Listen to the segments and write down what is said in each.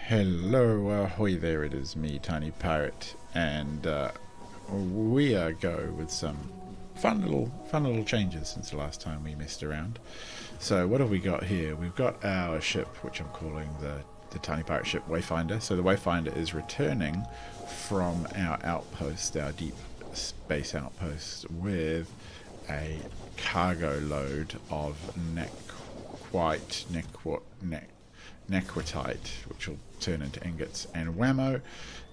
Hello, ahoy there, it is me, Tiny Pirate, and we are go with some fun little changes since the last time we messed around. So what have we got here? We've got our ship, which I'm calling the Tiny Pirate ship Wayfinder. So the Wayfinder is returning from our outpost, our deep space outpost, with a cargo load of naquitite, which will turn into ingots and whammo.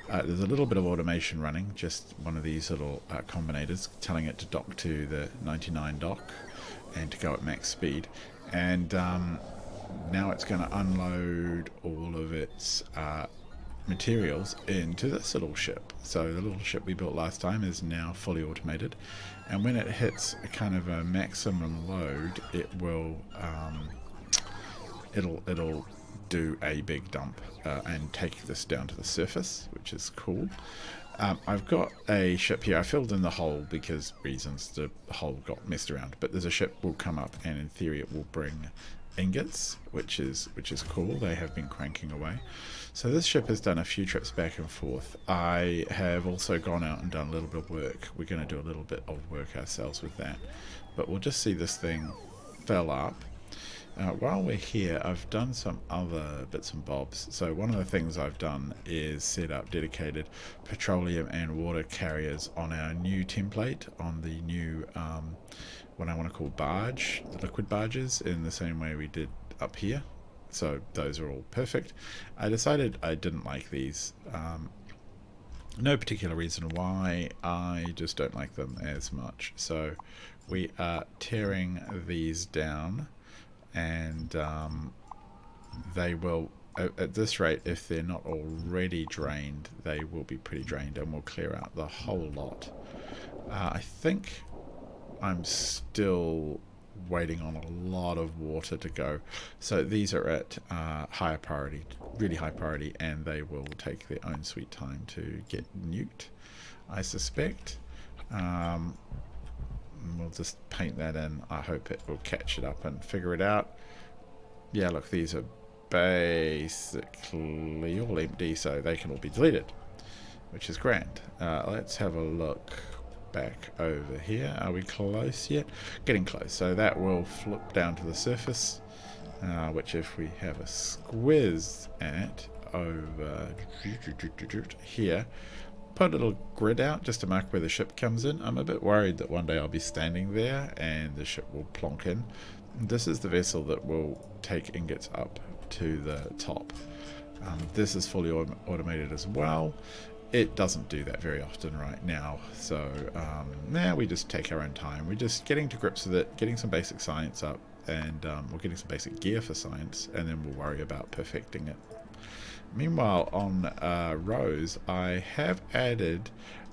There's a little bit of automation running, just one of these little combinators telling it to dock to the 99 dock and to go at max speed. And now it's going to unload all of its materials into this little ship. So the little ship we built last time is now fully automated, and when it hits a kind of a maximum load, it will it'll do a big dump and take this down to the surface, which is cool. I've got a ship here. I filled in the hole because reasons. The hole got messed around, but there's a ship will come up, and in theory it will bring ingots, which is cool. They have been cranking away. So this ship has done a few trips back and forth. I have also gone out and done a little bit of work. We're going to do a little bit of work ourselves with that, but we'll just see this thing fill up. While we're here, I've done some other bits and bobs. So one of the things I've done is set up dedicated petroleum and water carriers on our new template, on the new what I want to call barge, the liquid barges, in the same way we did up here. So those are all perfect. I decided I didn't like these. No particular reason why, I just don't like them as much. So we are tearing these down, and they will, at this rate, if they're not already drained, they will be pretty drained, and we'll clear out the whole lot. I think I'm still waiting on a lot of water to go, so these are at higher priority, really high priority, and they will take their own sweet time to get nuked, I suspect. We'll just paint that in. I hope it will catch it up and figure it out. Yeah, look, these are basically all empty, so they can all be deleted, which is grand. Let's have a look back over here. Are we close yet? Getting close. So that will flip down to the surface, which if we have a squiz at over here, put a little grid out just to mark where the ship comes in. I'm a bit worried that one day I'll be standing there and the ship will plonk in. This is the vessel that will take ingots up to the top. This is fully automated as well. It doesn't do that very often right now, so now we just take our own time. We're just getting to grips with it, getting some basic science up, and we're getting some basic gear for science, and then we'll worry about perfecting it. Meanwhile, on Rose, I have added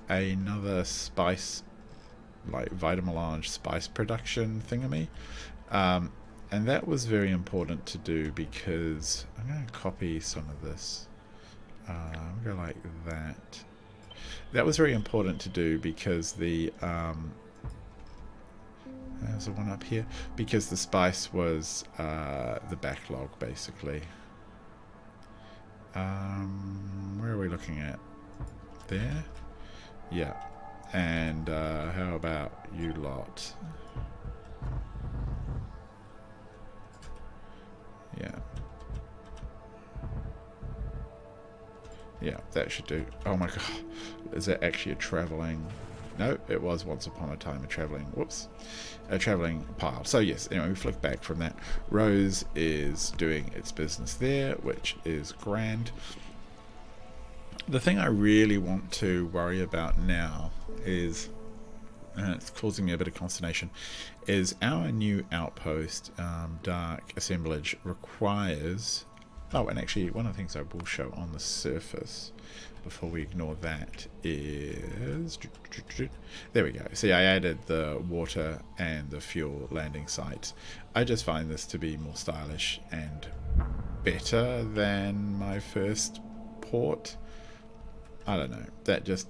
another spice, like Vitamelange spice production thingamy, and that was very important to do because I'm going to copy some of this. I'm going to go like that. That was very important to do because the there's the one up here, because the spice was the backlog basically. Where are we looking at? There? Yeah. And how about you lot? Yeah. Yeah, that should do. Oh my god. Is that actually a travelling? No, it was once upon a time a travelling, whoops, a travelling pile. So yes, anyway, we flick back from that. Rose is doing its business there, which is grand. The thing I really want to worry about now is, and it's causing me a bit of consternation, is our new outpost, dark assemblage, requires... Oh, and actually, one of the things I will show on the surface before we ignore that is... There we go. See, I added the water and the fuel landing sites. I just find this to be more stylish and better than my first port. I don't know. That just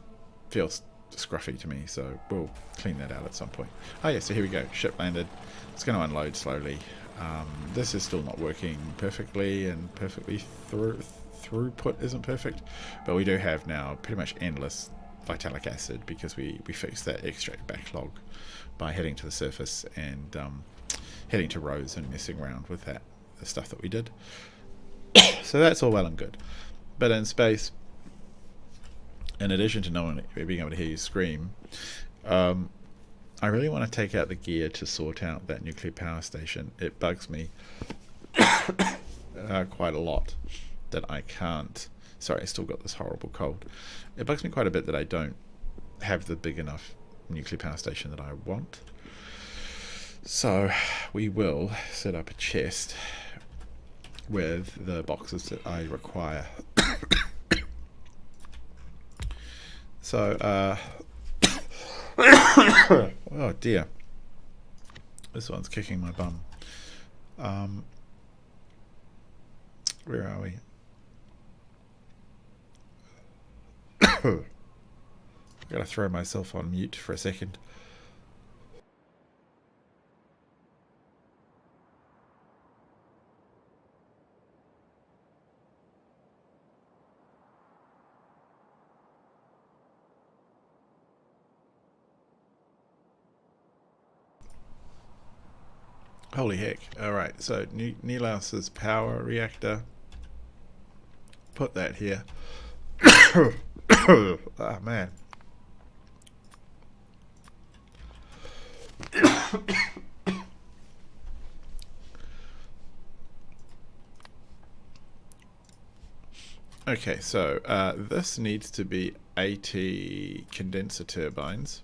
feels scruffy to me, so we'll clean that out at some point. Oh yeah, so here we go. Ship landed. It's going to unload slowly. This is still not working perfectly and perfectly throughput isn't perfect, but we do have now pretty much endless vitalic acid because we fixed that extract backlog by heading to the surface and heading to Rose and messing around with the stuff that we did. So that's all well and good. But in space, in addition to being able to hear you scream, I really want to take out the gear to sort out that nuclear power station. It bugs me quite a lot that I can't. Sorry, I still got this horrible cold. It bugs me quite a bit that I don't have the big enough nuclear power station that I want. So we will set up a chest with the boxes that I require. So, oh dear, this one's kicking my bum. Where are we? I gotta throw myself on mute for a second. Holy heck. Alright, so Nilaus's power reactor. Put that here. Oh man. Okay, so this needs to be 80 condenser turbines.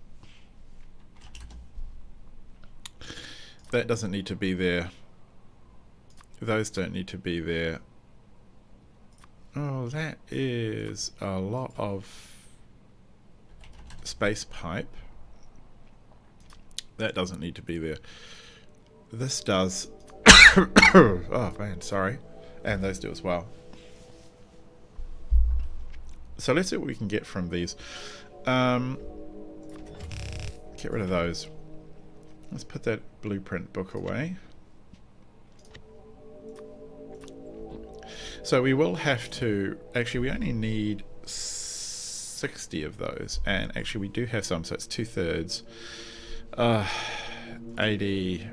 That doesn't need to be there. Those don't need to be there. Oh, that is a lot of space pipe. That doesn't need to be there. This does. Oh man, sorry. And those do as well. So let's see what we can get from these. Get rid of those. Let's put that blueprint book away. So we will have to, actually we only need 60 of those, and actually we do have some, so it's 2/3. 80,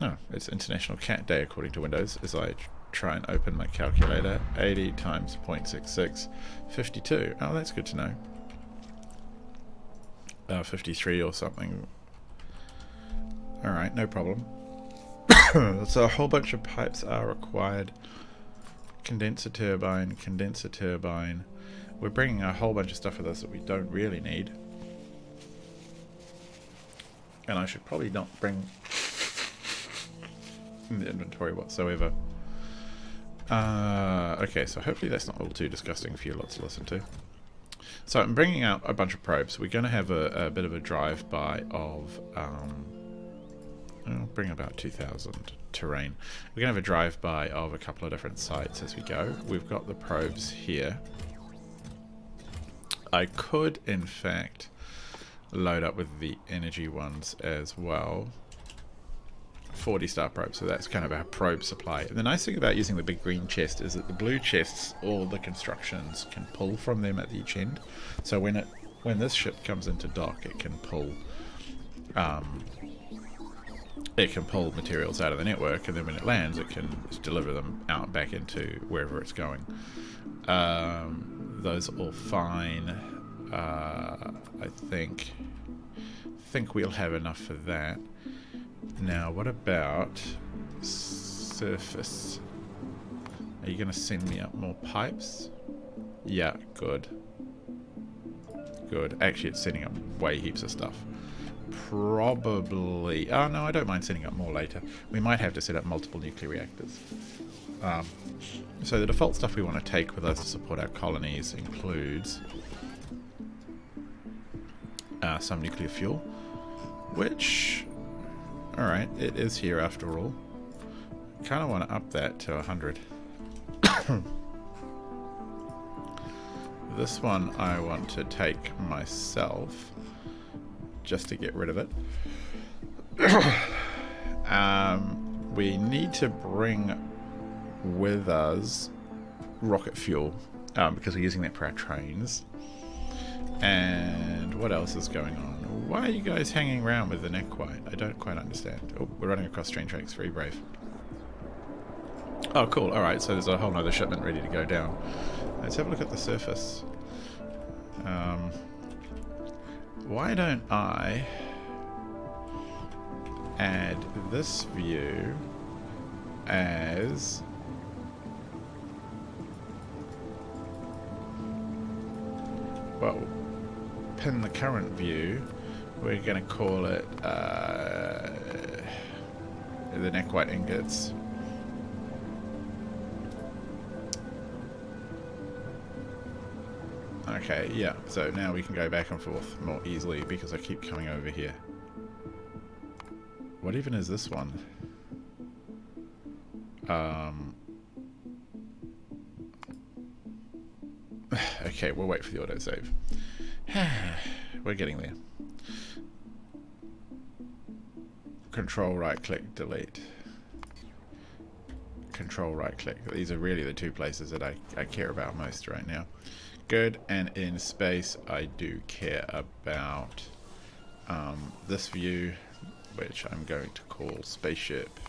no, it's International Cat Day according to Windows, as I try and open my calculator. 80 times 0.66, 52. Oh, that's good to know. 53 or something. Alright, no problem. So a whole bunch of pipes are required. Condenser turbine, condenser turbine. We're bringing a whole bunch of stuff with us that we don't really need. And I should probably not bring in the inventory whatsoever. Okay, so hopefully that's not all too disgusting for you lot to listen to. So I'm bringing out a bunch of probes. We're going to have a bit of a drive-by of, I'll bring about 2,000 terrain. We're going to have a drive-by of a couple of different sites as we go. We've got the probes here. I could, in fact, load up with the energy ones as well. 40-star probes, so that's kind of our probe supply. And the nice thing about using the big green chest is that the blue chests, all the constructions can pull from them at each end. So when this ship comes into dock, it can pull materials out of the network, and then when it lands, it can deliver them out back into wherever it's going. Those are all fine. I think we'll have enough for that. Now, what about surface? Are you going to send me up more pipes? Yeah, good. Good. Actually, it's sending up way heaps of stuff. Probably... Oh, no, I don't mind sending up more later. We might have to set up multiple nuclear reactors. So the default stuff we want to take with us to support our colonies includes some nuclear fuel, which... Alright, it is here after all. Kind of want to up that to 100. This one I want to take myself, just to get rid of it. We need to bring with us rocket fuel, because we're using that for our trains. And what else is going on? Why are you guys hanging around with the naquitite? I don't quite understand. Oh, we're running across train tracks. Very brave. Oh, cool. Alright, so there's a whole nother shipment ready to go down. Let's have a look at the surface. Why don't I add this view as... well, pin the current view. We're going to call it the naquitite ingots. Okay, yeah, so now we can go back and forth more easily because I keep coming over here. What even is this one? Okay, we'll wait for the autosave. We're getting there. Control right click delete. Control right click. These are really the two places that I care about most right now. Good, and in space I do care about this view, which I'm going to call spaceship.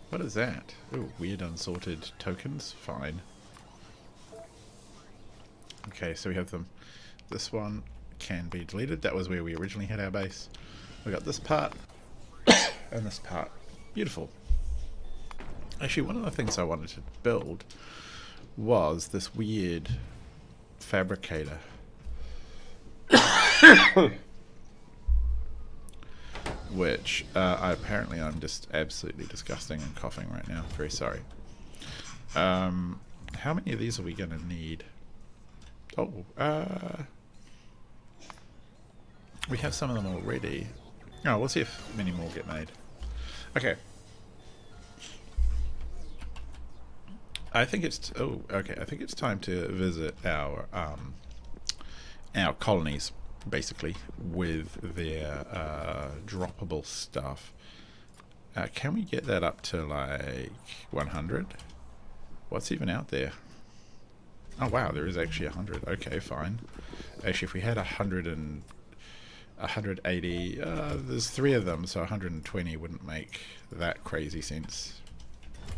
What is that? Ooh, weird unsorted tokens? Fine. Okay, so we have them. This one can be deleted. That was where we originally had our base. We got this part and this part. Beautiful. Actually, one of the things I wanted to build was this weird fabricator. Which apparently I'm just absolutely disgusting and coughing right now. Very sorry. How many of these are we going to need? Oh, we have some of them already. Oh, we'll see if many more get made. Okay. I think it's okay. I think it's time to visit our colonies, basically, with their droppable stuff. Can we get that up to like 100? What's even out there? Oh wow, there is actually 100. Okay, fine. Actually, if we had 100 and 180, there's 3 of them, so 120 wouldn't make that crazy sense.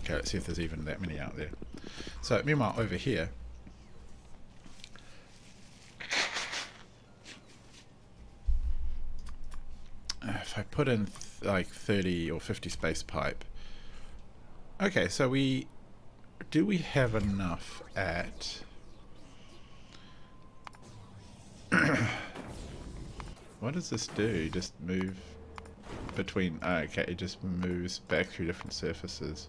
Okay, let's see if there's even that many out there. So, meanwhile, over here, if I put in like 30 or 50 space pipe, okay, so we have enough at what does this do? Just move between, okay, it just moves back through different surfaces.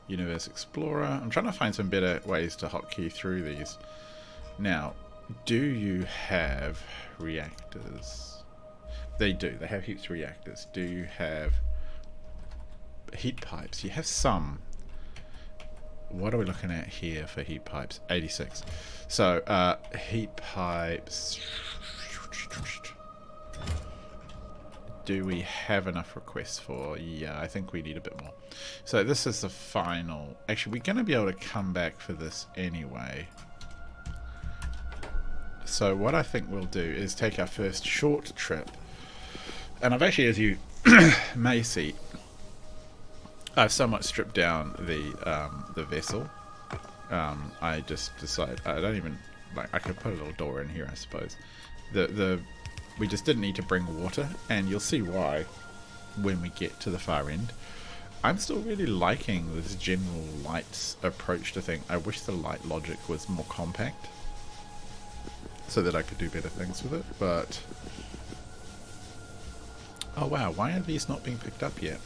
Universe Explorer. I'm trying to find some better ways to hotkey through these. Now, do you have reactors? They do. They have heaps of reactors. Do you have heat pipes? You have some. What are we looking at here for heat pipes? 86. So, heat pipes. Do we have enough requests for? Yeah, I think we need a bit more. So this is the final. Actually, we're going to be able to come back for this anyway. So what I think we'll do is take our first short trip. And I've actually, as you may see, I've somewhat stripped down the vessel. I just decided I don't even like. I could put a little door in here, I suppose. We just didn't need to bring water, and you'll see why when we get to the far end. I'm still really liking this general lights approach to things. I wish the light logic was more compact, so that I could do better things with it. But oh wow, why are these not being picked up yet?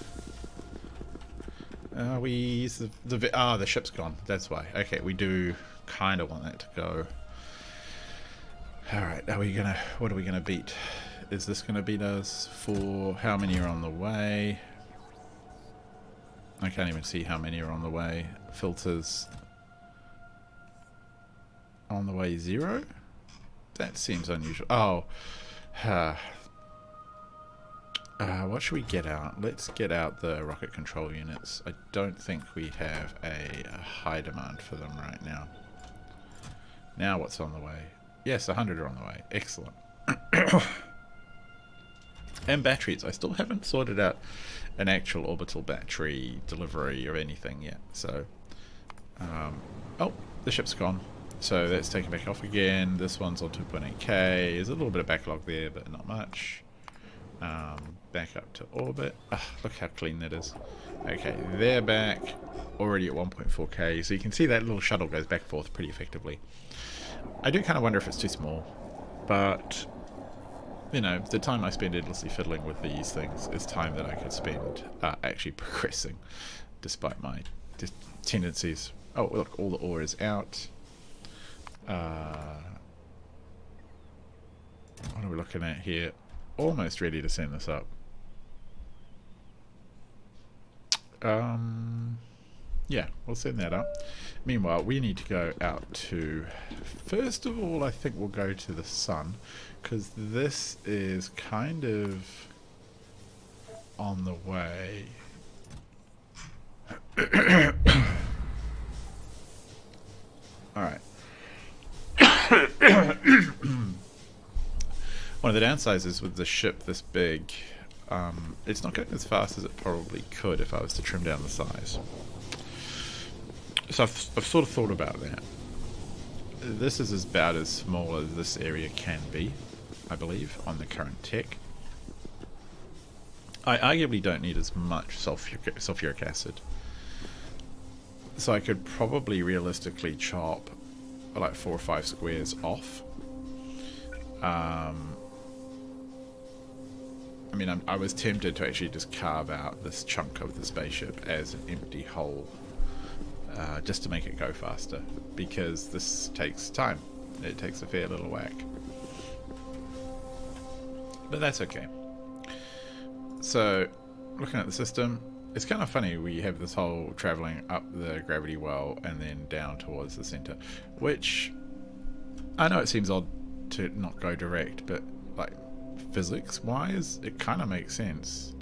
The ship's gone. That's why. Okay, we do kind of want that to go. Alright, what are we gonna beat? Is this gonna beat us for how many are on the way? I can't even see how many are on the way. Filters on the way 0? That seems unusual. Oh, What should we get out? Let's get out the rocket control units. I don't think we have a high demand for them right now. Now what's on the way? Yes, 100 are on the way. Excellent. And batteries. I still haven't sorted out an actual orbital battery delivery or anything yet. So, oh, the ship's gone. So let's take it back off again. This one's on 2.8k. There's a little bit of backlog there, but not much. Back up to orbit. Look how clean that is. Okay, they're back. Already at 1.4k. So you can see that little shuttle goes back and forth pretty effectively. I do kind of wonder if it's too small. But, you know, the time I spend endlessly fiddling with these things is time that I could spend actually progressing, despite my tendencies. Oh, look, all the ore is out. What are we looking at here? Almost ready to send this up. Yeah, we'll send that up. Meanwhile, we need to go out to... First of all, I think we'll go to the sun, because this is kind of on the way. Alright. One of the downsides is with the ship this big, it's not going as fast as it probably could if I was to trim down the size. So I've sort of thought about that. This is about as small as this area can be, I believe, on the current tech. I arguably don't need as much sulfuric acid. So I could probably realistically chop like 4 or 5 squares off. I mean, I was tempted to actually just carve out this chunk of the spaceship as an empty hole, just to make it go faster, because this takes time. It takes a fair little whack. But that's okay. So, looking at the system, it's kind of funny we have this whole travelling up the gravity well and then down towards the centre, which I know it seems odd to not go direct, but like physics wise it kind of makes sense.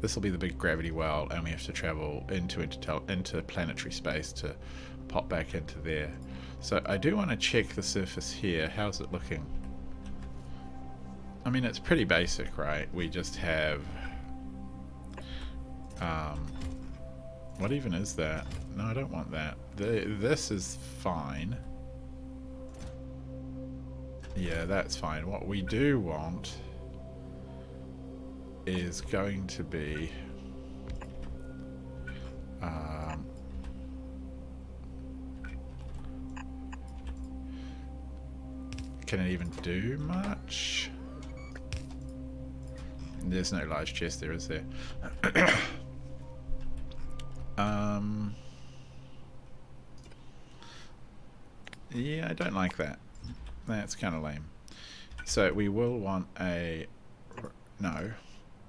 This will be the big gravity well and we have to travel into planetary space to pop back into there. So I do want to check the surface here. How's it looking? I mean, it's pretty basic, right? We just have what even is that? No, I don't want that. This is fine. Yeah, that's fine. What we do want is going to be can it even do much? There's no large chest there, is there? Yeah, I don't like that. That's kind of lame. So we will want a... No.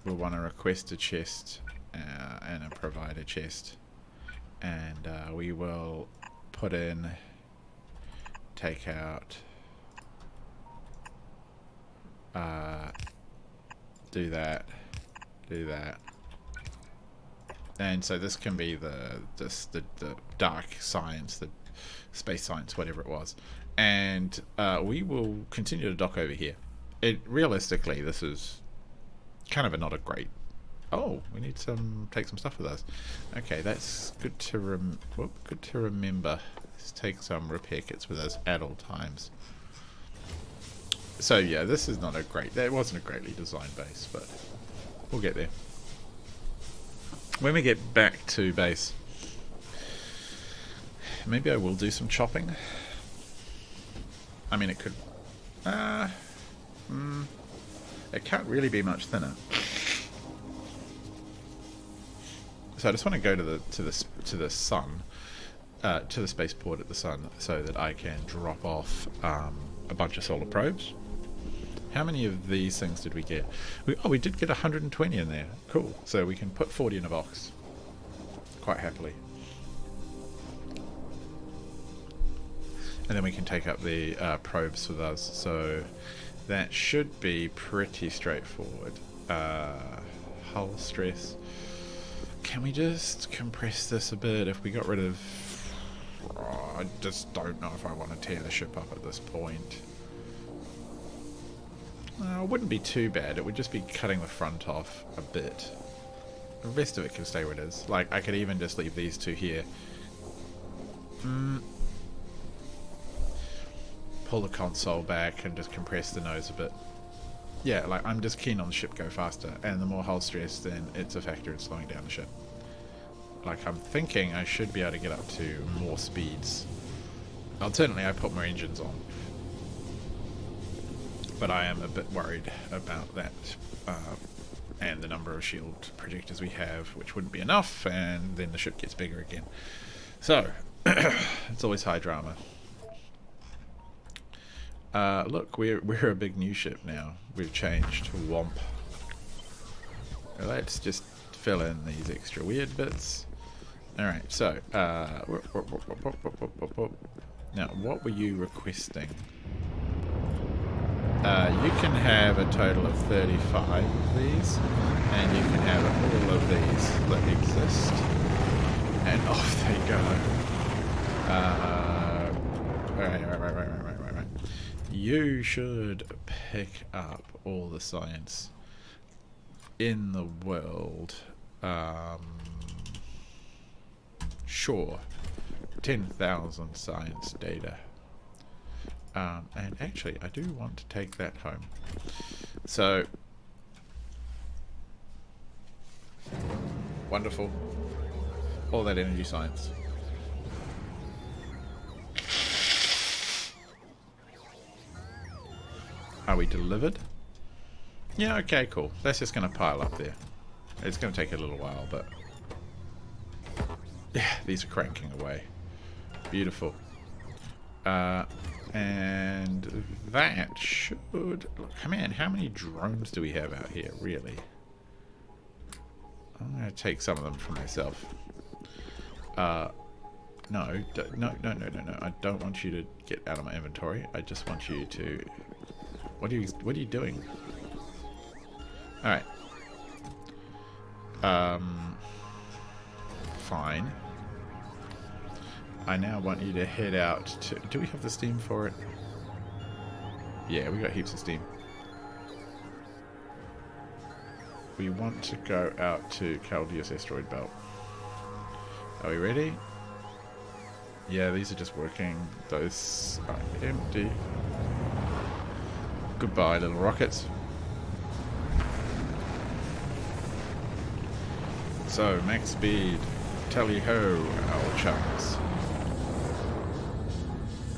We'll want to request a chest and a provider chest. And we will put in... Take out... do that. Do that. And so this can be the dark science, the space science, whatever it was. And we will continue to dock over here. Realistically, this is kind of not a great... Oh, we need take some stuff with us. Okay, that's good to remember. Let's take some repair kits with us at all times. So yeah, this is not a great... That wasn't a greatly designed base, but we'll get there. When we get back to base, maybe I will do some chopping. I mean, it could... it can't really be much thinner. So I just want to go to the sun, to the spaceport at the sun, so that I can drop off a bunch of solar probes. How many of these things did we get? We did get 120 in there. Cool. So we can put 40 in a box. Quite happily. And then we can take up the probes with us. So that should be pretty straightforward. hull stress. Can we just compress this a bit if we got rid of... Oh, I just don't know if I want to tear the ship up at this point. It wouldn't be too bad. It would just be cutting the front off a bit. The rest of it can stay where it is. Like, I could even just leave these two here. Pull the console back and just compress the nose a bit. Yeah, like, I'm just keen on the ship go faster. And the more hull stress, then it's a factor in slowing down the ship. Like, I'm thinking I should be able to get up to more speeds. Alternately, I put more engines on. But I am a bit worried about that. And the number of shield projectors we have, which wouldn't be enough, and then the ship gets bigger again. So, it's always high drama. Look, we're a big new ship now. We've changed to Womp. Let's just fill in these extra weird bits. Alright, so, now, what were you requesting? You can have a total of 35 of these, and you can have all of these that exist. And off they go. Right. You should pick up all the science in the world. Sure. 10,000 science data. And actually, I do want to take that home. So, wonderful. All that energy science. Are we delivered? Yeah, okay, cool. That's just going to pile up there. It's going to take a little while, but... yeah, these are cranking away. Beautiful. And that should... man, how many drones do we have out here, really? I'm going to take some of them for myself. No. I don't want you to get out of my inventory. I just want you to... What are you doing? Alright. Fine. I now want you to head out to... Do we have the steam for it? Yeah, we got heaps of steam. We want to go out to Chaldeus Asteroid Belt. Are we ready? Yeah, these are just working. Those are empty. Goodbye, little rockets. So, max speed. Tally-ho, our chums.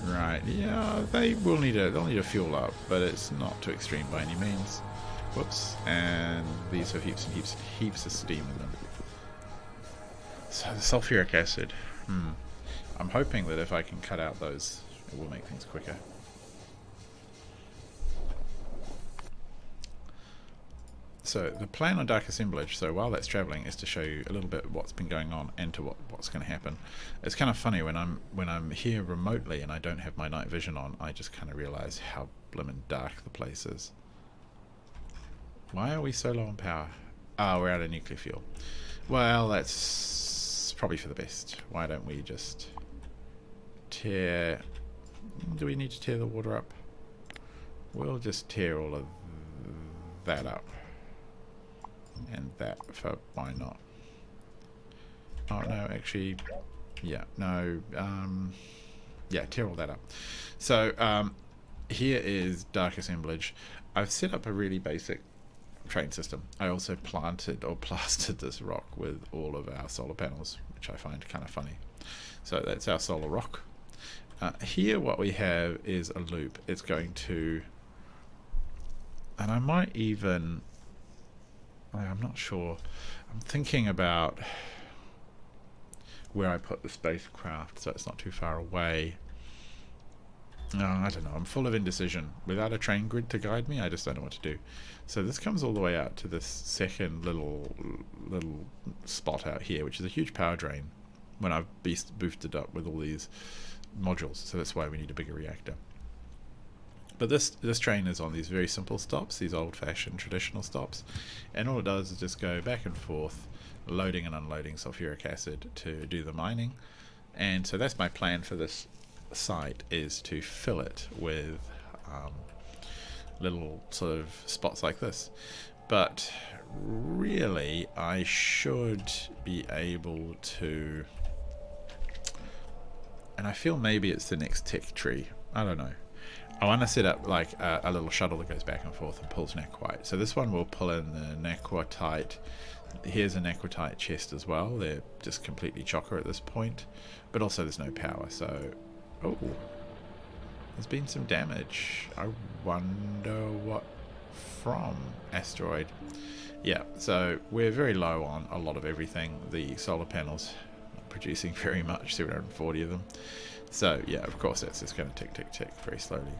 Right, yeah, they'll need a fuel up, but it's not too extreme by any means. Whoops, and these have heaps and heaps of steam in them. So the sulfuric acid, I'm hoping that if I can cut out those, it will make things quicker. So the plan on dark assemblage, so while that's travelling, is to show you a little bit what's been going on and to what's going to happen. It's kind of funny when I'm here remotely and I don't have my night vision on, I just kind of realise how blimmin' dark the place is. Why are we so low on power? Ah, we're out of nuclear fuel. Well, that's probably for the best. Why don't we just tear... Do we need to tear the water up? We'll just tear all of that up. And that for why not? Oh no, actually, yeah, no, yeah, tear all that up. So here is dark assemblage. I've set up a really basic train system. I also planted or plastered this rock with all of our solar panels, which I find kind of funny. So that's our solar rock. Here what we have is a loop. It's going to, and I might even, I'm not sure. I'm thinking about where I put the spacecraft so it's not too far away. No, I don't know. I'm full of indecision. Without a train grid to guide me, I just don't know what to do. So this comes all the way out to this second little spot out here, which is a huge power drain when I've boosted up with all these modules. So that's why we need a bigger reactor. But this train is on these very simple stops, these old-fashioned traditional stops, and all it does is just go back and forth, loading and unloading sulfuric acid to do the mining. And so that's my plan for this site, is to fill it with little sort of spots like this. But really, I should be able to, and I feel maybe it's the next tech tree, I don't know. I want to set up like a little shuttle that goes back and forth and pulls naquite. So this one will pull in the naquitite. Here's a naquitite chest as well. They're just completely chocker at this point, but also there's no power. So, oh, there's been some damage. I wonder what from. Asteroid. Yeah, so we're very low on a lot of everything. The solar panels not producing very much, 740 of them. So yeah, of course that's just going to tick, tick, tick very slowly.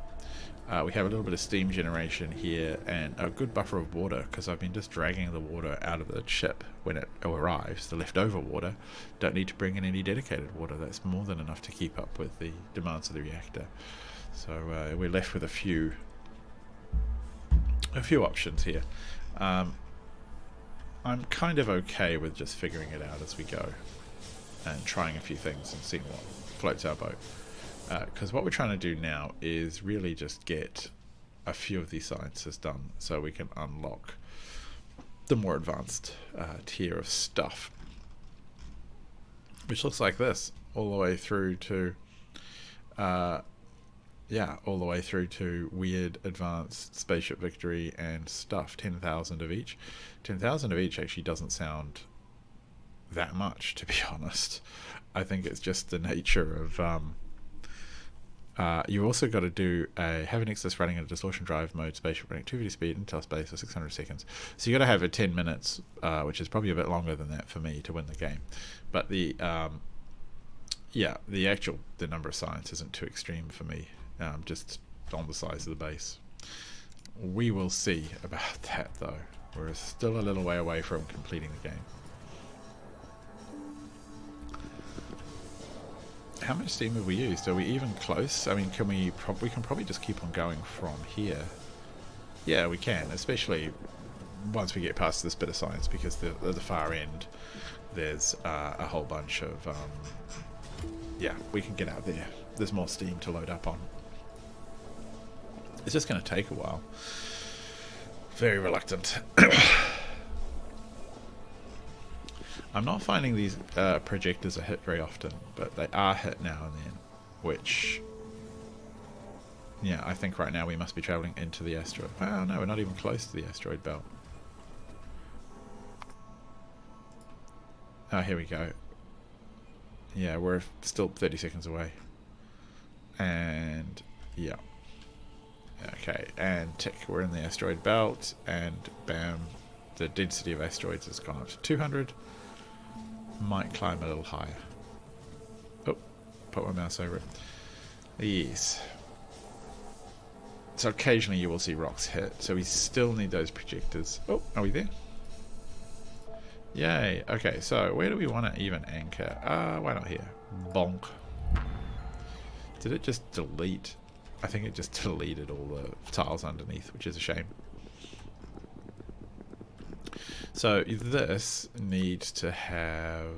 We have a little bit of steam generation here and a good buffer of water, because I've been just dragging the water out of the ship when it arrives, the leftover water. Don't need to bring in any dedicated water. That's more than enough to keep up with the demands of the reactor. So we're left with a few options here. I'm kind of okay with just figuring it out as we go and trying a few things and seeing what floats our boat. Because what we're trying to do now is really just get a few of these sciences done so we can unlock the more advanced tier of stuff, which looks like this, all the way through to all the way through to weird advanced spaceship victory and stuff. 10,000 of each. 10,000 of each actually doesn't sound that much, to be honest. I think it's just the nature of you've also got to do have an Nexus running in a distortion drive mode, spaceship activity speed, Intel space for 600 seconds. So you got to have a 10 minutes, which is probably a bit longer than that for me to win the game. But the number of science isn't too extreme for me. Just on the size of the base. We will see about that though. We're still a little way away from completing the game. How much steam have we used? Are we even close? I mean, we can probably just keep on going from here. Yeah, we can, especially once we get past this bit of science, because at the far end there's a whole bunch of we can get out there. There's more steam to load up on. It's just going to take a while. Very reluctant. I'm not finding these projectors are hit very often, but they are hit now and then, which, yeah, I think right now we must be traveling into the asteroid. Oh no, we're not even close to the asteroid belt. Oh, here we go. Yeah, we're still 30 seconds away. And, yeah. Okay, and tick, we're in the asteroid belt, and bam, the density of asteroids has gone up to 200. Might climb a little higher. Oh, put my mouse over it. Yes. So occasionally you will see rocks hit, so we still need those projectors. Oh, are we there? Yay. Okay, so where do we want to even anchor? Why not here? Bonk. Did it just delete? I think it just deleted all the tiles underneath, which is a shame. So this needs to have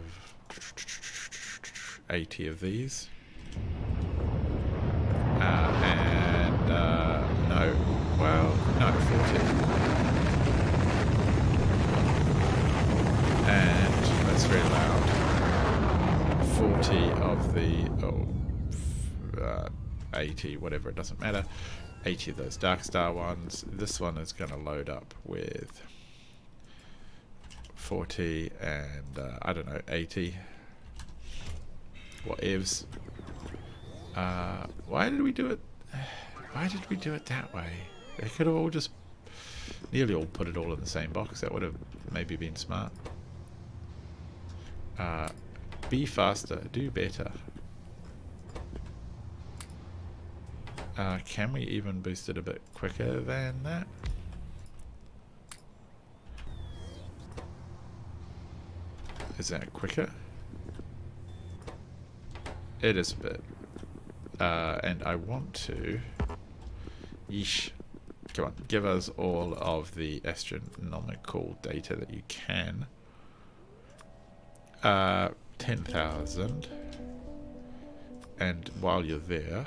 80 of these. No. Well, no, 40. And that's very loud. 40 of the 80, whatever, it doesn't matter. 80 of those dark star ones. This one is going to load up with 40 and I don't know, 80. Whatevs. Why did we do it? Why did we do it that way? They could have all just nearly all put it all in the same box. That would have maybe been smart. Be faster, do better. Can we even boost it a bit quicker than that? Is that quicker? It is a bit. And I want to Yeesh. Come on, give us all of the astronomical data that you can. 10,000. And while you're there,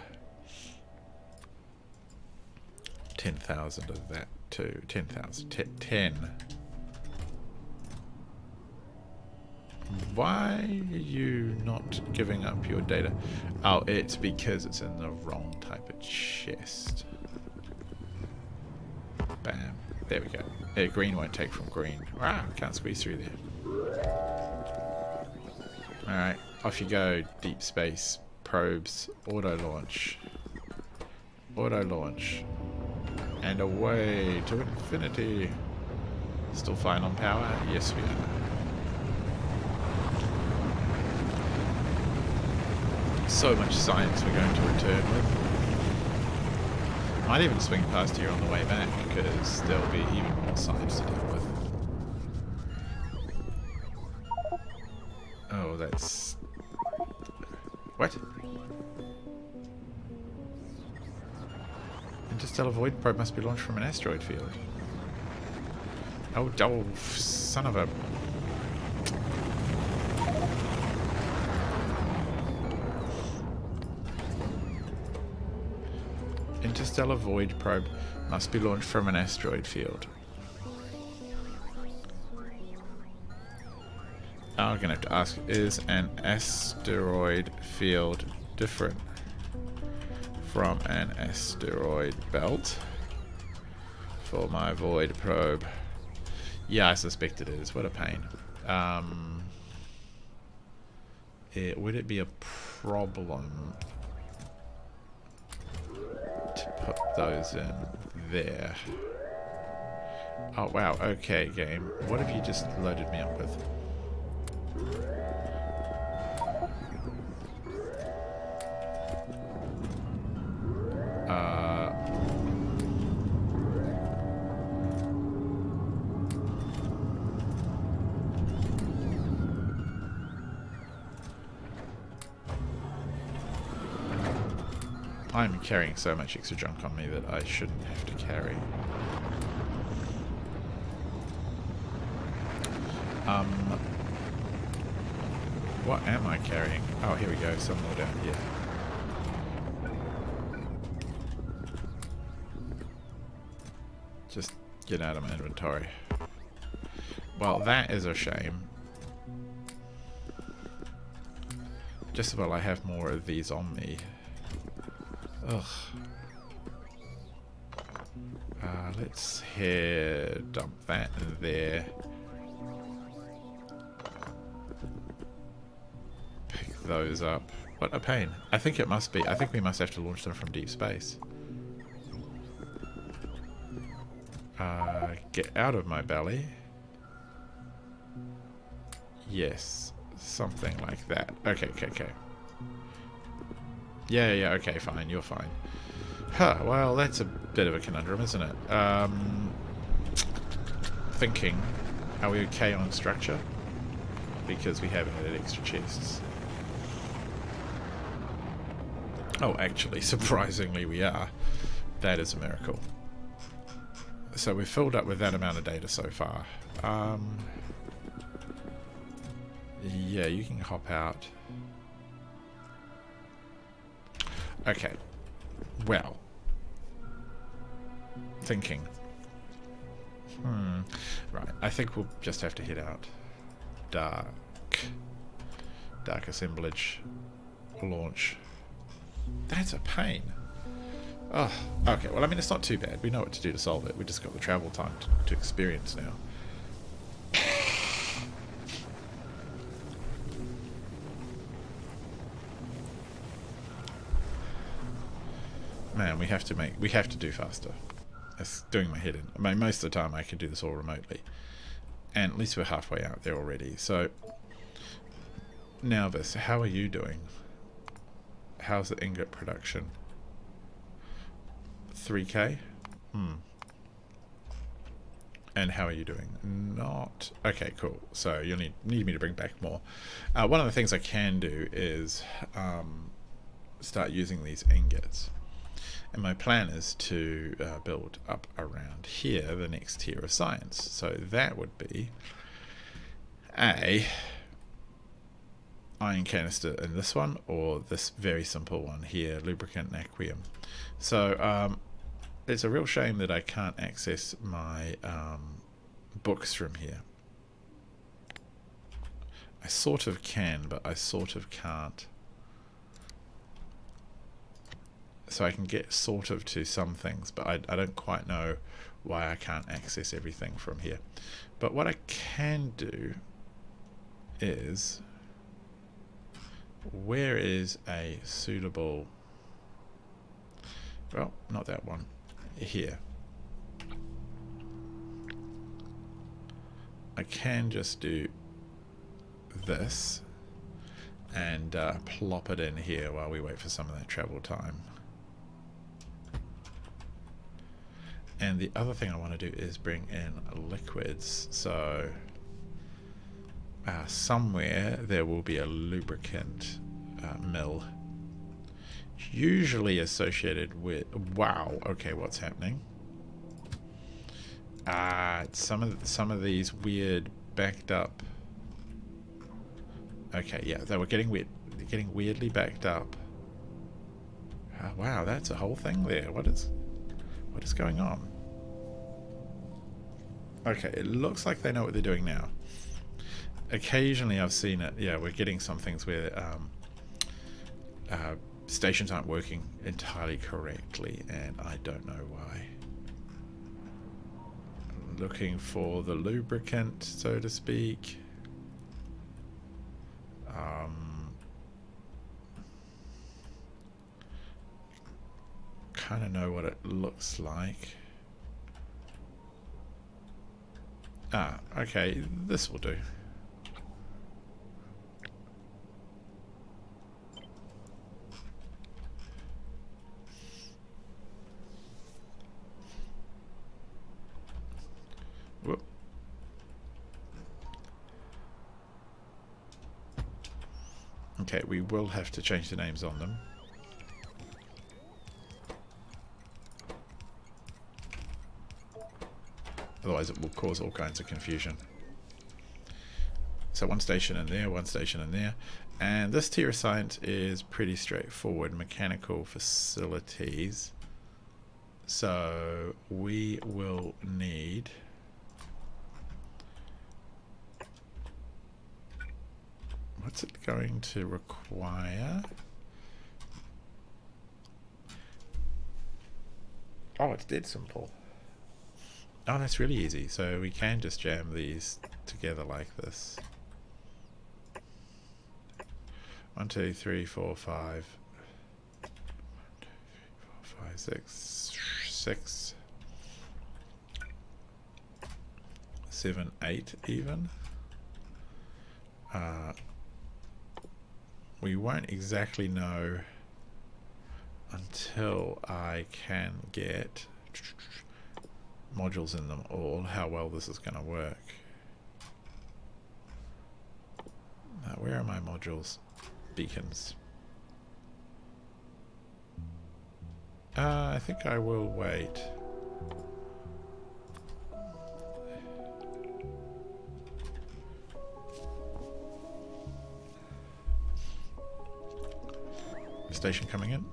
10,000 of that too. 10,000. 10. Why are you not giving up your data? Oh, it's because it's in the wrong type of chest. Bam. There we go. Green won't take from green. Wow, can't squeeze through there. Alright, off you go, deep space probes. Auto launch. Auto launch. And away to infinity. Still fine on power? Yes, we are. So much science we're going to return with. Might even swing past here on the way back because there'll be even more science to deal with. Oh, that's... What? Interstellar Void probe must be launched from an asteroid field. Oh, son of a... Interstellar Void probe must be launched from an asteroid field. I'm gonna have to ask, is an asteroid field different from an asteroid belt for my void probe? Yeah, I suspect it is. What a pain. Would it be a problem to put those in there? Oh wow, okay game. What have you just loaded me up with? I'm carrying so much extra junk on me that I shouldn't have to carry. What am I carrying? Oh, here we go, some more down here. Just get out of my inventory. Well, that is a shame. Just while I have more of these on me. Ugh. Let's here dump that in there. Pick those up. What a pain. I think it must be. I think we must have to launch them from deep space. Get out of my belly. Yes. Something like that. Okay. Yeah, okay, fine, you're fine. Huh, well, that's a bit of a conundrum, isn't it? Thinking, are we okay on structure? Because we haven't added extra chests. Oh, actually, surprisingly we are. That is a miracle. So we've filled up with that amount of data so far. Yeah, you can hop out. Okay. Well. Thinking. Right. I think we'll just have to head out. Dark assemblage. Launch. That's a pain. Oh, okay. Well, I mean, it's not too bad. We know what to do to solve it. We just got the travel time to experience now. Man, we have to do faster. It's doing my head in. I mean, most of the time I can do this all remotely. And at least we're halfway out there already. So, now this, how are you doing? How's the ingot production? 3K? And how are you doing? Not... Okay, cool. So, you'll need me to bring back more. One of the things I can do is start using these ingots. And my plan is to build up around here the next tier of science. So that would be a iron canister in this one, or this very simple one here, lubricant naquitite. So it's a real shame that I can't access my books from here. I sort of can, but I sort of can't. So I can get sort of to some things, but I don't quite know why I can't access everything from here. But what I can do is, where is a suitable, well, not that one, here. I can just do this and plop it in here while we wait for some of that travel time. And the other thing I want to do is bring in liquids. So somewhere there will be a lubricant mill, usually associated with, wow, okay, what's happening? Some of these weird backed up. Okay, yeah, they were getting weirdly backed up. Wow, that's a whole thing there. What is going on? Okay, it looks like they know what they're doing now. Occasionally I've seen it, yeah, we're getting some things where stations aren't working entirely correctly, and I don't know why. I'm looking for the lubricant, so to speak. Kind of know what it looks like. Okay, this will do. Whoop. Okay, we will have to change the names on them. Otherwise it will cause all kinds of confusion. So one station in there, one station in there. And this tier of science is pretty straightforward. Mechanical facilities. So we will need what's it going to require? Oh, it's dead simple. Oh, that's really easy. So we can just jam these together like this. 1, 2, 3, 4, 5. 1, 2, 3, 4, 5, 6, 7, 8 even. We won't exactly know until I can get modules in them all how well this is going to work. Now, where are my modules? Beacons. I think I will wait. Station coming in.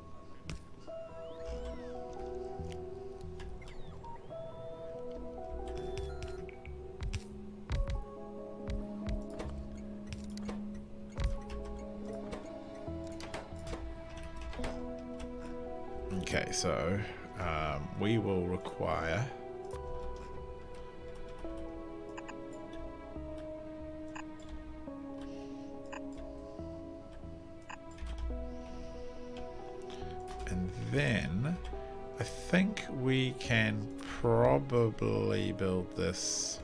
Okay, so we will require and then I think we can probably build this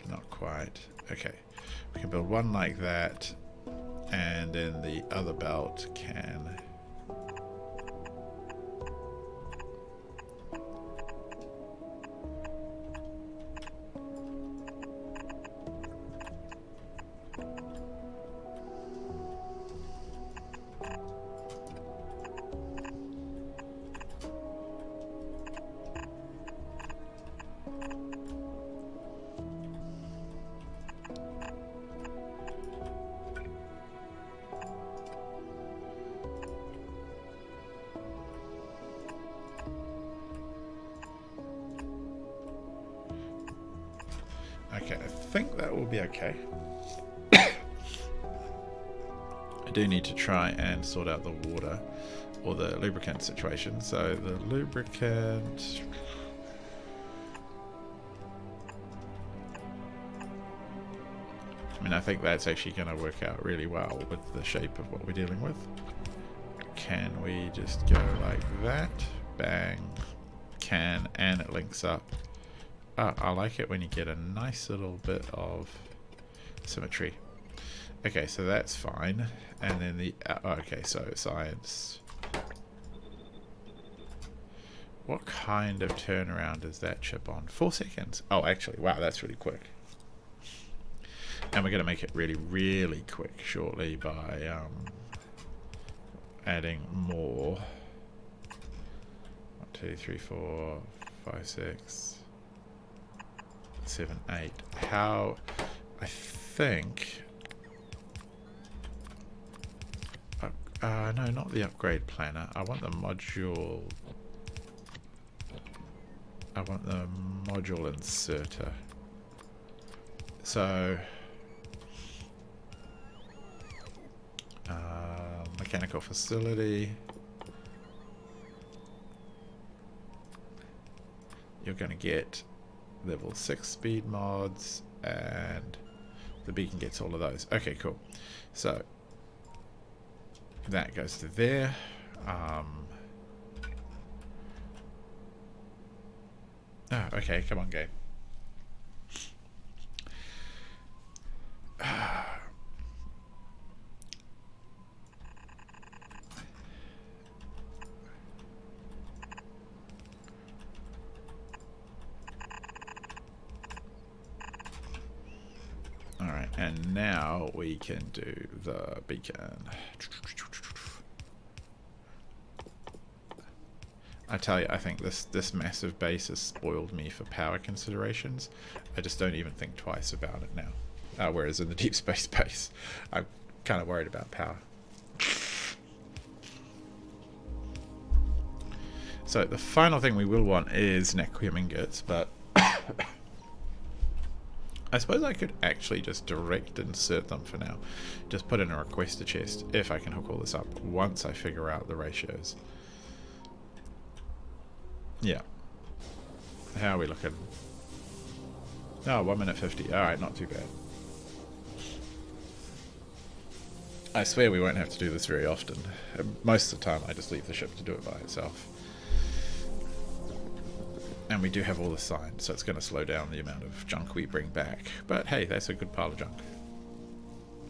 not quite. Okay, we can build one like that, and then the other belt can okay, I think that will be okay. I do need to try and sort out the water or the lubricant situation. So the lubricant, I mean, I think that's actually going to work out really well with the shape of what we're dealing with. Can we just go like that? Bang. Can, and it links up. Oh, I like it when you get a nice little bit of symmetry. Okay, so that's fine. And then the... okay, so science. What kind of turnaround is that chip on? 4 seconds. Oh, actually, wow, that's really quick. And we're going to make it really, really quick shortly by adding more. 1, 2, 3, 4, 5, 6... 7, 8. How? I think. No, not the upgrade planner. I want the module. I want the module inserter. So, mechanical facility. You're going to get level 6 speed mods, and the beacon gets all of those. Okay, cool. So that goes to there. Oh, okay, come on, game. Alright, and now we can do the beacon. I tell you, I think this massive base has spoiled me for power considerations. I just don't even think twice about it now. Whereas in the deep space base, I'm kind of worried about power. So the final thing we will want is naquitite ingots, but I suppose I could actually just direct insert them for now. Just put in a requester chest if I can hook all this up once I figure out the ratios. Yeah. How are we looking? Oh, 1 minute 50. Alright, not too bad. I swear we won't have to do this very often. Most of the time I just leave the ship to do it by itself. And we do have all the signs, so it's going to slow down the amount of junk we bring back. But hey, that's a good pile of junk.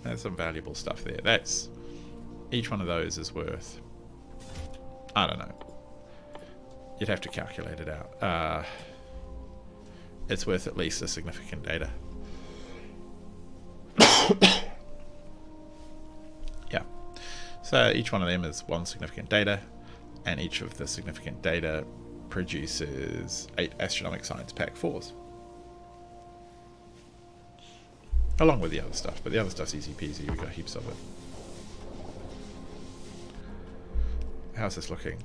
There's some valuable stuff there. That's... each one of those is worth... I don't know. You'd have to calculate it out. It's worth at least a significant data. Yeah. So each one of them is 1 significant data, and each of the significant data produces 8 astronomic science pack 4s. Along with the other stuff, but the other stuff's easy peasy, we've got heaps of it. How's this looking?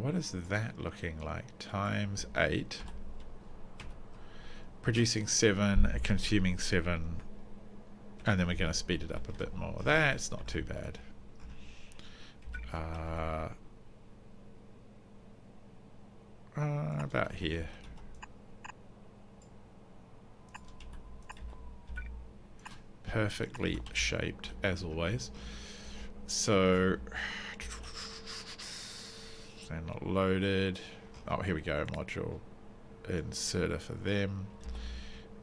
What is that looking like? Times 8. Producing 7, consuming 7, and then we're going to speed it up a bit more. That's not too bad. About here. Perfectly shaped, as always. So... they're not loaded. Oh, here we go, module. inserter for them.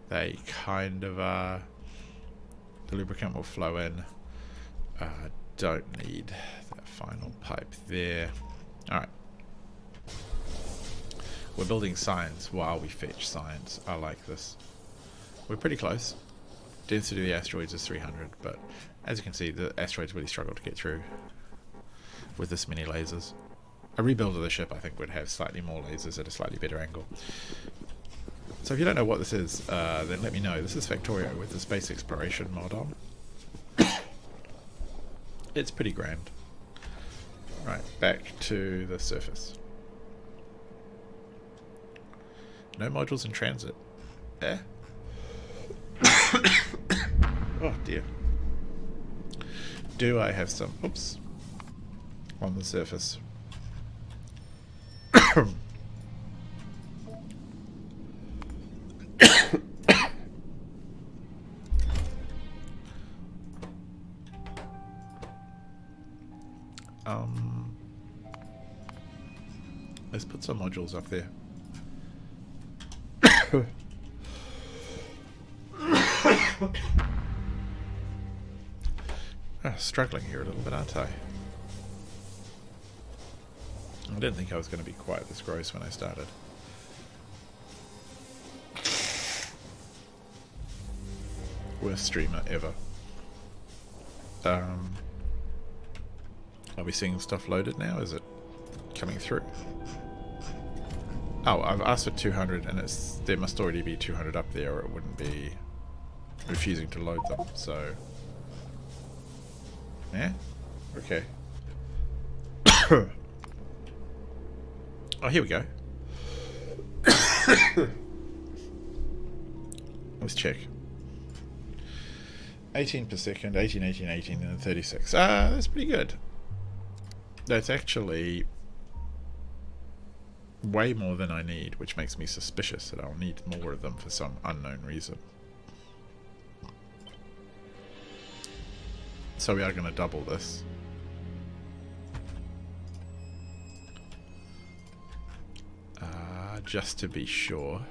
They kind of are. The lubricant will flow in. Don't need that final pipe there. Alright. We're building science while we fetch science. I like this. We're pretty close. Density of the asteroids is 300, but as you can see, the asteroids really struggle to get through with this many lasers. A rebuild of the ship, I think, would have slightly more lasers at a slightly better angle. So if you don't know what this is, then let me know. This is Factorio with the Space Exploration mod on. It's pretty grand. Right, back to the surface. No modules in transit. Eh? Oh dear. Do I have some, oops, on the surface? Let's put some modules up there. Struggling here a little bit, aren't I? I didn't think I was going to be quite this gross when I started. Worst streamer ever. Are we seeing stuff loaded now? Is it coming through? Oh, I've asked for 200 and there must already be 200 up there or it wouldn't be refusing to load them, so... Yeah? Okay. Oh, here we go. Let's check. 18 per second, 18, 18, 18, and 36. That's pretty good. That's actually way more than I need, which makes me suspicious that I'll need more of them for some unknown reason. So we are going to double this. Just to be sure.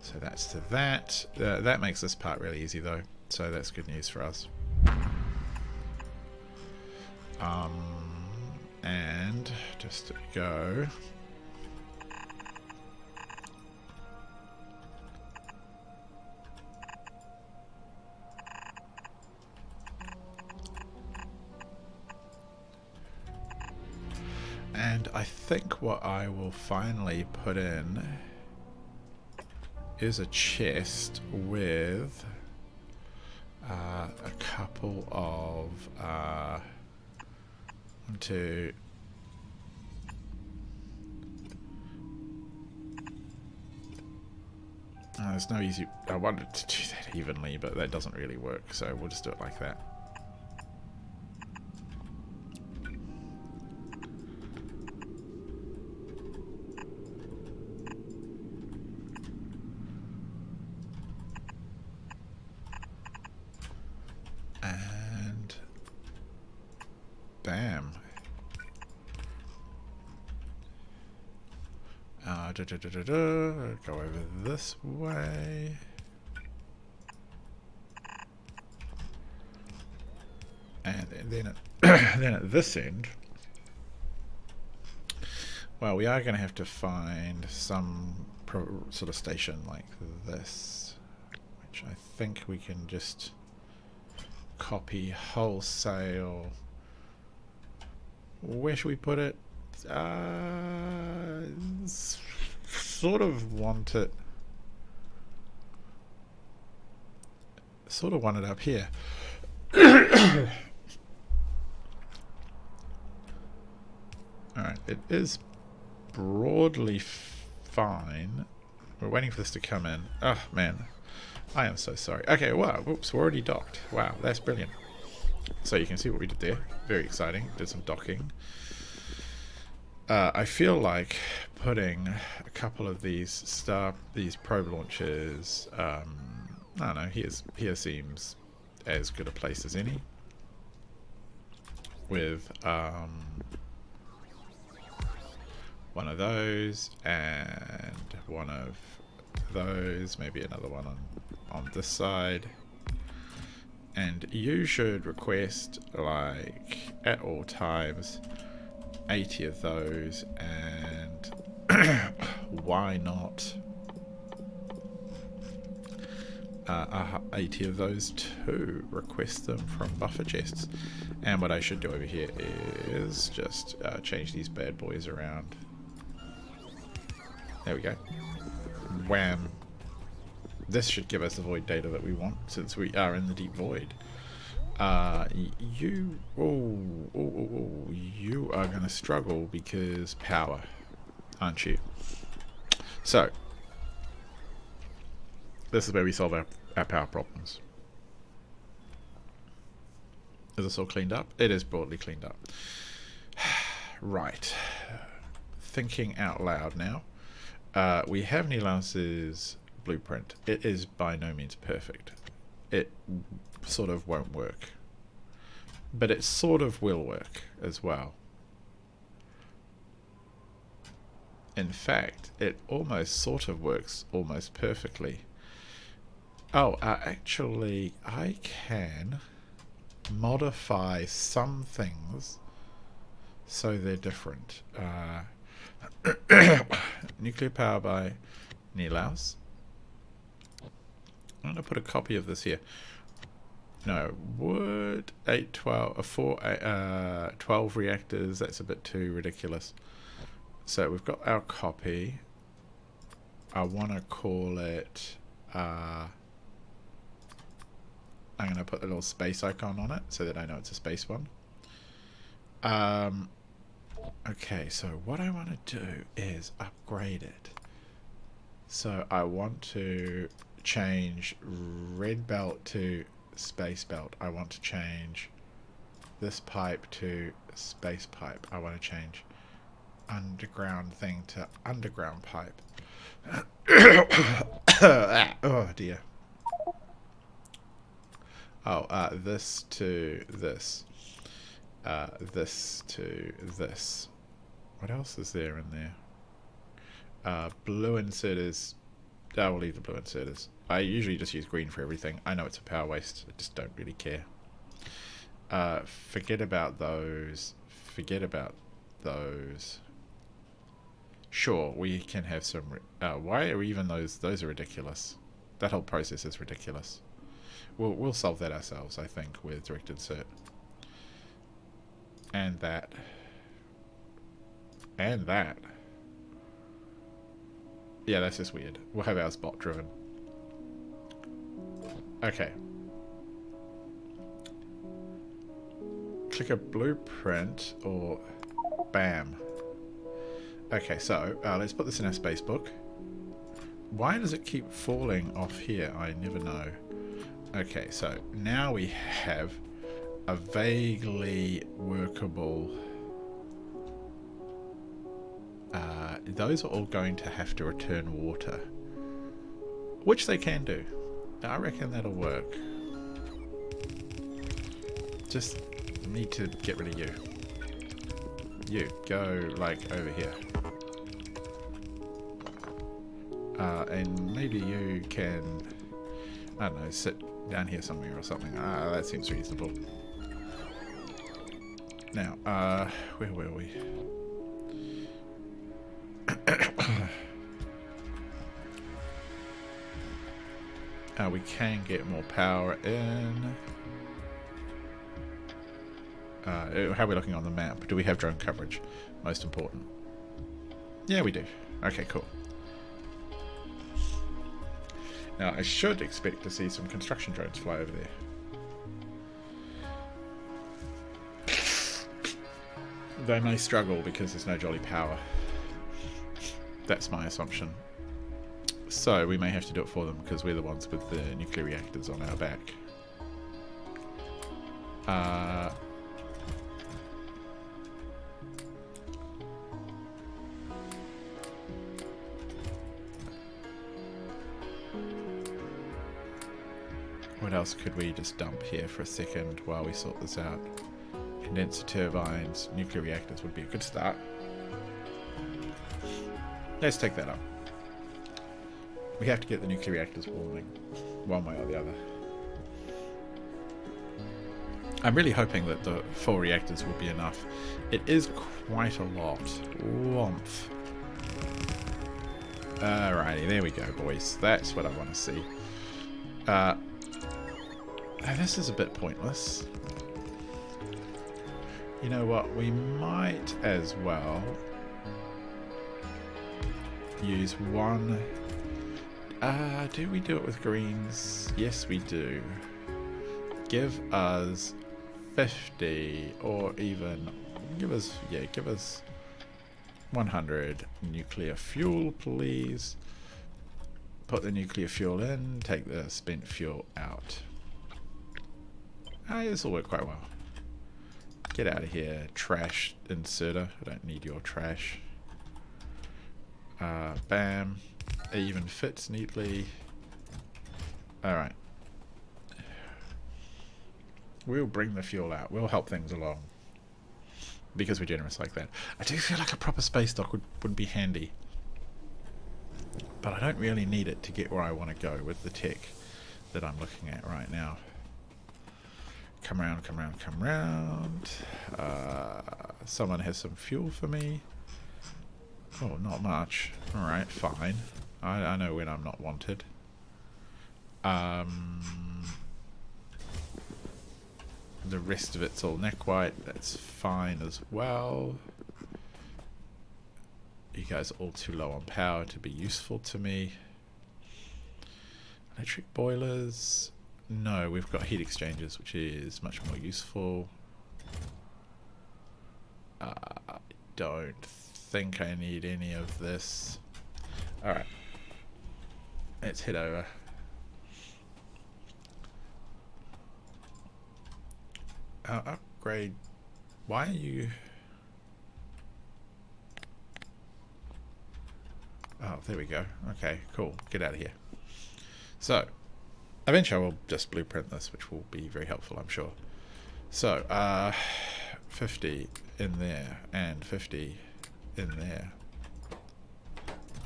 So that's to that. That makes this part really easy though, so that's good news for us. And just to go. And I think what I will finally put in is a chest with a couple of one, two, there's no easy. I wanted to do that evenly, but that doesn't really work, so we'll just do it like that. And bam. Go over this way. And then then at this end, well, we are going to have to find some sort of station like this, which I think we can just copy wholesale. Where should we put it? Sort of want it up here. Alright, it is broadly fine. We're waiting for this to come in. Oh man, I am so sorry. Okay, wow, whoops, we're already docked. Wow, that's brilliant. So you can see what we did there. Very exciting. Did some docking. I feel like putting a couple of these probe launchers, I don't know, here seems as good a place as any. with one of those and one of those, maybe another one on this side. And you should request, like, at all times 80 of those, and why not 80 of those too. Request them from buffer chests. And what I should do over here is just change these bad boys around. There we go. Wham. This should give us the void data that we want, since we are in the deep void. You are going to struggle because power, aren't you? So, this is where we solve our power problems. Is this all cleaned up? It is broadly cleaned up. Right. Thinking out loud now. We have Nilaus's blueprint. It is by no means perfect. It sort of won't work. But it sort of will work as well. In fact, it almost sort of works almost perfectly. Oh, actually, I can modify some things so they're different. Nuclear power by Nilaus. I'm going to put a copy of this here. No, would 12 reactors, that's a bit too ridiculous. So we've got our copy. I want to call it, I'm going to put a little space icon on it so that I know it's a space one. Okay, so what I want to do is upgrade it. So I want to change red belt to space belt. I want to change this pipe to space pipe. I want to change underground thing to underground pipe. Oh dear. Oh, this to this. This to this. What else is there in there? Blue inserters. I will leave the blue inserters. I usually just use green for everything. I know it's a power waste. I just don't really care. Forget about those. Forget about those. Sure, we can have some... why are even those... Those are ridiculous. That whole process is ridiculous. We'll solve that ourselves, I think, with direct insert. And that. And that. Yeah, that's just weird. We'll have ours bot driven. Okay. Click a blueprint or bam. Okay, so let's put this in our space book. Why does it keep falling off here? I never know. Okay, so now we have a vaguely workable... those are all going to have to return water. Which they can do. I reckon that'll work. Just need to get rid of you. You, go, like, over here. And maybe you can, I don't know, sit down here somewhere or something. That seems reasonable. Now, where were we? We can get more power in. How are we looking on the map? Do we have drone coverage? Most important. Yeah, we do. Okay, cool. Now, I should expect to see some construction drones fly over there. They may struggle because there's no jolly power. That's my assumption. So, we may have to do it for them because we're the ones with the nuclear reactors on our back. What else could we just dump here for a second while we sort this out? condenser turbines, nuclear reactors would be a good start. Let's take that up. We have to get the nuclear reactors warming, one way or the other. I'm really hoping that the 4 reactors will be enough. It is quite a lot. Whomph. Alrighty, there we go, boys. That's what I want to see. This is a bit pointless. You know what? We might as well use one. Do we do it with greens? Yes, we do. Give us 50, or even give us 100 nuclear fuel, please. Put the nuclear fuel in, take the spent fuel out. This will work quite well. Get out of here, trash inserter. I don't need your trash. Bam. It even fits neatly. Alright. We'll bring the fuel out. We'll help things along. Because we're generous like that. I do feel like a proper space dock would be handy. But I don't really need it to get where I want to go with the tech that I'm looking at right now. Come round, come round, come round. Someone has some fuel for me. Oh, not much. Alright, fine. I know when I'm not wanted. The rest of it's all naquitite. That's fine as well. You guys are all too low on power to be useful to me. Electric boilers. No, we've got heat exchangers, which is much more useful. I don't think I need any of this. Alright. Let's head over. Upgrade. Why are you... Oh, there we go. Okay, cool. Get out of here. So, eventually I will just blueprint this, which will be very helpful, I'm sure. So, 50 in there, and 50 in there.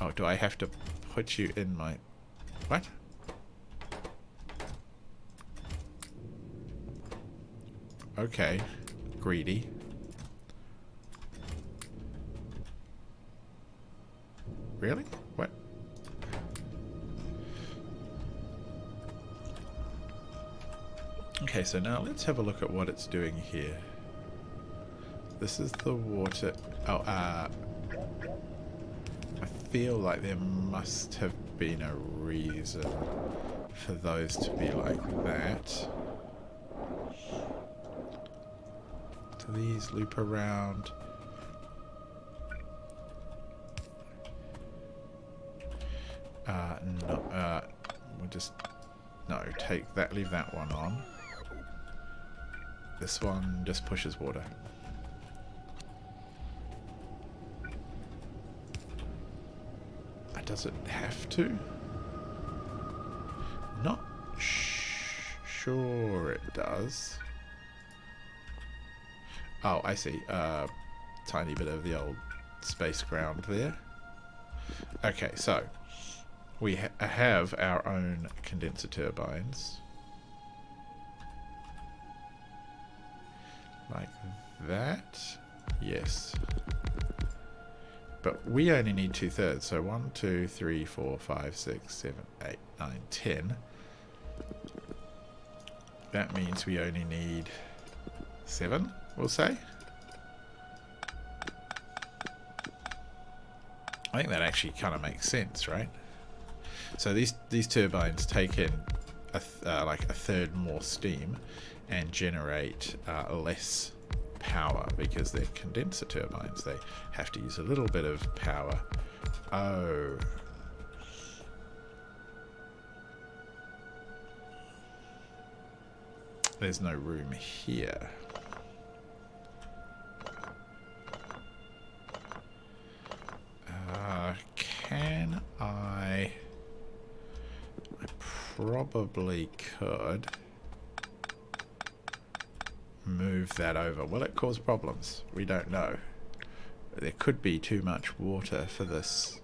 Oh, do I have to put you in my... What? Okay. Greedy. Really? What? Okay, so now let's have a look at what it's doing here. This is the water... Oh, I feel like there must have been a reason for those to be like that. Do these loop around? No, we'll just... No, take that, leave that one on. This one just pushes water. Does it have to? Not sure it does. Oh, I see. Tiny bit of the old space ground there. Okay, so we have our own condenser turbines. Like that. Yes. But we only need 2/3, so 1, 2, 3, 4, 5, 6, 7, 8, 9, 10. That means we only need 7, we'll say. I think that actually kind of makes sense, right? So these turbines take in like a third more steam and generate less power because they're condenser turbines. They have to use a little bit of power. Oh. There's no room here. Can I probably could move that over. Will it cause problems? We don't know. There could be too much water for this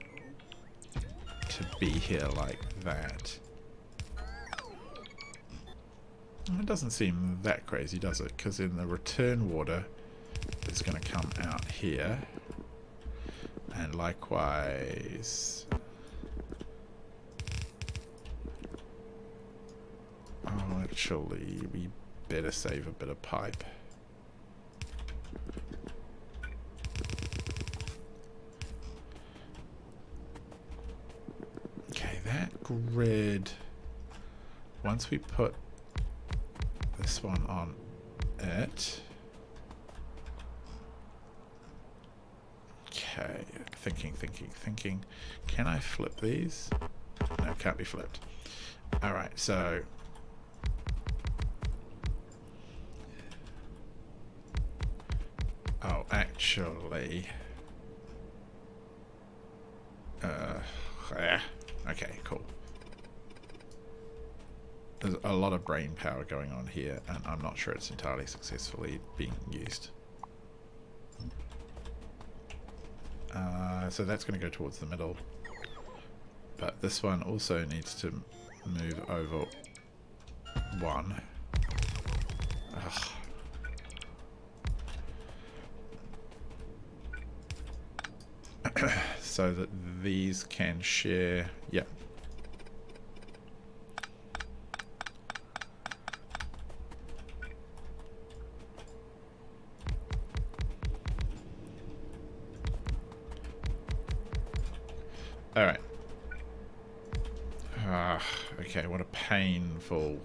to be here like that. It doesn't seem that crazy, does it? Because in the return water, it's going to come out here. And likewise... Oh, actually, we better save a bit of pipe. Okay, that grid... Once we put this one on it... Okay, thinking. Can I flip these? No, can't be flipped. Alright, so... Oh, actually... yeah. Okay, cool. There's a lot of brain power going on here, and I'm not sure it's entirely successfully being used. So that's going to go towards the middle. But this one also needs to move over one. So that these can share. Yeah. Alright. Okay, what a painful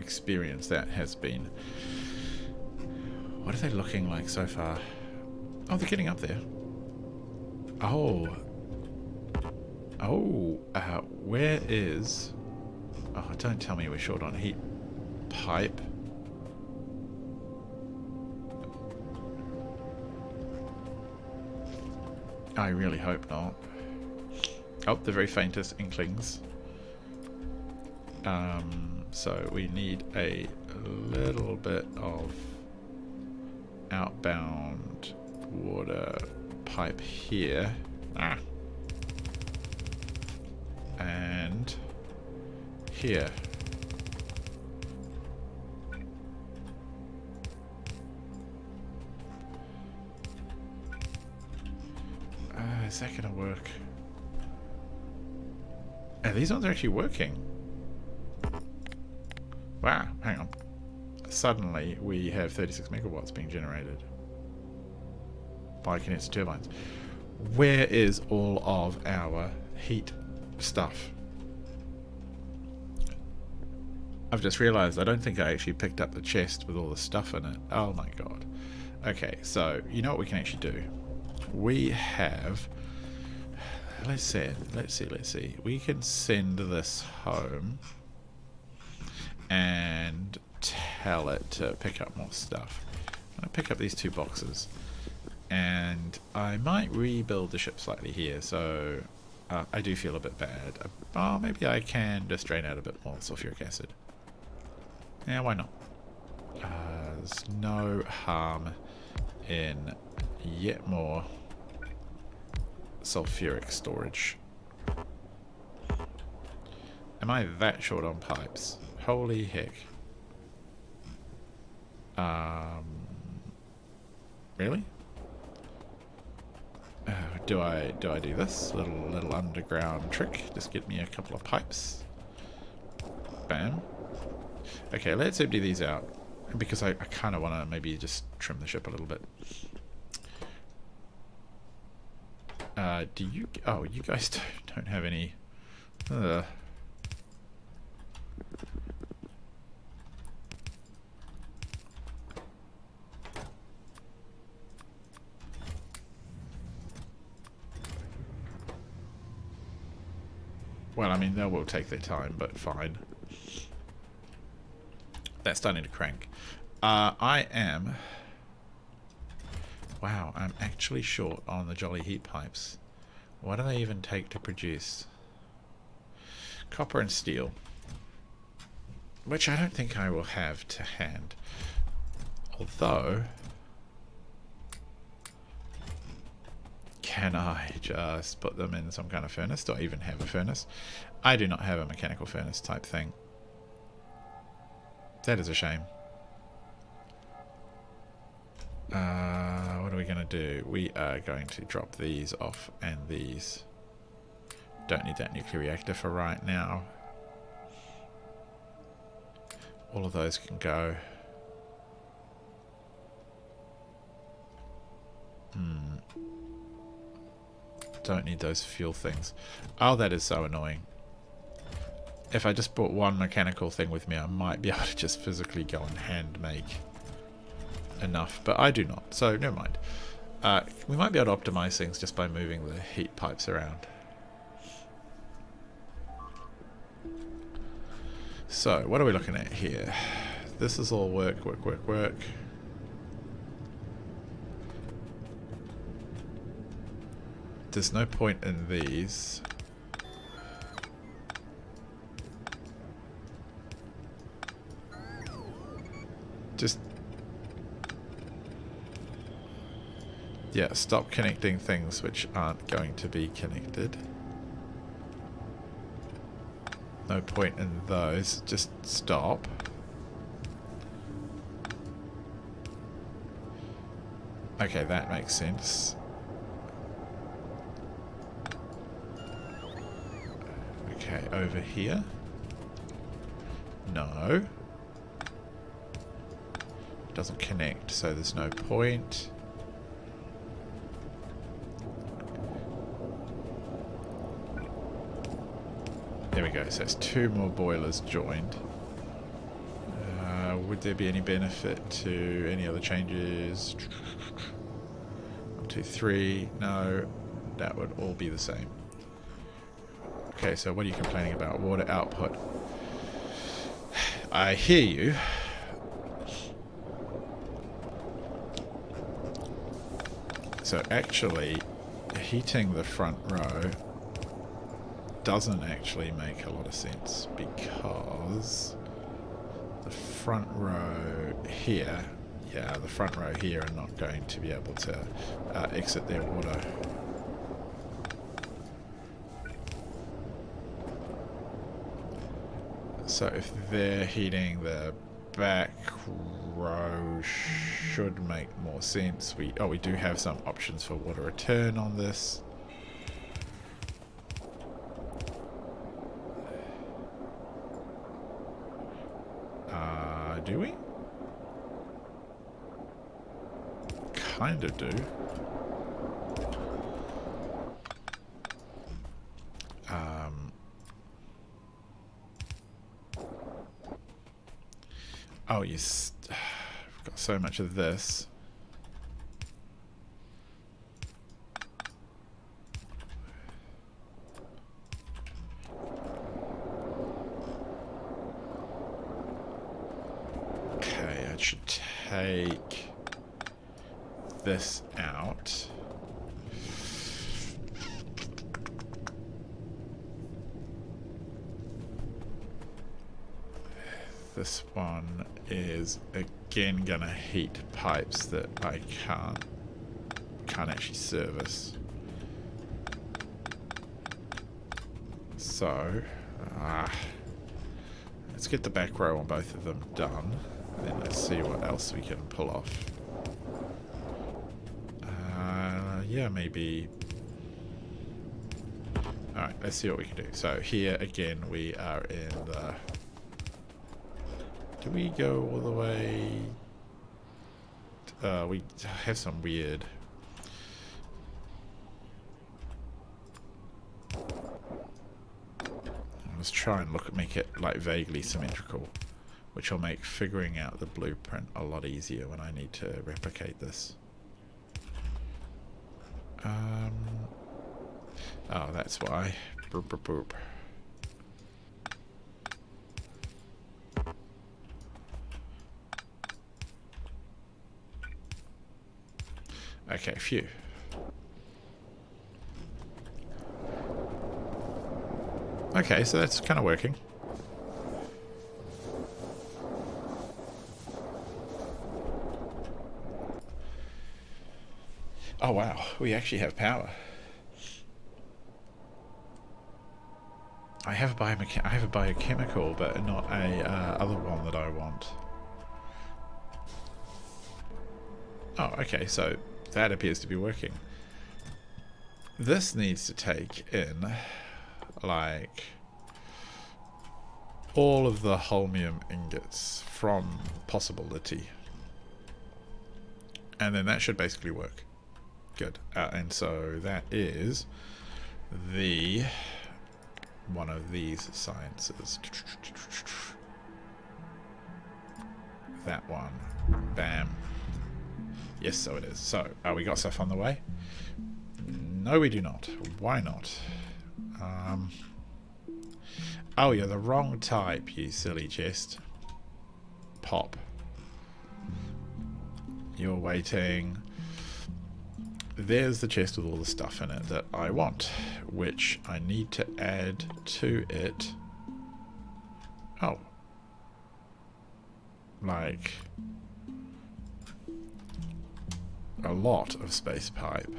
experience that has been. What are they looking like so far? Oh, they're getting up there. Oh. Oh, where is... Oh, don't tell me we're short on heat pipe. I really hope not. Oh, the very faintest inklings. So we need a little bit of outbound water pipe here. And here. Is that gonna work? These ones are actually working. Wow, hang on. Suddenly we have 36 megawatts being generated by condensed turbines. Where is all of our heat stuff? I've just realized I don't think I actually picked up the chest with all the stuff in it. Oh my god. Okay, so you know what we can actually do? We have... Let's see. We can send this home and tell it to pick up more stuff. I'm going to pick up these 2 boxes. And I might rebuild the ship slightly here, so I do feel a bit bad. Oh, maybe I can just drain out a bit more sulfuric acid. Yeah, why not? There's no harm in yet more sulfuric storage. Am I that short on pipes? Holy heck. Really? Do I do this little underground trick? Just get me a couple of pipes. Bam. Okay, let's empty these out because I kind of want to maybe just trim the ship a little bit. Do you... Oh, you guys don't have any... Well, I mean, they will take their time, but fine. That's starting to crank. I am... Wow, I'm actually short on the jolly heat pipes. What do they even take to produce? Copper and steel. which I don't think I will have to hand. Although, can I just put them in some kind of furnace? Do I even have a furnace? I do not have a mechanical furnace type thing. That is a shame. What are we going to do? We are going to drop these off, and these. Don't need that nuclear reactor for right now. All of those can go. Don't need those fuel things. Oh, that is so annoying. If I just brought one mechanical thing with me, I might be able to just physically go and hand make enough, but I do not, so never mind. We might be able to optimize things just by moving the heat pipes around. So, what are we looking at here? This is all work. There's no point in these. Just... yeah, stop connecting things which aren't going to be connected. No point in those. Just stop. Okay, that makes sense. Okay, over here. No. Doesn't connect, so there's no point. There we go, so it's 2 more boilers joined. Would there be any benefit to any other changes? 1, 2, 3, no, that would all be the same. Okay, so what are you complaining about? Water output. I hear you. So actually, heating the front row doesn't actually make a lot of sense, because the front row here, yeah, the front row here are not going to be able to exit their water. So if they're heating the back row, should make more sense. We do have some options for water return on this. Do we? Kind of do. Oh, yes. I've got so much of this. Okay, I should take this out. This one is again gonna heat pipes that I can't actually service. So let's get the back row on both of them done, and then let's see what else we can pull off. Yeah, maybe. Alright, let's see what we can do. So here again we are in the... Do we go all the way? We have some weird... Let's try and make it like vaguely symmetrical, which will make figuring out the blueprint a lot easier when I need to replicate this. Oh, that's why. Boop, boop, boop. Okay, phew. Okay, so that's kind of working. Oh wow, we actually have power. I have a biochemical, but not a other one that I want. Oh, okay, so that appears to be working. This needs to take in, like, all of the holmium ingots from possibility. And then that should basically work. Good. And so that is the one of these sciences. That one. Bam. Yes, so it is. So, we got stuff on the way? No, we do not. Why not? Oh, you're the wrong type, you silly chest. Pop. You're waiting. There's the chest with all the stuff in it that I want, which I need to add to it. Oh. Like a lot of space pipe.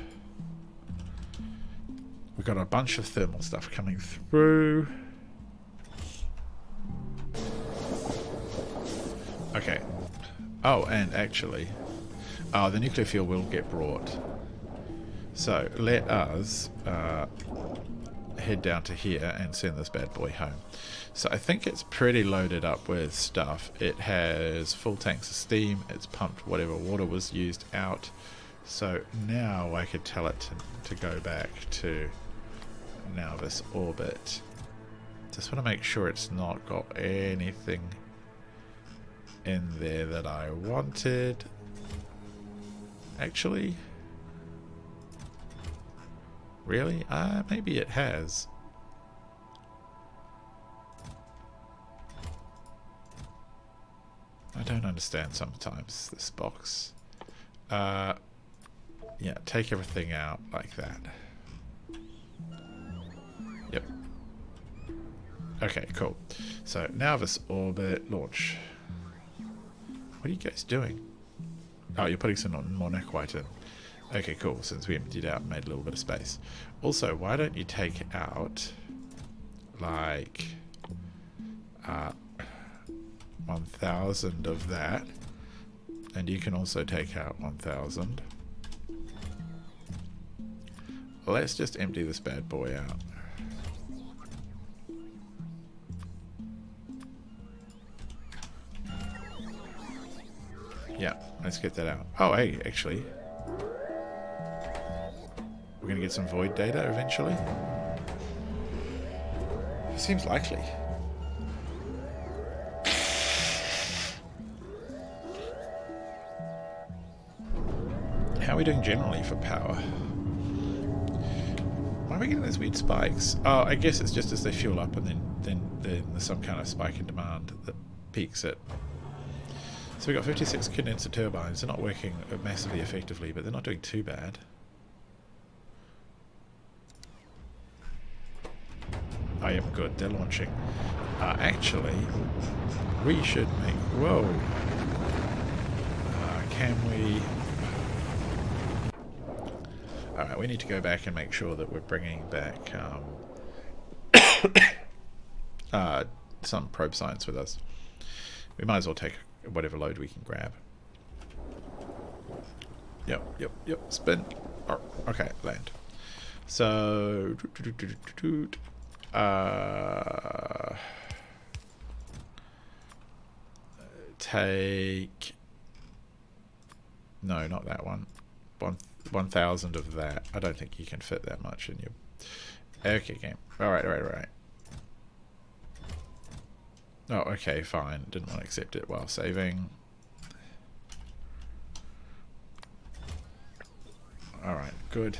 We've got a bunch of thermal stuff coming through. Okay. Oh, and actually, the nuclear fuel will get brought. So let us head down to here and send this bad boy home. So I think it's pretty loaded up with stuff. It has full tanks of steam. It's pumped whatever water was used out. So now I could tell it to go back to now this orbit. Just want to make sure it's not got anything in there that I wanted. Actually, really? Maybe it has. I don't understand sometimes this box. Yeah, take everything out like that. Yep. Okay, cool. So now this orbit launch. What are you guys doing? Oh, you're putting some more naquitite in. Okay, cool, since we emptied out and made a little bit of space. Also, why don't you take out, like, 1,000 of that. And you can also take out 1,000. Let's just empty this bad boy out. Yeah, let's get that out. Oh, hey, actually, we're going to get some void data eventually. Seems likely. How are we doing generally for power? Why are we getting those weird spikes? Oh, I guess it's just as they fuel up and then there's some kind of spike in demand that peaks it. So we've got 56 condenser turbines. They're not working massively effectively, but they're not doing too bad. Oh, yep, good. They're launching. Actually, we should make... Whoa. Can we... Alright, we need to go back and make sure that we're bringing back some probe science with us. We might as well take whatever load we can grab. Yep, spin. Oh, okay, land. So... take... No, not that one. 1,000 of that. I don't think you can fit that much in your... Okay, game. Alright. Oh, okay, fine. Didn't want to accept it while saving. Alright, good.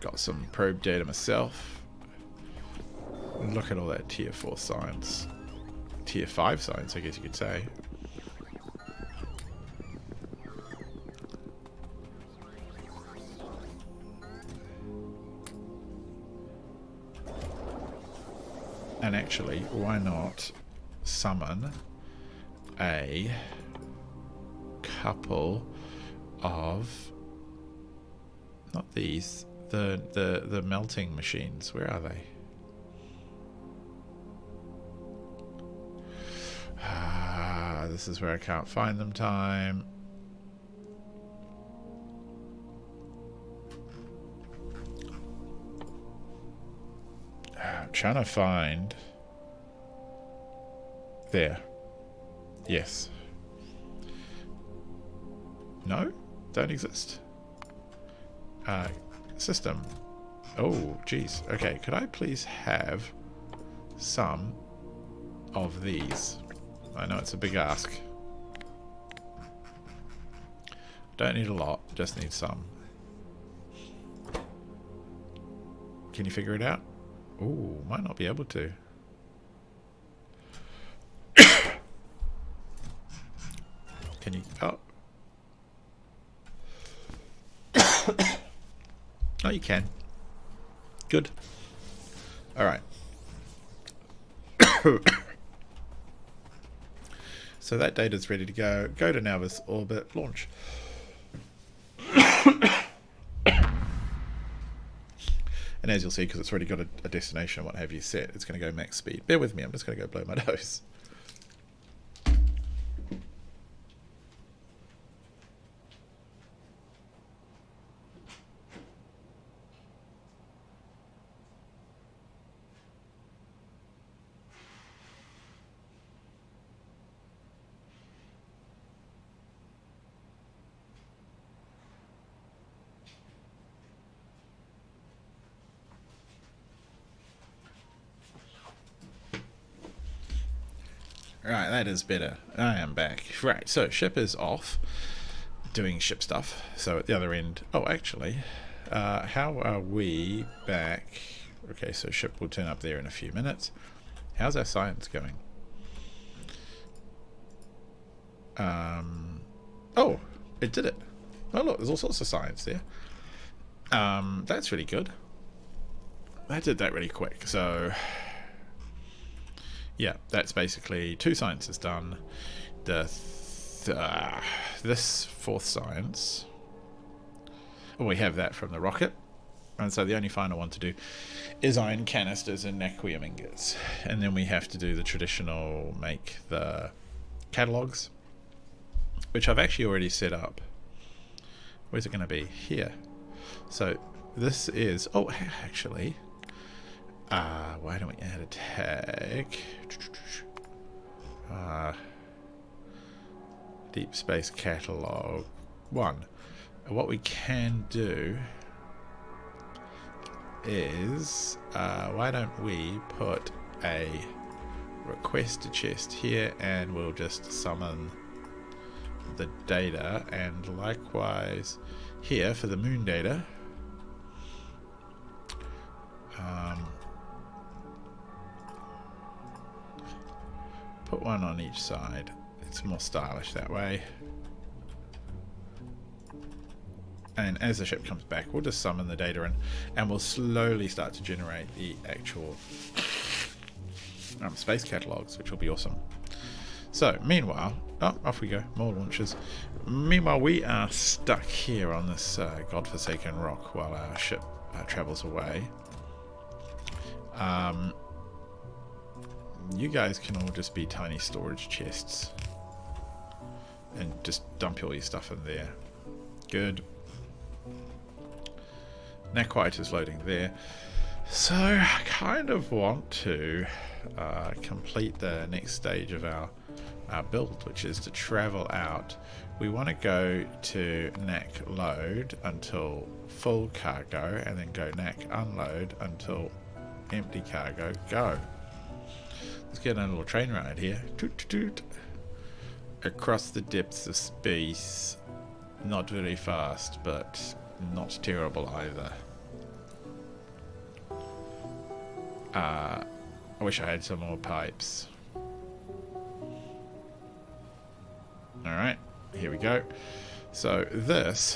Got some probe data myself. Look at all that tier 4 science. Tier 5 science, I guess you could say. And actually, why not summon a couple of, not these, the melting machines. Where are they? This is where I can't find them. Time. I'm trying to find. There. Yes. No? Don't exist. System. Oh, geez. Okay, could I please have some of these? I know it's a big ask. Don't need a lot, just need some. Can you figure it out? Ooh, might not be able to. Can you? Oh. Oh, you can. Good. All right. So that data's ready to go. Go to Nauvis orbit, launch. And as you'll see, because it's already got a destination and what have you set, it's going to go max speed. Bear with me, I'm just going to go blow my nose. Right, that is better. I am back. Right, so ship is off, doing ship stuff. So at the other end... Oh, actually, how are we back? Okay, so ship will turn up there in a few minutes. How's our science going? Oh, it did it. Oh, look, there's all sorts of science there. That's really good. That did that really quick, so... Yeah, that's basically 2 sciences done. This 4th science. Well, we have that from the rocket. And so the only final one to do is iron canisters and naquitite ingots. And then we have to do the traditional, make the catalogs, which I've actually already set up. Where's it going to be? Here. So this is... Oh, actually... why don't we add a tag? Deep Space Catalog 1. What we can do is, why don't we put a request to chest here, and we'll just summon the data, and likewise here for the moon data. Put one on each side. It's more stylish that way. And as the ship comes back, we'll just summon the data in, and we'll slowly start to generate the actual space catalogs, which will be awesome. So, meanwhile, off we go. More launches. Meanwhile, we are stuck here on this godforsaken rock while our ship travels away. You guys can all just be tiny storage chests and just dump all your stuff in there. Good. Naquitite is loading there. So I kind of want to complete the next stage of our build, which is to travel out. We want to go to NAC load until full cargo, and then go NAC unload until empty cargo go. Let's get on a little train ride here. Toot toot toot. Across the depths of space. Not very fast, but not terrible either. I wish I had some more pipes. Alright, here we go. So this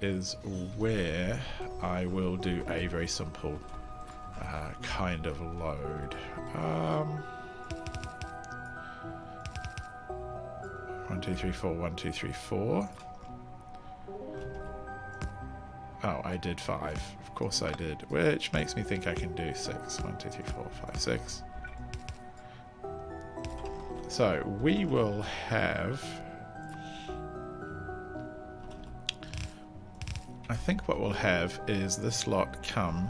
is where I will do a very simple kind of load. 1, 2, 3, 4, 1, 2, 3, 4. Oh, I did 5. Of course I did. Which makes me think I can do 6. 1, 2, 3, 4, 5, 6. So we will have... I think what we'll have is this lot come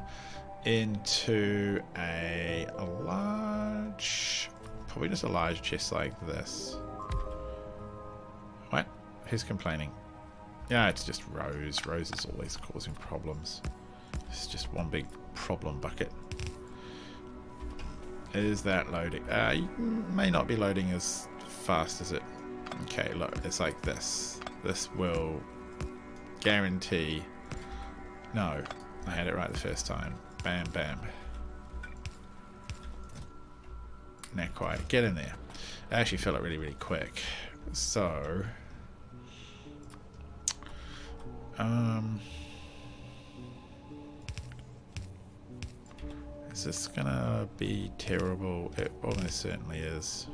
into a large... Probably just a large chest like this. What? Who's complaining? Yeah, it's just Rose. Rose is always causing problems. It's just one big problem bucket. Is that loading? You may not be loading as fast as it... Okay, look, it's like this. This will guarantee... No, I had it right the first time. Bam, bam. Not quite. Get in there. I actually fill it really, really quick. So... is this gonna be terrible? It almost certainly is.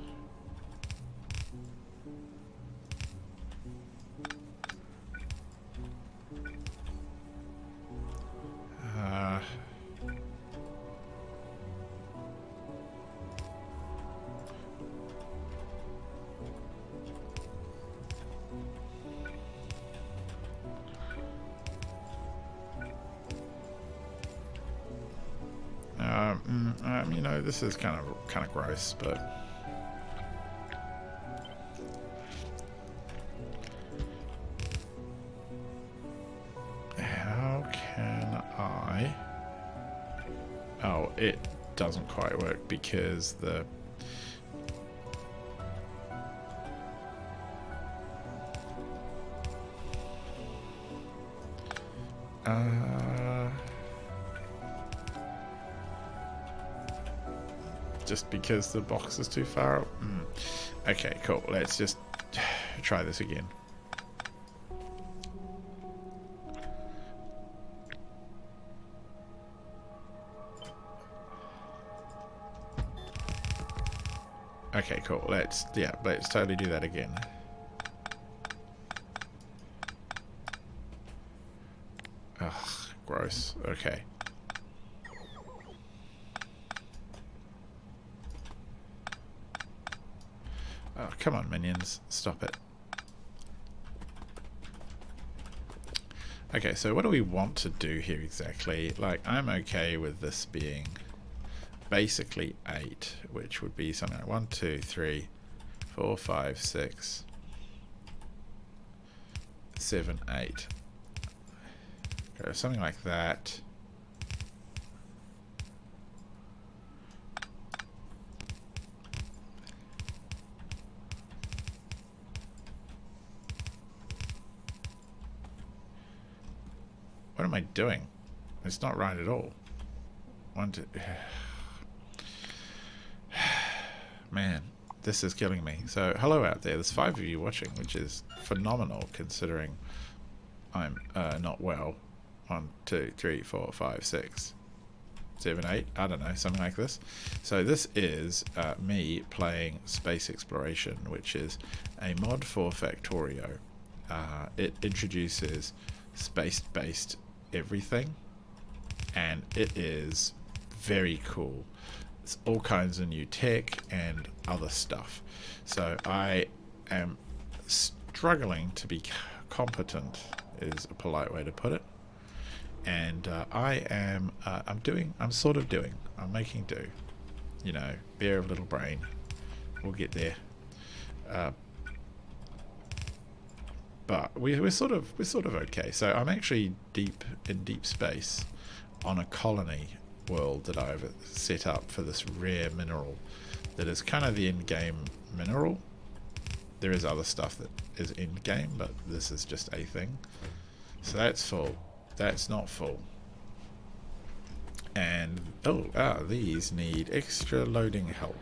You know, this is kind of gross, but how can I? Oh, it doesn't quite work because the just because the box is too far up. Okay, cool. Let's just try this again. Okay, cool. Let's totally do that again. Ugh, gross. Okay. Oh, come on, minions. Stop it. Okay, so what do we want to do here exactly? Like, I'm okay with this being basically 8, which would be something like 1, 2, 3, 4, 5, 6, 7, 8. Okay, something like that. What am I doing? It's not right at all. 1, 2... Man, this is killing me. So, hello out there. There's 5 of you watching, which is phenomenal considering I'm not well. 1, 2, 3, 4, 5, 6, 7, 8. I don't know, something like this. So this is me playing Space Exploration, which is a mod for Factorio. It introduces space-based everything, and it is very cool. It's all kinds of new tech and other stuff. So I am struggling to be competent, is a polite way to put it. And I'm making do. You know, bear of little brain. We'll get there. But we're sort of okay. So I'm actually in deep space on a colony world that I've set up for this rare mineral that is kind of the in-game mineral. There is other stuff that is in-game, but this is just a thing. So that's full. That's not full. And these need extra loading help,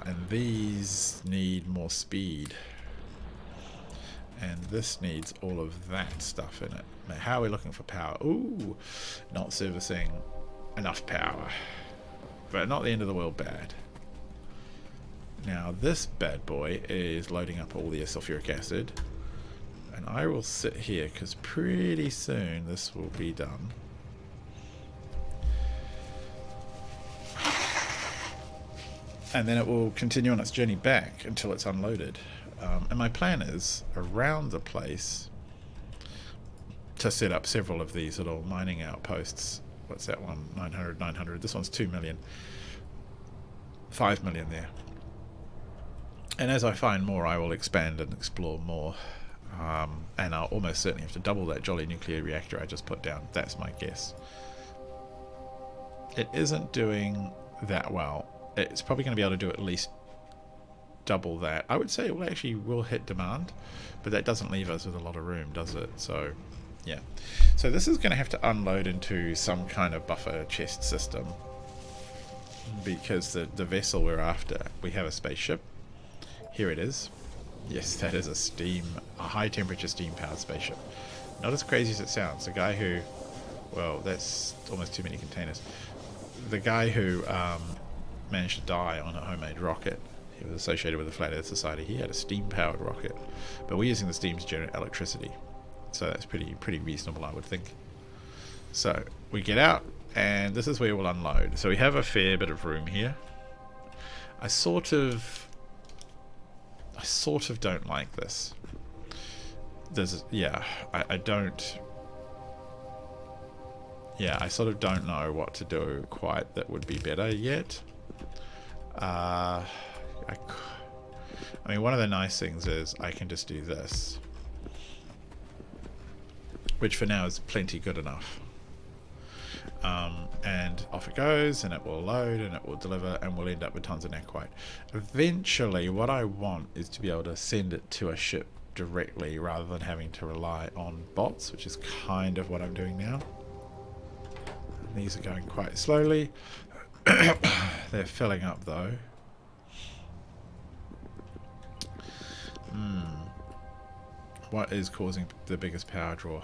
and these need more speed. And this needs all of that stuff in it. Now, how are we looking for power? Ooh, not servicing enough power. But not the end of the world bad. Now this bad boy is loading up all the sulfuric acid, and I will sit here because pretty soon this will be done. And then it will continue on its journey back until it's unloaded. And my plan is around the place to set up several of these little mining outposts. What's that one? 900, 900. This one's 2 million. 5 million there. And as I find more, I will expand and explore more. And I'll almost certainly have to double that jolly nuclear reactor I just put down. That's my guess. It isn't doing that well. It's probably going to be able to do at least double that. I would say it will actually hit demand, but that doesn't leave us with a lot of room, does it? So, yeah. So this is going to have to unload into some kind of buffer chest system, because the vessel we're after, we have a spaceship. Here it is. Yes, that is a high temperature steam powered spaceship. Not as crazy as it sounds. The guy who, well, that's almost too many containers. The guy who managed to die on a homemade rocket, he was associated with the Flat Earth Society. He had a steam powered rocket, but we're using the steam to generate electricity, so that's pretty reasonable, I would think. So we get out, and this is where we'll unload. So we have a fair bit of room here. I sort of don't like this. I sort of don't know what to do quite that would be better yet. I mean, one of the nice things is I can just do this, which for now is plenty good enough. And off it goes, and it will load, and it will deliver, and we'll end up with tons of naquitite. Eventually, what I want is to be able to send it to a ship directly, rather than having to rely on bots, which is kind of what I'm doing now. And these are going quite slowly. They're filling up though. What is causing the biggest power draw?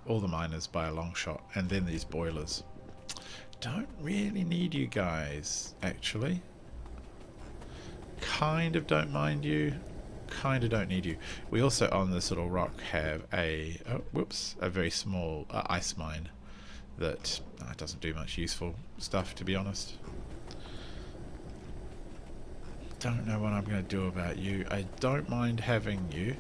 All the miners by a long shot, and then these boilers. Don't really need you guys, actually. Kind of don't mind you, kind of don't need you. We also on this little rock have a very small ice mine that doesn't do much useful stuff, to be honest. Don't know what I'm going to do about you. I don't mind having you,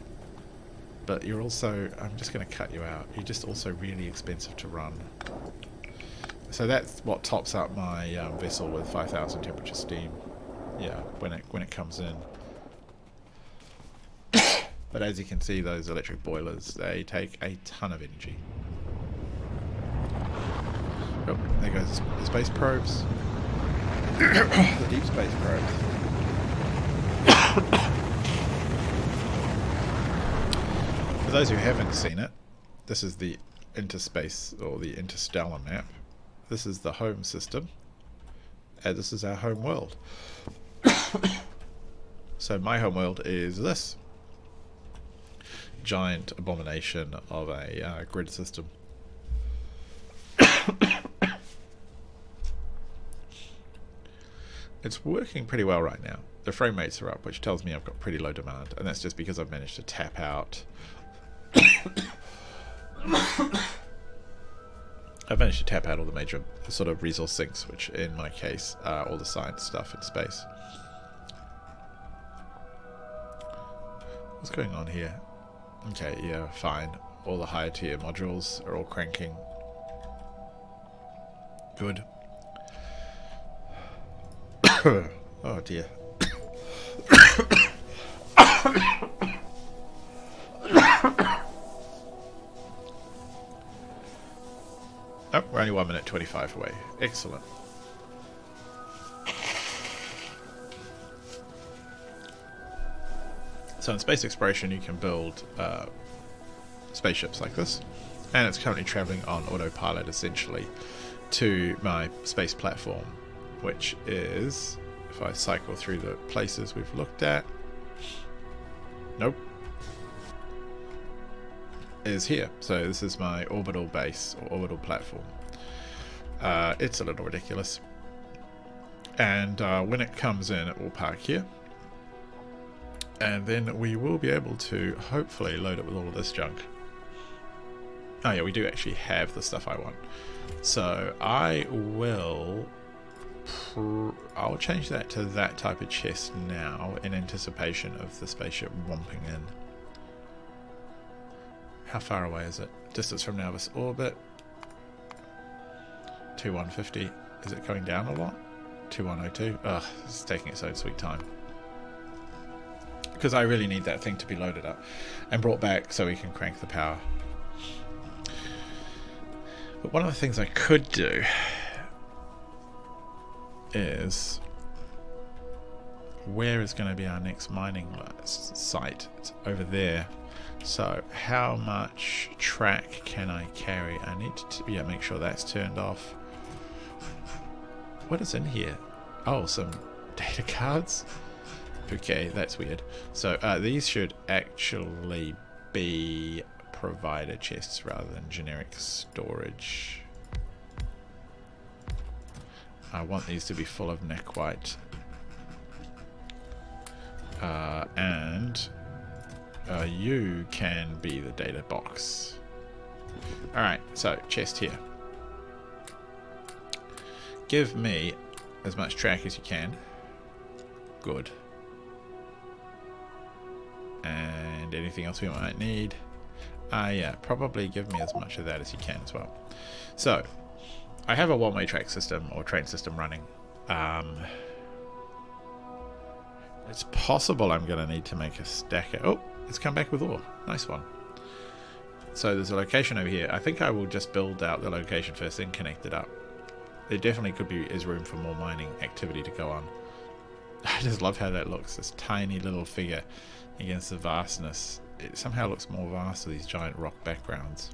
but you're also, I'm just going to cut you out. You're just also really expensive to run. So that's what tops up my vessel with 5,000 temperature steam. Yeah, when it comes in. But as you can see, those electric boilers, they take a ton of energy. Oh, there goes the space probes. The deep space probes. For those who haven't seen it, this is the interspace or the interstellar map. This is the home system, and this is our home world. So my home world is this giant abomination of a grid system. It's working pretty well right now. The frame rates are up, which tells me I've got pretty low demand, and that's just because I've managed to tap out. I've managed to tap out all the major sort of resource sinks, which in my case are all the science stuff in space. What's going on here? Okay, yeah, fine. All the higher tier modules are all cranking. Good. Oh dear. Oh, we're only 1 minute 25 away. Excellent. So in space exploration you can build spaceships like this, and it's currently traveling on autopilot essentially to my space platform, which is, if I cycle through the places we've looked at, nope, is here. So this is my orbital base or orbital platform. It's a little ridiculous. And when it comes in, it will park here. And then we will be able to hopefully load it with all of this junk. Oh yeah, we do actually have the stuff I want. So I'll change that to that type of chest now in anticipation of the spaceship womping in. How far away is it? Distance from Nauvis orbit. 2150. Is it going down a lot? 2102. Ugh, it's taking its own sweet time. Because I really need that thing to be loaded up and brought back so we can crank the power. But one of the things I could do is, where is going to be our next mining site? It's over there. So how much track can I carry? I need to make sure that's turned off. What is in here? Oh, some data cards. Okay, that's weird. So these should actually be provider chests rather than generic storage. I want these to be full of naquitite. And you can be the data box. Alright, so chest here. Give me as much track as you can. Good. And anything else we might need. Yeah, probably give me as much of that as you can as well. So, I have a one-way track system or train system running. It's possible I'm going to need to make a stacker. Oh, it's come back with ore. Nice one. So there's a location over here. I think I will just build out the location first, then connect it up. There definitely is room for more mining activity to go on. I just love how that looks. This tiny little figure against the vastness. It somehow looks more vast with these giant rock backgrounds.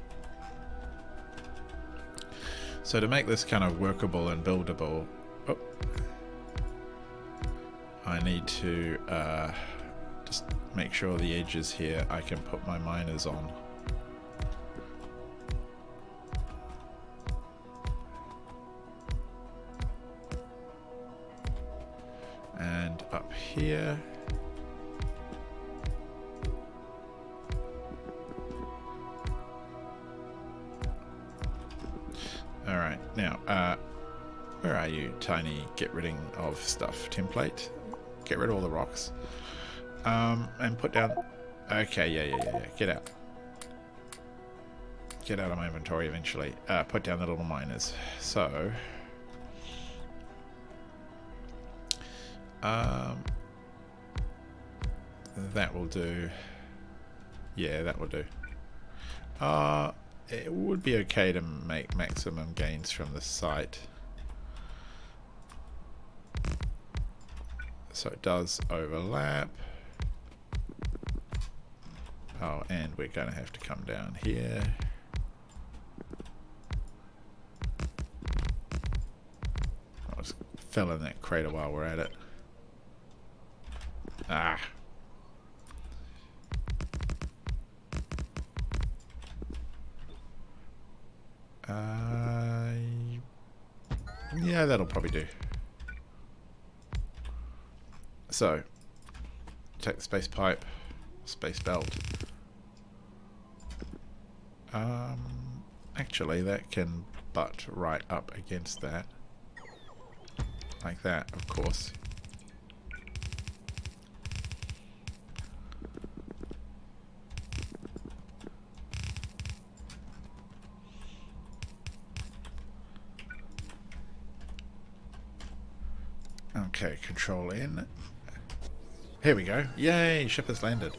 So to make this kind of workable and buildable, I need to just make sure the edges here I can put my miners on. And up here. Alright, now, where are you, tiny get rid of stuff template? Get rid of all the rocks. And put down... Okay, yeah. Get out. Get out of my inventory eventually. Put down the little miners. So... that will do. Yeah, that will do. It would be okay to make maximum gains from the site. So it does overlap. Oh, and we're going to have to come down here. I'll just fill in that crater while we're at it. Ah. Yeah, that'll probably do. So, take the space pipe, space belt. Actually, that can butt right up against that. Like that, of course. Okay, control in. Here we go. Yay, ship has landed.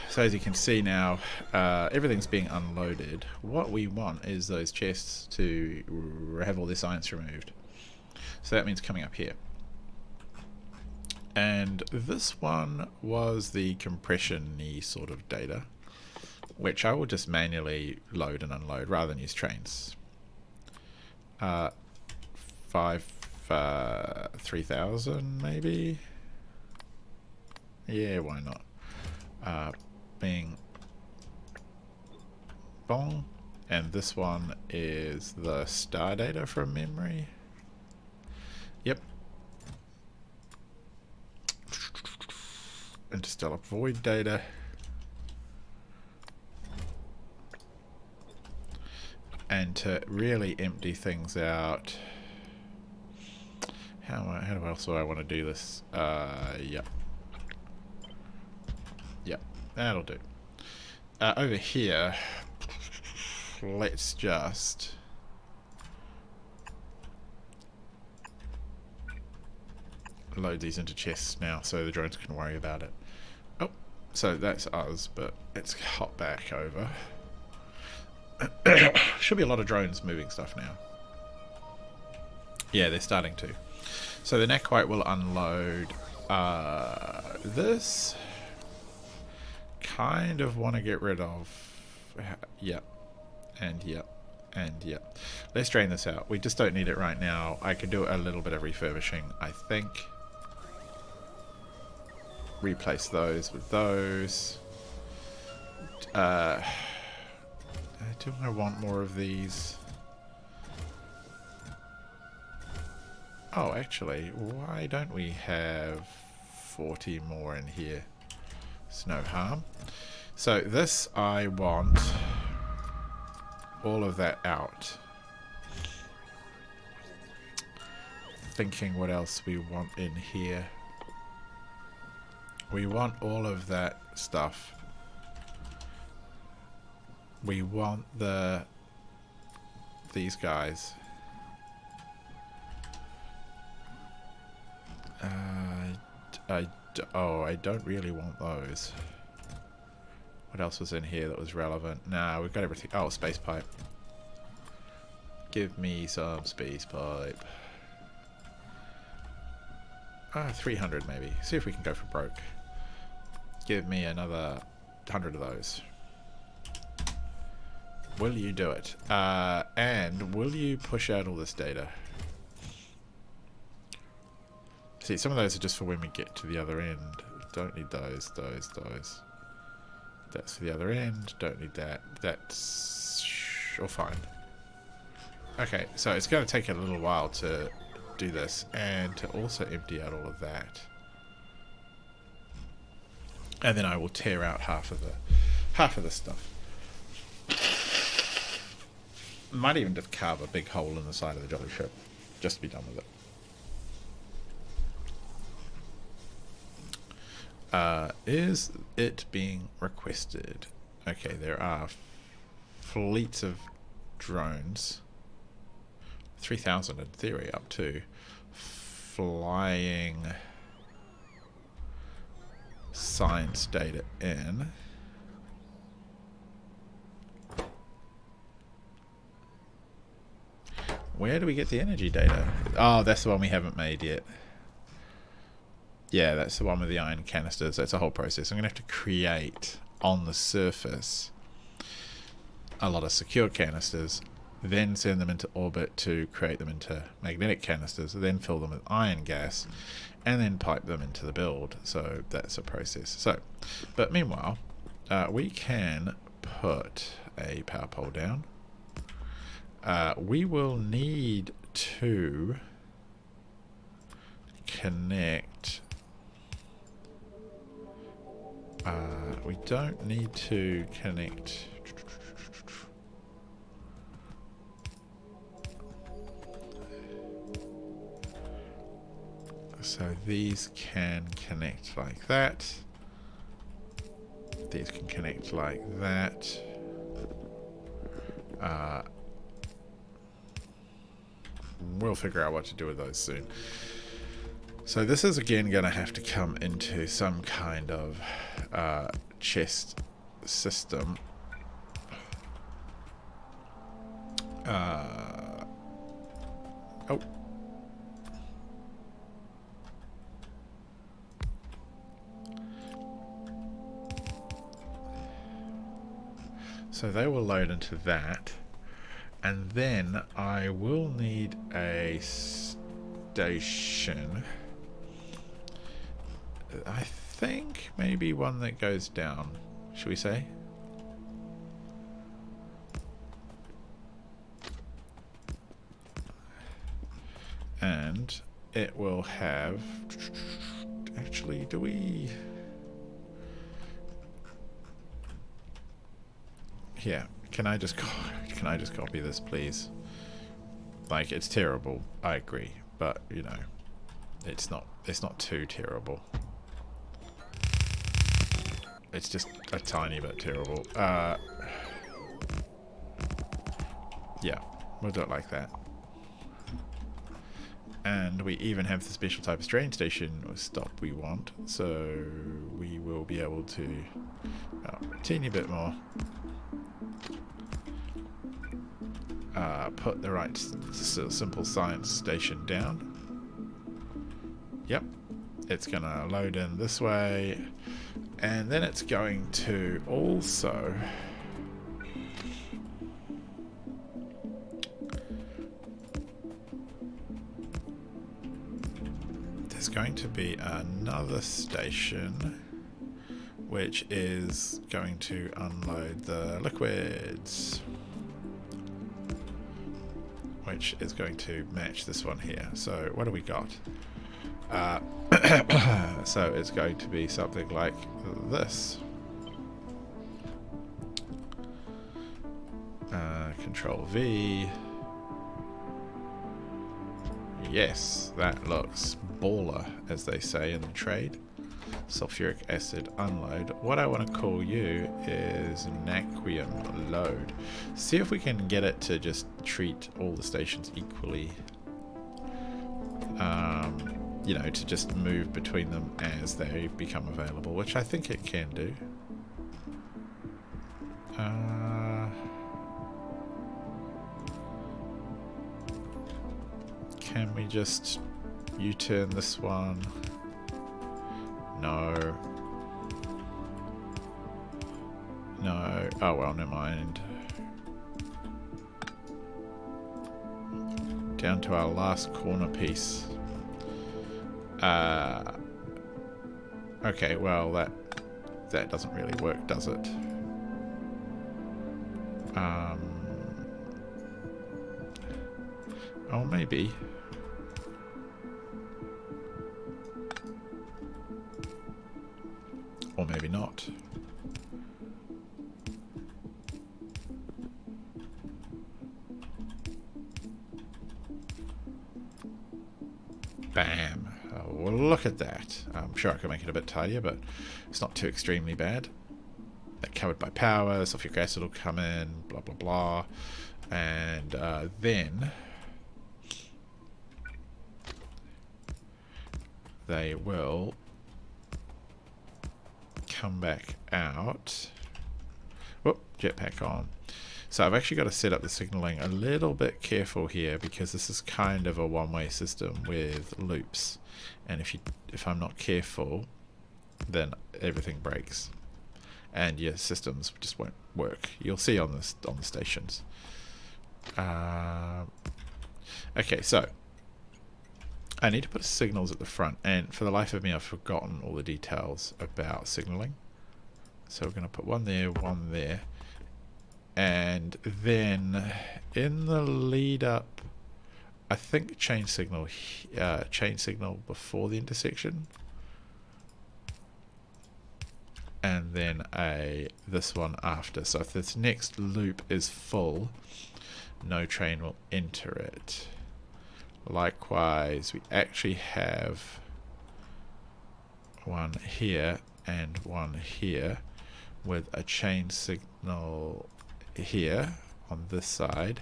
So as you can see now, everything's being unloaded. What we want is those chests to have all this science removed. So that means coming up here. And this one was the compression-y sort of data, which I will just manually load and unload rather than use trains. 3,000 maybe? Yeah, why not? Being bong. And this one is the star data from memory. Yep. Interstellar void data. And to really empty things out, how else do I want to do this? Yep. Yep, that'll do. Over here, let's just load these into chests now so the drones can worry about it. Oh, so that's us, but let's hop back over. Should be a lot of drones moving stuff now. Yeah, they're starting to. So the naquitite will unload this. Kind of want to get rid of. Yep. And yep. And yep. Let's drain this out. We just don't need it right now. I could do a little bit of refurbishing, I think. Replace those with those. Do I want more of these? Oh, actually, why don't we have 40 more in here? It's no harm. So this, I want all of that out. Thinking what else we want in here. We want all of that stuff. We want these guys. I don't really want those. What else was in here that was relevant? Nah, we've got everything. Oh, space pipe. Give me some space pipe. 300 maybe. See if we can go for broke. Give me another 100 of those. Will you do it? And will you push out all this data? See, some of those are just for when we get to the other end. Don't need those. That's for the other end. Don't need that. That's sure fine. Okay, so it's going to take a little while to do this and to also empty out all of that. And then I will tear out half of the stuff. Might even just carve a big hole in the side of the jolly ship, just to be done with it. Is it being requested? Okay, there are fleets of drones. 3,000 in theory, up to flying science data in. Where do we get the energy data? Oh, that's the one we haven't made yet. Yeah, that's the one with the iron canisters. That's a whole process. I'm going to have to create on the surface a lot of secure canisters, then send them into orbit to create them into magnetic canisters, then fill them with iron gas, and then pipe them into the build. So that's a process. So, but meanwhile, we can put a power pole down. We will need to connect. We don't need to connect. So these can connect like that. These can connect like that. We'll figure out what to do with those soon. So this is again going to have to come into some kind of chest system. Oh. So they will load into that. And then I will need a station. I think maybe one that goes down, should we say? And it will have... Actually, do we... Here, can I just copy this, please? Like, it's terrible, I agree, but you know, it's not too terrible. It's just a tiny bit terrible. Yeah, we'll do it like that. And we even have the special type of train station or stop we want, so we will be able to a teeny bit more put the right simple science station down. Yep, it's gonna load in this way, and then it's going to also there's going to be another station which is going to unload the liquids, which is going to match this one here. So what do we got? So it's going to be something like this. Control V. Yes, that looks baller, as they say in the trade. Sulfuric acid unload. What I want to call you is naquitite load. See if we can get it to just treat all the stations equally. You know, to just move between them as they become available, which I think it can do. Can we just U-turn this one? No. No. Oh well, never mind. Down to our last corner piece. Okay, well that doesn't really work, does it? Oh, maybe. Or maybe not. Bam. Oh, well, look at that. I'm sure I could make it a bit tidier, but it's not too extremely bad. They're covered by power, sulfuric acid will come in, blah blah blah. And then they will come back out. Whoop, jetpack on. So I've actually got to set up the signaling a little bit careful here, because this is kind of a one-way system with loops, and if I'm not careful, then everything breaks and your systems just won't work. You'll see on the stations. Okay, so I need to put signals at the front, and for the life of me I've forgotten all the details about signaling. So we're going to put one there, and then in the lead up, I think chain signal before the intersection, and then this one after. So if this next loop is full, no train will enter it. Likewise, we actually have one here and one here, with a chain signal here on this side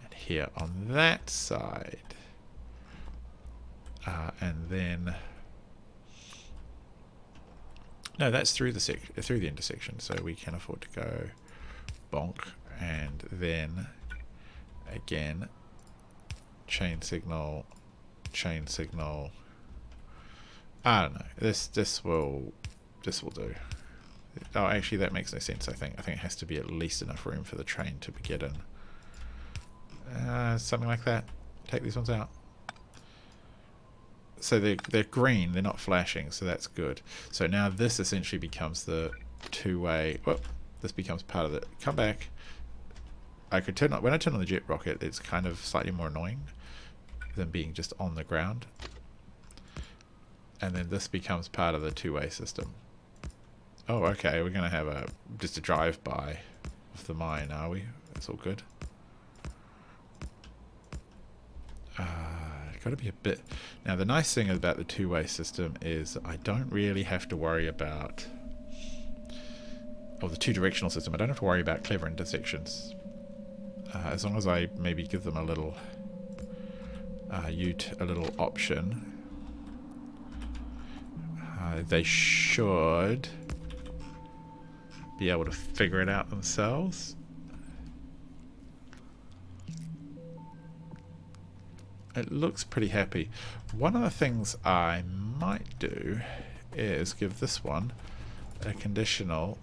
and here on that side, and then no, that's through the intersection, so we can afford to go bonk, and then again chain signal. I don't know, this will do. Oh, actually, that makes no sense. I think it has to be at least enough room for the train to get in. Something like that. Take these ones out. So they're green. They're not flashing, so that's good. So now this essentially becomes the two-way. Whoop! This becomes part of the. Come back. I could when I turn on the jet rocket, it's kind of slightly more annoying than being just on the ground. and then this becomes part of the two-way system. Oh, okay, we're going to have just a drive-by of the mine, are we? That's all good. Got to be a bit... Now, the nice thing about the two-way system is I don't really have to worry about... Or the two-directional system, I don't have to worry about clever intersections. As long as I maybe give them a little... a little option. They should be able to figure it out themselves. It looks pretty happy. One of the things I might do is give this one a conditional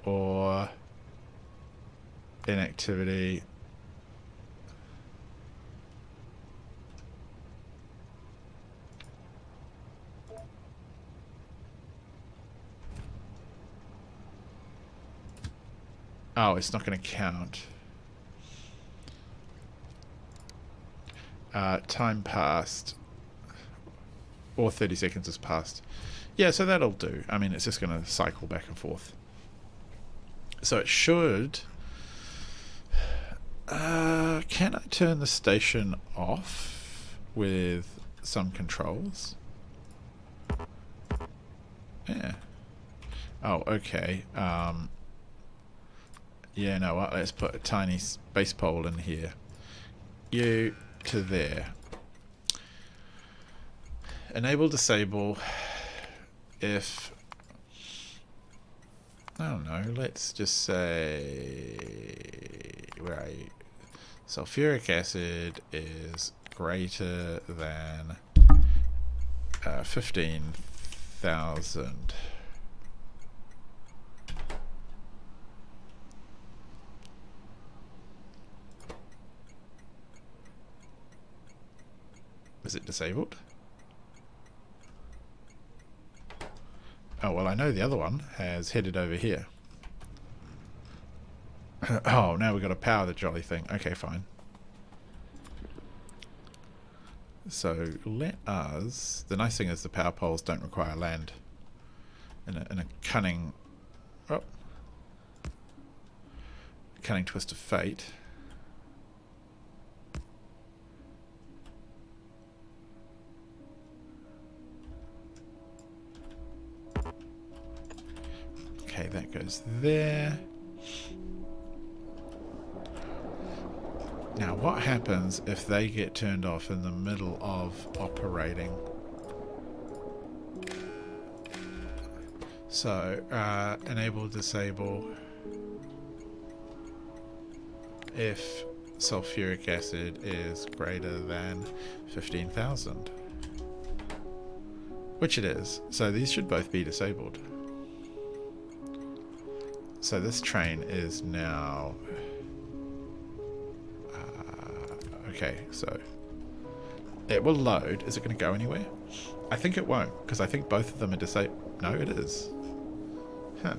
or inactivity. Oh, it's not going to count. Time passed. Or 30 seconds has passed. Yeah, so that'll do. I mean, it's just going to cycle back and forth. So it should... can I turn the station off with some controls? Yeah. Oh, okay. Yeah, no, what? Let's put a tiny space pole in here. You to there. Enable disable if... I don't know, let's just say... Where are you? Sulfuric acid is greater than 15,000. Is it disabled? Oh, well, I know the other one has headed over here. Oh, now we've got to power the jolly thing. Okay, fine. So let us... The nice thing is the power poles don't require land. In a cunning... Oh. Cunning twist of fate. Okay, that goes there. Now, what happens if they get turned off in the middle of operating? So, enable, disable if sulfuric acid is greater than 15,000. Which it is. So these should both be disabled. So this train is now... okay, so... It will load. Is it going to go anywhere? I think it won't, because I think both of them are disabled. No, it is. Huh.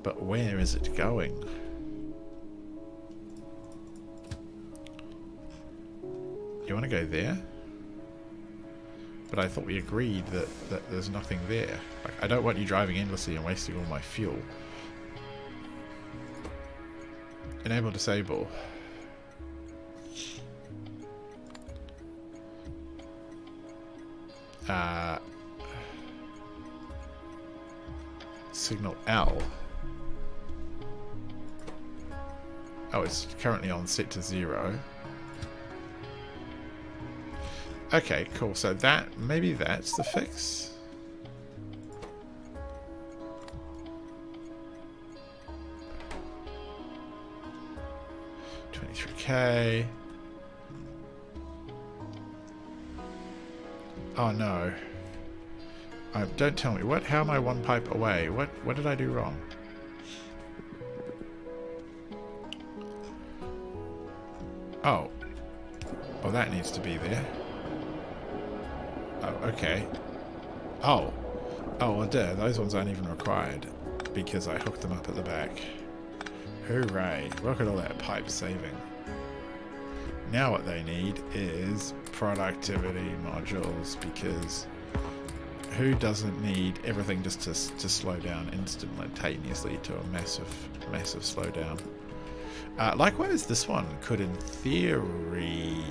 But where is it going? You want to go there? But I thought we agreed that there's nothing there. Like, I don't want you driving endlessly and wasting all my fuel. Enable, disable. Signal L. Oh, it's currently on set to 0. Okay, cool. So that, maybe that's the fix. $23K. Oh no. Don't tell me. What? How am I one pipe away? What did I do wrong? Oh. Oh, that needs to be there. Oh, okay. Oh. Oh, well, duh. Those ones aren't even required because I hooked them up at the back. Hooray. Look at all that pipe saving. Now what they need is productivity modules, because who doesn't need everything just to slow down instantaneously to a massive slowdown? Likewise, this one could in theory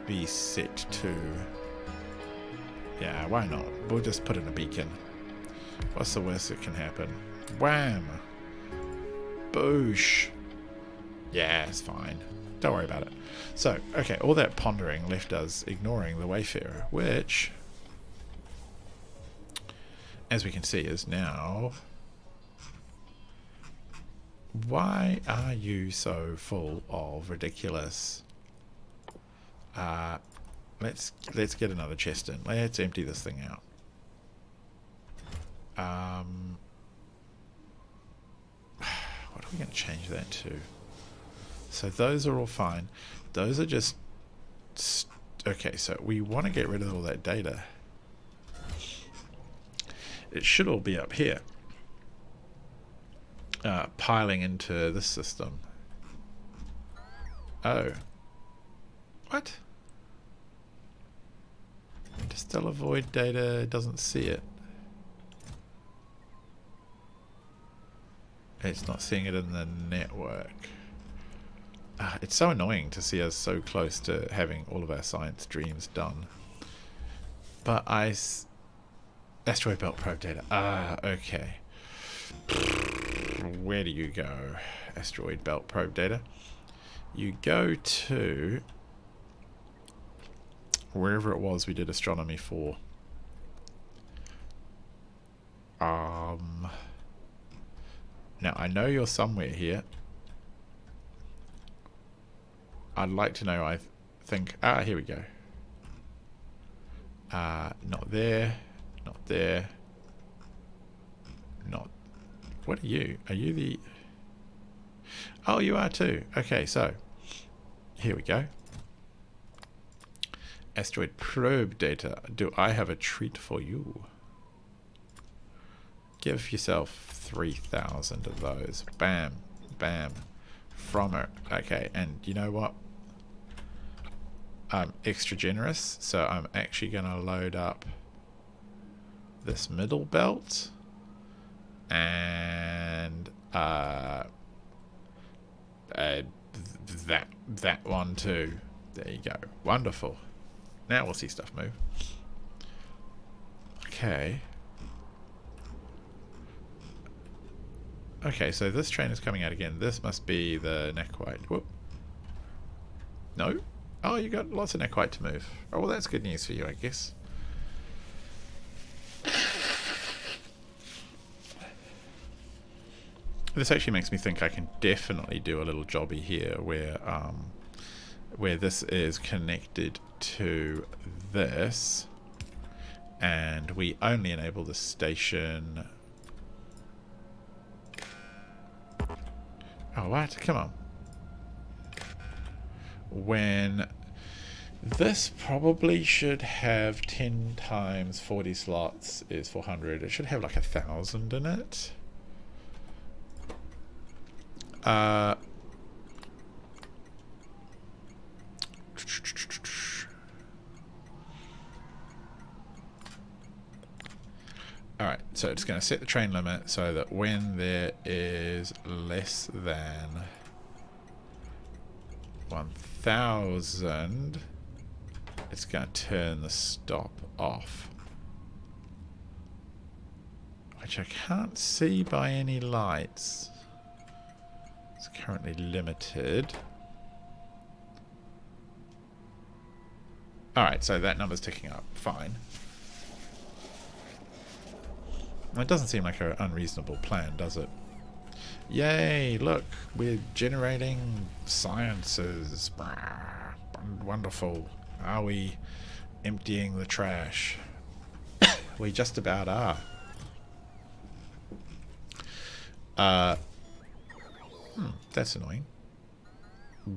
be set to... Yeah, why not? We'll just put in a beacon. What's the worst that can happen? Wham! Boosh! Yeah, it's fine. Don't worry about it. So, okay, all that pondering left us ignoring the Wayfarer, which, as we can see, is now... Why are you so full of ridiculous... Let's get another chest in. Let's empty this thing out. What are we going to change that to? So those are all fine. Those are just... Okay, so we want to get rid of all that data. It should all be up here. Piling into this system. Oh. What? To still avoid data, it doesn't see it. It's not seeing it in the network. It's so annoying to see us so close to having all of our science dreams done. But Asteroid belt probe data. Okay. Where do you go? Asteroid belt probe data. You go to wherever it was we did astronomy for. Now I know you're somewhere here. I'd like to know, I think... here we go. Not there. Not there. Not... What are you? Are you the... Oh, you are too. Okay, so... Here we go. Asteroid probe data. Do I have a treat for you? Give yourself 3,000 of those. Bam. Bam. From it. Okay, and you know what? I'm extra generous, so I'm actually going to load up this middle belt and that one too. There you go. Wonderful. Now we'll see stuff move. Okay. Okay, so this train is coming out again. This must be the naquitite. Whoop. No? Oh, you got lots of naquitite to move. Oh, well, that's good news for you, I guess. This actually makes me think I can definitely do a little jobby here where this is connected to this, and we only enable the station... Oh, what? Come on. When this probably should have 10 times 40 slots is 400. It should have like 1,000 in it. Alright, so it's going to set the train limit so that when there is less than 1,000, it's going to turn the stop off. Which I can't see by any lights. It's currently limited. Alright, so that number's ticking up. Fine. It doesn't seem like an unreasonable plan, does it? Yay, look, we're generating sciences. Wonderful. Are we emptying the trash? We just about are. That's annoying.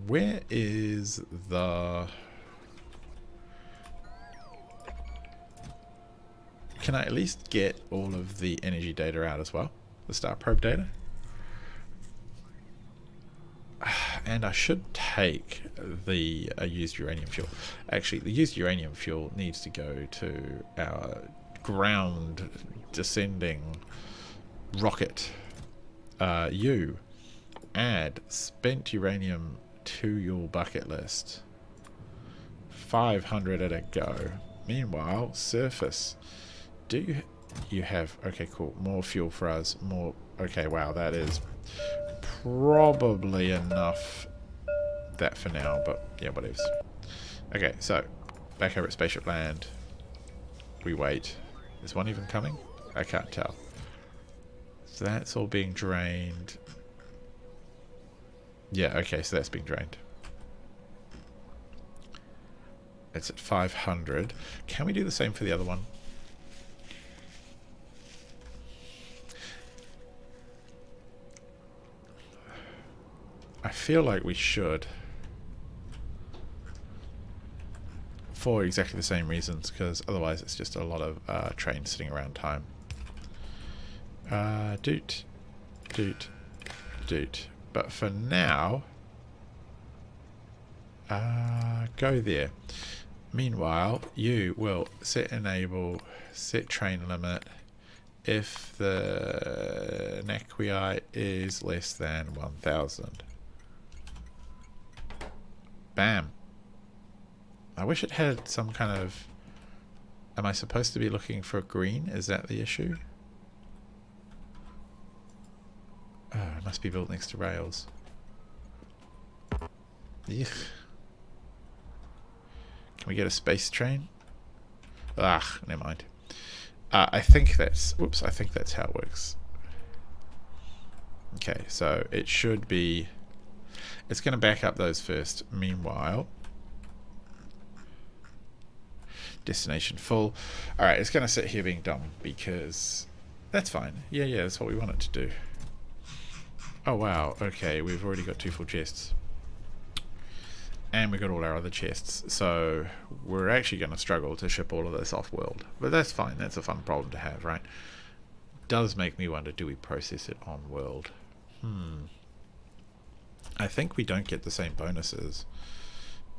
Where is the... Can I at least get all of the energy data out as well? The star probe data? And I should take the used uranium fuel. Actually, the used uranium fuel needs to go to our ground descending rocket. You add spent uranium to your bucket list. 500 at a go. Meanwhile, surface. Do you have... Okay, cool. More fuel for us. More... Okay, wow, that is probably enough that for now, but yeah, whatevs. Okay, so back over at Spaceship Land. We wait. Is one even coming? I can't tell. So that's all being drained. Yeah, okay, so that's being drained. It's at 500. Can we do the same for the other one? I feel like we should. For exactly the same reasons, because otherwise it's just a lot of trains sitting around time. Doot. But for now, go there. Meanwhile, you will set enable, set train limit if the naquitite is less than 1000. Bam. I wish it had some kind of... Am I supposed to be looking for green? Is that the issue? Oh, it must be built next to rails. Yuck. Can we get a space train? Ah, never mind. I think that's... Whoops, I think that's how it works. Okay, so it should be... It's going to back up those first. Meanwhile... Destination full. Alright, it's going to sit here being dumb because... That's fine. Yeah, that's what we want it to do. Oh wow, okay, we've already got 2 full chests. And we've got all our other chests. So we're actually going to struggle to ship all of this off-world. But that's fine, that's a fun problem to have, right? Does make me wonder, do we process it on-world? I think we don't get the same bonuses.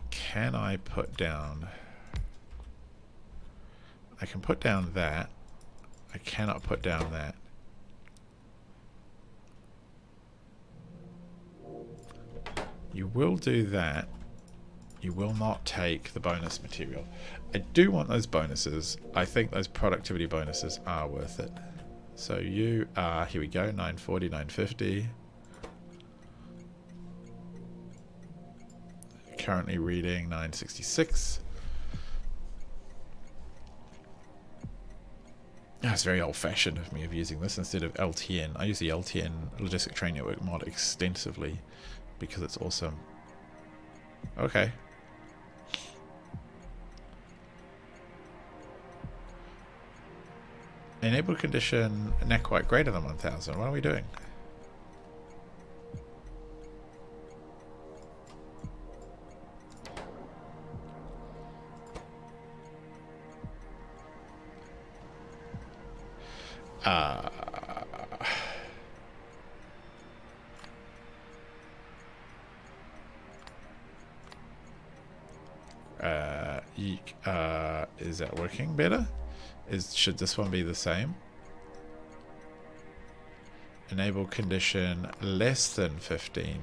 Can I put down... I can put down that. I cannot put down that. You will do that. You will not take the bonus material. I do want those bonuses. I think those productivity bonuses are worth it. So you are, here we go, 940, 950. Currently reading 966. It's very old-fashioned of me of using this instead of LTN. I use the LTN Logistic Train Network mod extensively because it's awesome. Okay. Enable condition naquitite greater than 1000. What are we doing? Is that working better? Should this one be the same? Enable condition less than 15.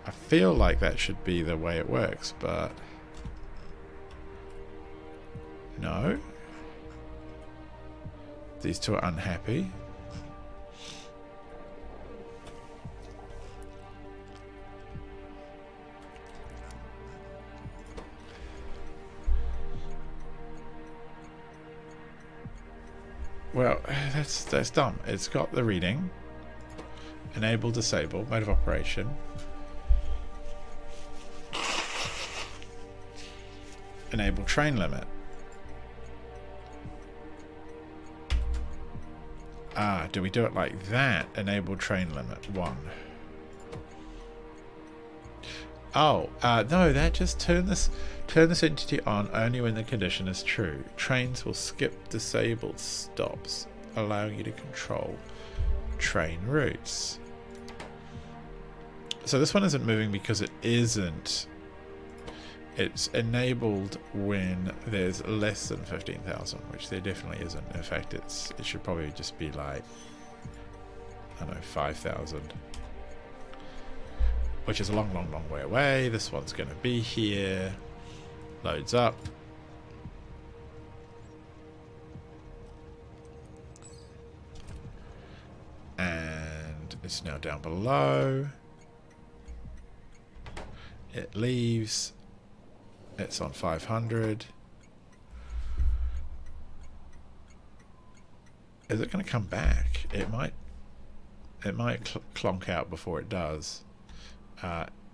I feel like that should be the way it works, but no. These two are unhappy. Well, that's dumb. It's got the reading. Enable, disable, mode of operation. Enable train limit. Do we do it like that? Enable train limit 1. Oh, no, that just turn this entity on only when the condition is true. Trains will skip disabled stops, allowing you to control train routes. So this one isn't moving because it isn't. It's enabled when there's less than 15,000, which there definitely isn't. In fact, it should probably just be like, I don't know, 5,000. Which is a long, long, long way away. This one's going to be here. Loads up. And it's now down below. It leaves. It's on 500. Is it going to come back? It might clonk out before it does.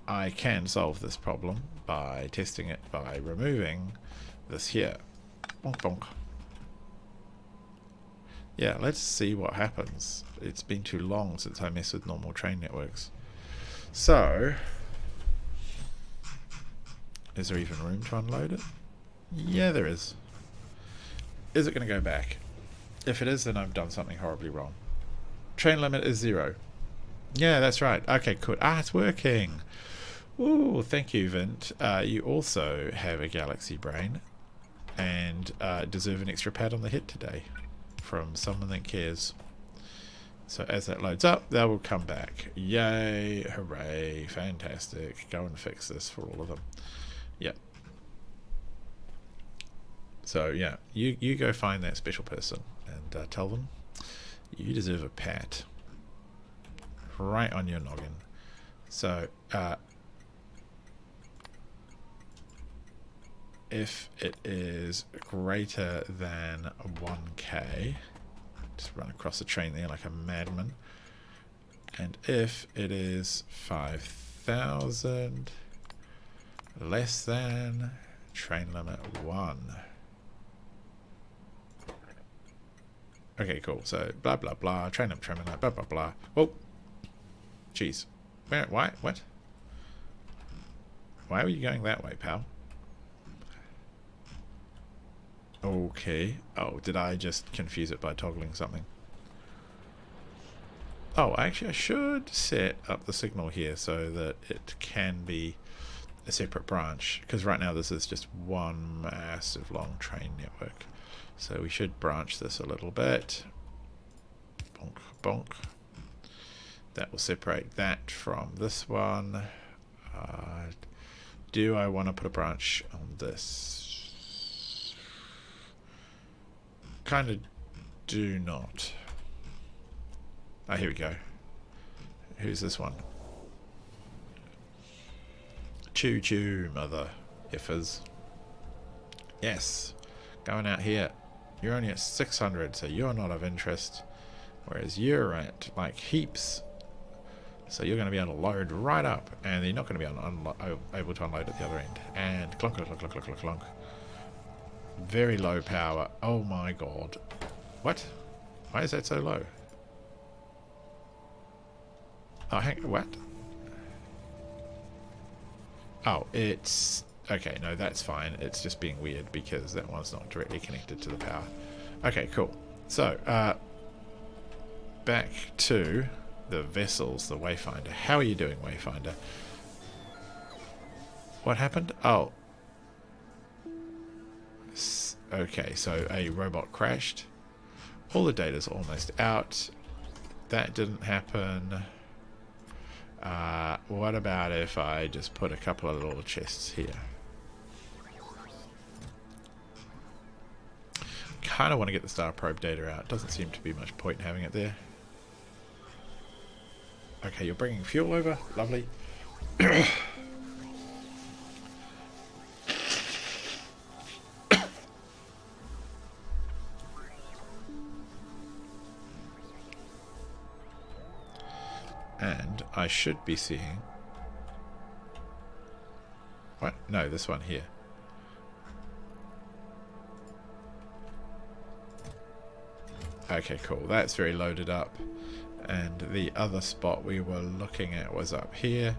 I can solve this problem by testing it by removing this here. Bonk bonk. Yeah, let's see what happens. It's been too long since I messed with normal train networks. So, is there even room to unload it? Yeah, there is. Is it going to go back? If it is, then I've done something horribly wrong. Train limit is 0. Yeah, that's right. Okay, cool. Ah, it's working. Ooh, thank you, Vint. You also have a galaxy brain and deserve an extra pat on the head today from someone that cares. So as that loads up, that will come back. Yay, hooray, fantastic. Go and fix this for all of them. Yep. So yeah, you go find that special person and tell them you deserve a pat. Right on your noggin. So if it is greater than 1k, just run across the train there like a madman. And if it is 5,000 less than train limit 1. Okay, cool. So blah blah blah, train limit, blah blah blah. Oh, jeez. Why? What? Why were you going that way, pal? Okay. Oh, did I just confuse it by toggling something? Oh, actually I should set up the signal here so that it can be a separate branch, because right now this is just one massive long train network. So we should branch this a little bit. Bonk, bonk. That will separate that from this one. Do I want to put a branch on this? Kind of do not. Ah, here we go. Who's this one? Choo choo, mother effers. Yes, going out here. You're only at 600, so you're not of interest. Whereas you're at like heaps. So you're going to be able to load right up, and you're not going to be able to unload at the other end. And clunk, clunk, clunk, clunk, clunk, clunk. Very low power. Oh my god. What? Why is that so low? Oh, what? Oh, it's... Okay, no, that's fine. It's just being weird because that one's not directly connected to the power. Okay, cool. So, back to the vessels, the Wayfinder. How are you doing, Wayfinder? What happened? Oh. Okay, so a robot crashed. All the data's almost out. That didn't happen. What about if I just put a couple of little chests here? Kind of want to get the star probe data out. Doesn't seem to be much point in having it there. Okay, you're bringing fuel over. Lovely. And I should be seeing... What? No, this one here. Okay, cool. That's very loaded up. And the other spot we were looking at was up here.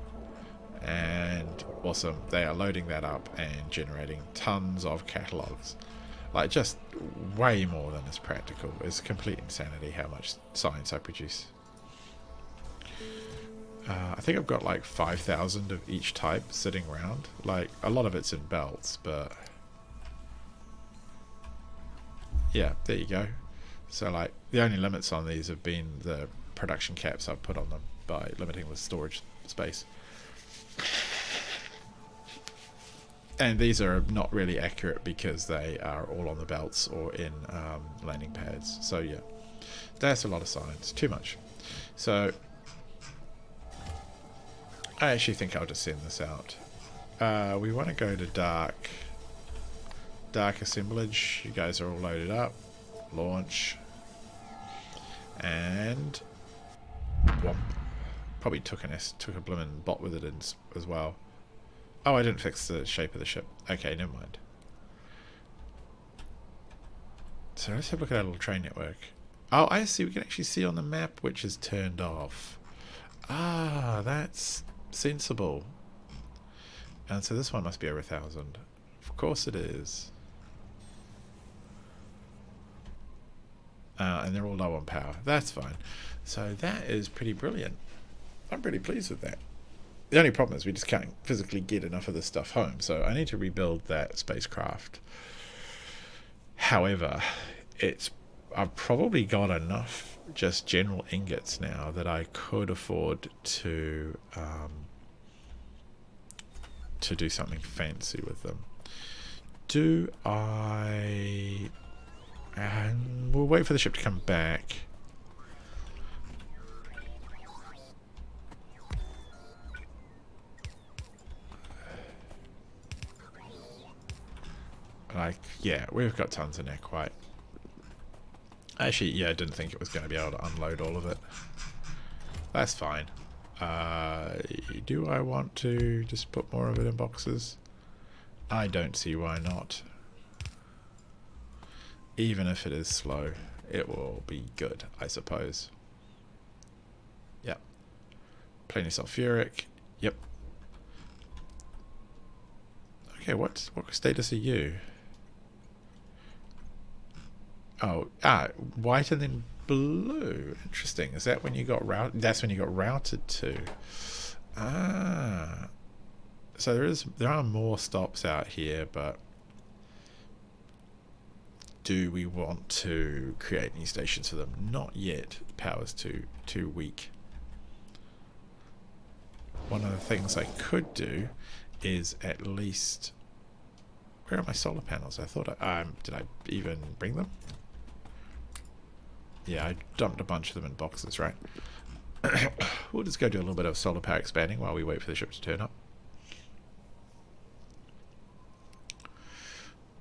And awesome. They are loading that up and generating tons of catalogs. Like, just way more than is practical. It's complete insanity how much science I produce. I think I've got like 5,000 of each type sitting around. Like, a lot of it's in belts, but yeah, there you go. So like, the only limits on these have been the production caps I've put on them by limiting the storage space. And these are not really accurate because they are all on the belts or in landing pads. So yeah, that's a lot of science. Too much. So I actually think I'll just send this out. We want to go to dark assemblage. You guys are all loaded up. Launch. And whomp. Probably took a bloomin' bot with it as well. Oh, I didn't fix the shape of the ship. Okay, never mind. So let's have a look at our little train network. Oh, I see. We can actually see on the map which is turned off. Ah, that's sensible. And so this one must be over 1,000. Of course it is. And they're all low on power. That's fine. So that is pretty brilliant. I'm pretty pleased with that. The only problem is we just can't physically get enough of this stuff home, so I need to rebuild that spacecraft. However, I've probably got enough just general ingots now that I could afford to do something fancy with them. Do I... And we'll wait for the ship to come back. Like, yeah, we've got tons of naquitite. Actually, yeah, I didn't think it was going to be able to unload all of it. That's fine. Do I want to just put more of it in boxes? I don't see why not. Even if it is slow, it will be good, I suppose. Yep. Plenty sulfuric. Yep. Okay, what status are you? Oh, white and then blue. Interesting. Is that when you got routed? That's when you got routed to. Ah. So there are more stops out here, but do we want to create new stations for them? Not yet. The power's too weak. One of the things I could do is at least... Where are my solar panels? I thought did I even bring them? Yeah, I dumped a bunch of them in boxes, right? We'll just go do a little bit of solar power expanding while we wait for the ship to turn up.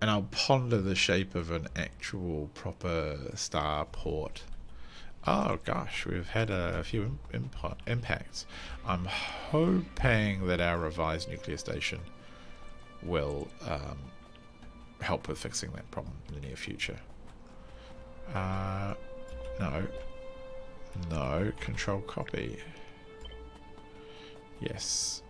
And I'll ponder the shape of an actual proper star port. Oh gosh, we've had a few impacts. I'm hoping that our revised nuclear station will help with fixing that problem in the near future. No, control copy. Yes.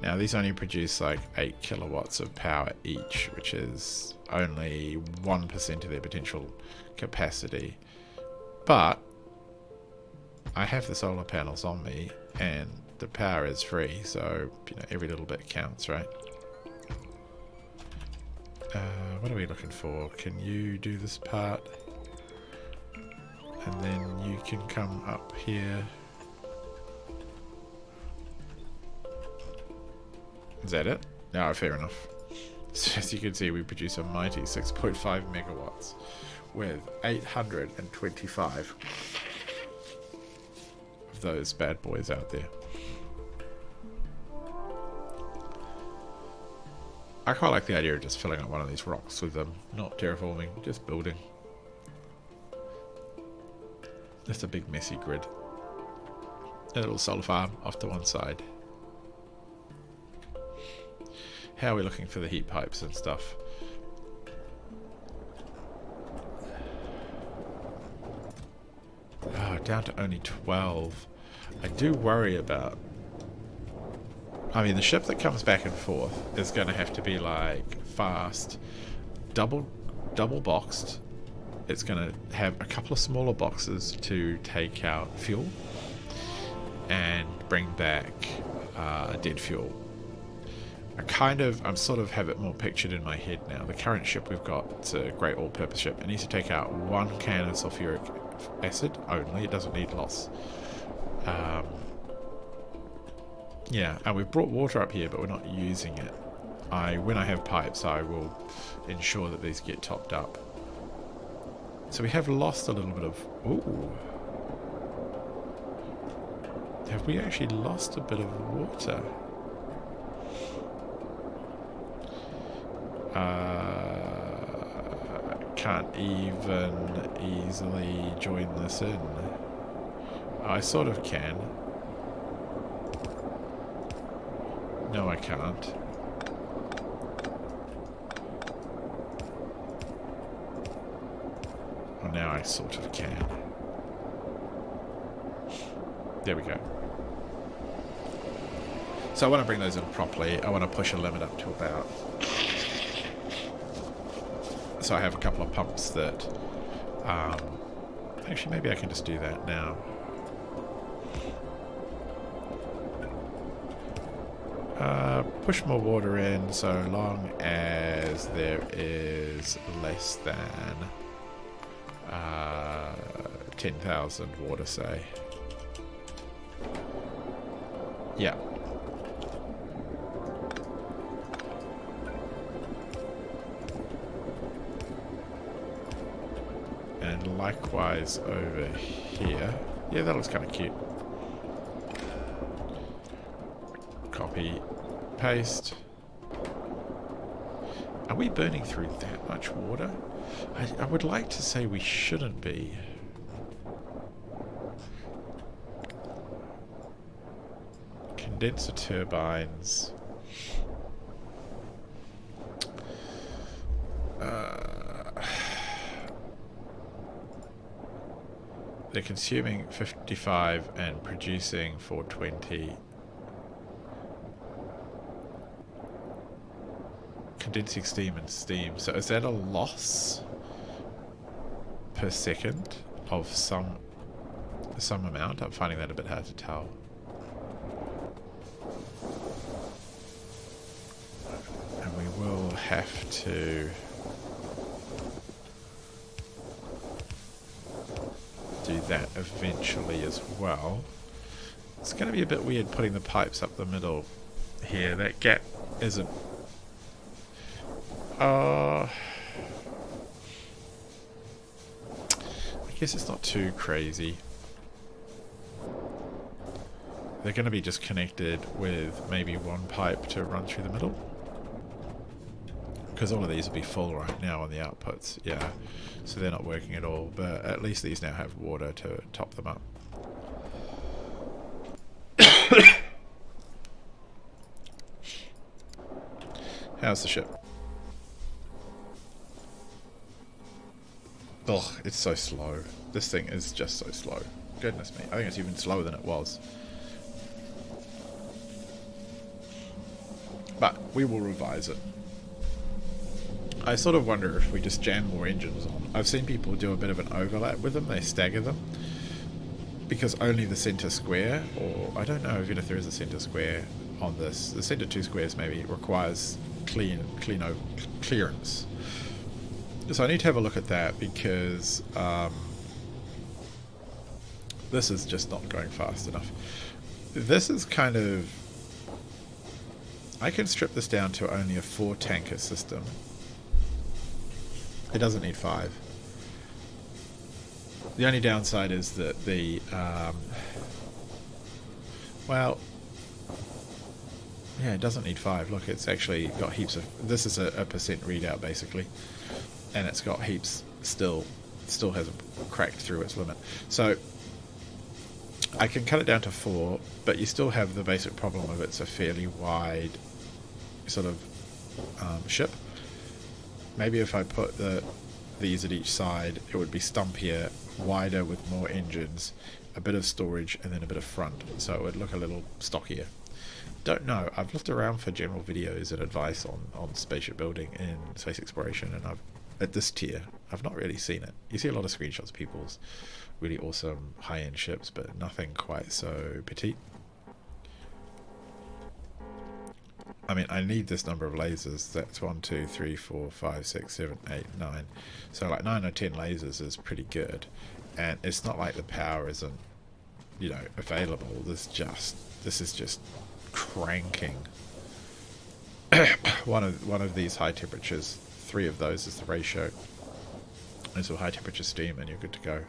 Now these only produce like 8 kilowatts of power each, which is only 1% of their potential capacity. But I have the solar panels on me and the power is free, so you know, every little bit counts, right? What are we looking for? Can you do this part? And then you can come up here. Is that it? No, fair enough. So as you can see, we produce a mighty 6.5 megawatts with 825 of those bad boys out there. I quite like the idea of just filling up one of these rocks with them, not terraforming, just building. Just a big messy grid. A little solar farm off to one side. How are we looking for the heat pipes and stuff? down to only 12. I do worry about... I mean, the ship that comes back and forth is going to have to be like fast, double boxed. It's going to have a couple of smaller boxes to take out fuel and bring back dead fuel. I'm sort of have it more pictured in my head now. The current ship we've got, it's a great all-purpose ship. It needs to take out 1 can of sulfuric acid only. It doesn't need loss. Yeah, and we've brought water up here, but we're not using it. When I have pipes, I will ensure that these get topped up. So we have lost a little bit of... Ooh. Have we actually lost a bit of water? Can't even easily join this in. I sort of can. No, I can't. Well, now I sort of can. There we go. So I want to bring those in properly. I want to push a limit up to about... So I have a couple of pumps that... actually, maybe I can just do that now. Push more water in so long as there is less than 10,000 water, say. Yeah. And likewise over here. Yeah, that looks kind of cute. Copy, paste. Are we burning through that much water? I would like to say we shouldn't be. Condenser turbines. They're consuming 55 and producing 420. Condensing steam and steam. So is that a loss per second of some amount? I'm finding that a bit hard to tell. And we will have to do that eventually as well. It's going to be a bit weird putting the pipes up the middle here. That gap isn't... I guess it's not too crazy. They're going to be just connected with maybe one pipe to run through the middle. Because all of these will be full right now on the outputs, yeah. So they're not working at all, but at least these now have water to top them up. How's the ship? Ugh, it's so slow. This thing is just so slow. Goodness me. I think it's even slower than it was. But we will revise it. I sort of wonder if we just jam more engines on. I've seen people do a bit of an overlap with them. They stagger them. Because only the center square, or I don't know even if there is a center square on this. The center two squares maybe requires clearance. So I need to have a look at that because this is just not going fast enough. This is kind of... I can strip this down to only a 4 tanker system. It doesn't need 5. The only downside is that the... well... yeah, it doesn't need 5. Look, it's actually got heaps of... This is a percent readout, basically. And it's got heaps still hasn't cracked through its limit. So I can cut it down to 4, but you still have the basic problem of it's a fairly wide sort of ship. Maybe if I put these at each side, it would be stumpier wider with more engines, a bit of storage, and then a bit of front, so it would look a little stockier. Don't know. I've looked around for general videos and advice on spaceship building in space exploration, and at this tier, I've not really seen it. You see a lot of screenshots of people's really awesome high-end ships, but nothing quite so petite. I mean, I need this number of lasers. That's 1, 2, 3, 4, 5, 6, 7, 8, 9. So like 9 or 10 lasers is pretty good. And it's not like the power isn't, you know, available. This is just cranking. one of these high temperatures, 3 of those is the ratio. And so high temperature steam and you're good to go.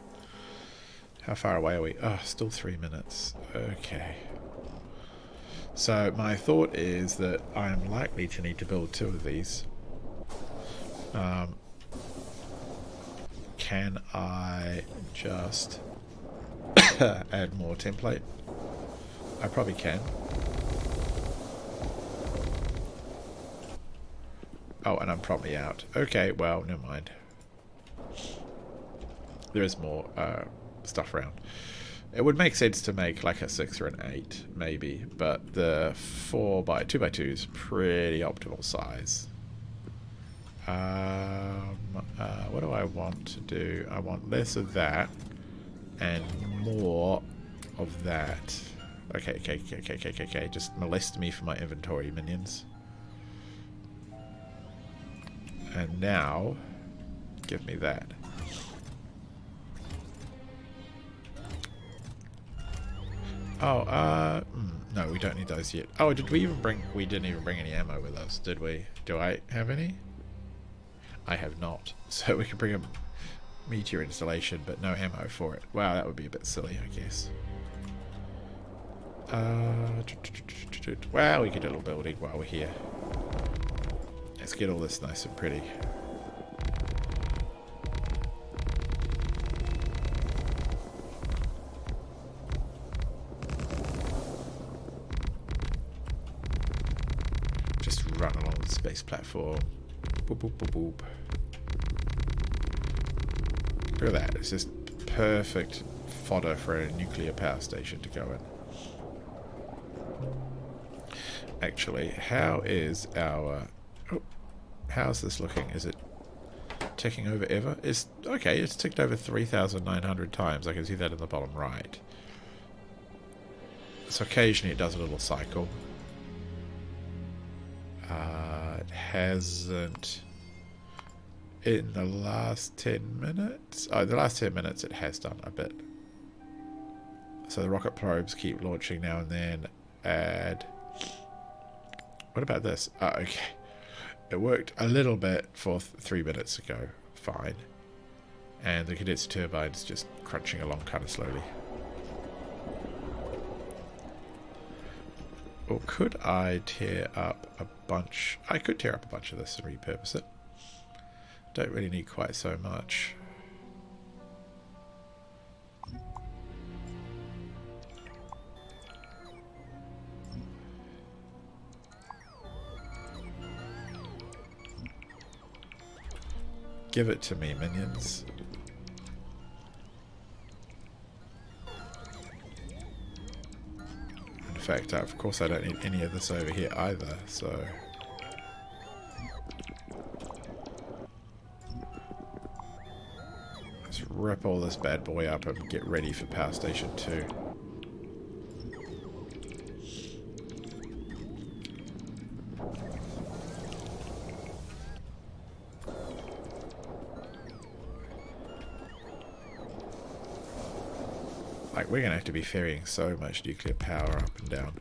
How far away are we? Oh, still 3 minutes. Okay. So my thought is that I am likely to need to build 2 of these. Can I just add more template? I probably can. Oh, and I'm probably out. Okay, well, never mind. There is more stuff around. It would make sense to make like a 6 or an 8, maybe, but the 2x2 is pretty optimal size. What do I want to do? I want less of that and more of that. Okay. Just molest me for my inventory, minions. And now, give me that. Oh, no, we don't need those yet. Oh, did we even bring... We didn't even bring any ammo with us, did we? Do I have any? I have not. So we can bring a meteor installation, but no ammo for it. Wow, that would be a bit silly, I guess. Well, we could do a little building while we're here. Let's get all this nice and pretty. Run along the space platform. Boop, boop, boop, boop. Look at that. It's just perfect fodder for a nuclear power station to go in. Actually, how is our... Oh, how's this looking? Is it ticking over ever? It's okay, it's ticked over 3,900 times. I can see that in the bottom right. So occasionally it does a little cycle. It hasn't in the last 10 minutes. Oh, the last 10 minutes it has done a bit. So the rocket probes keep launching now and then. Add. What about this? Oh, okay. It worked a little bit for 3 minutes ago. Fine. And the condenser turbine's just crunching along kind of slowly. Or could I tear up a bunch? I could tear up a bunch of this and repurpose it. Don't really need quite so much. Give it to me, minions. In fact, of course I don't need any of this over here either, so... Let's rip all this bad boy up and get ready for Power Station 2. Like, we're going to have to be ferrying so much nuclear power up and down.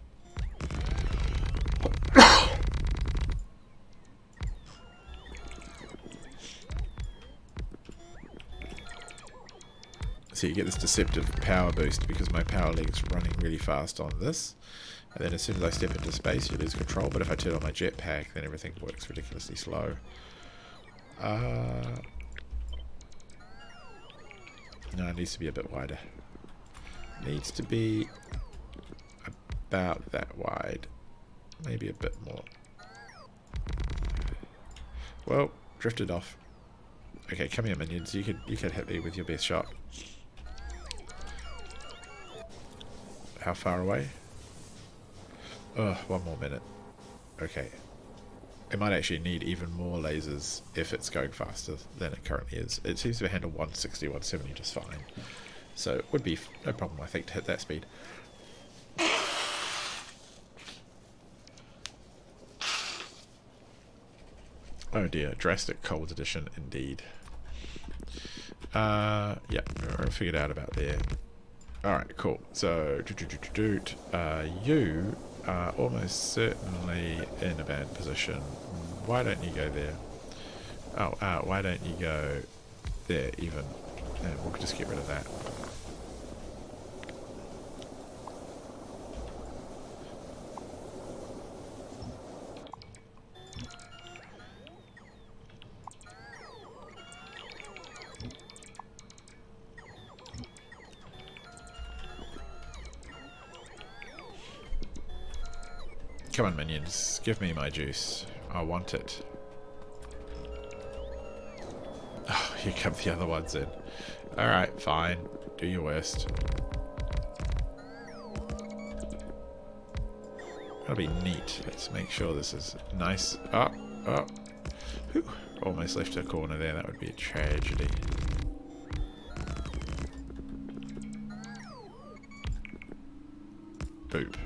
So you get this deceptive power boost because my power leg's running really fast on this. And then as soon as I step into space, you lose control. But if I turn on my jetpack, then everything works ridiculously slow. No, it needs to be a bit wider. Needs to be about that wide. Maybe a bit more. Well, drifted off. Okay, come here, minions. You could hit me with your best shot. How far away? Oh, 1 more minute. Okay. It might actually need even more lasers if it's going faster than it currently is. It seems to handle 160, 170 just fine. So it would be no problem, I think, to hit that speed. Oh dear, drastic cold edition indeed. Yeah, I figured out about there. Alright, cool. So, you are almost certainly in a bad position. Why don't you go there? Oh, why don't you go there even? And we'll just get rid of that. Come on, minions. Give me my juice. I want it. Oh, here come the other ones in. Alright, fine. Do your worst. That'll be neat. Let's make sure this is nice. Oh. Whew. Almost left a corner there. That would be a tragedy. Boop.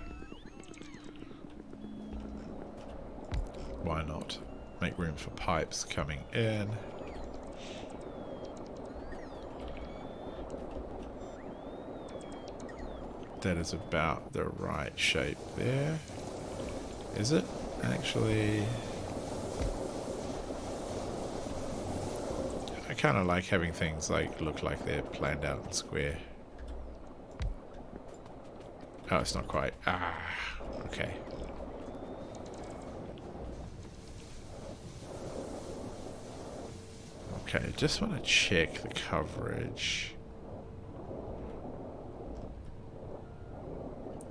Why not? Make room for pipes coming in. That is about the right shape there. Is it? Actually, I kind of like having things like look like they're planned out and square. Oh, it's not quite. Ah, okay. Okay, just want to check the coverage.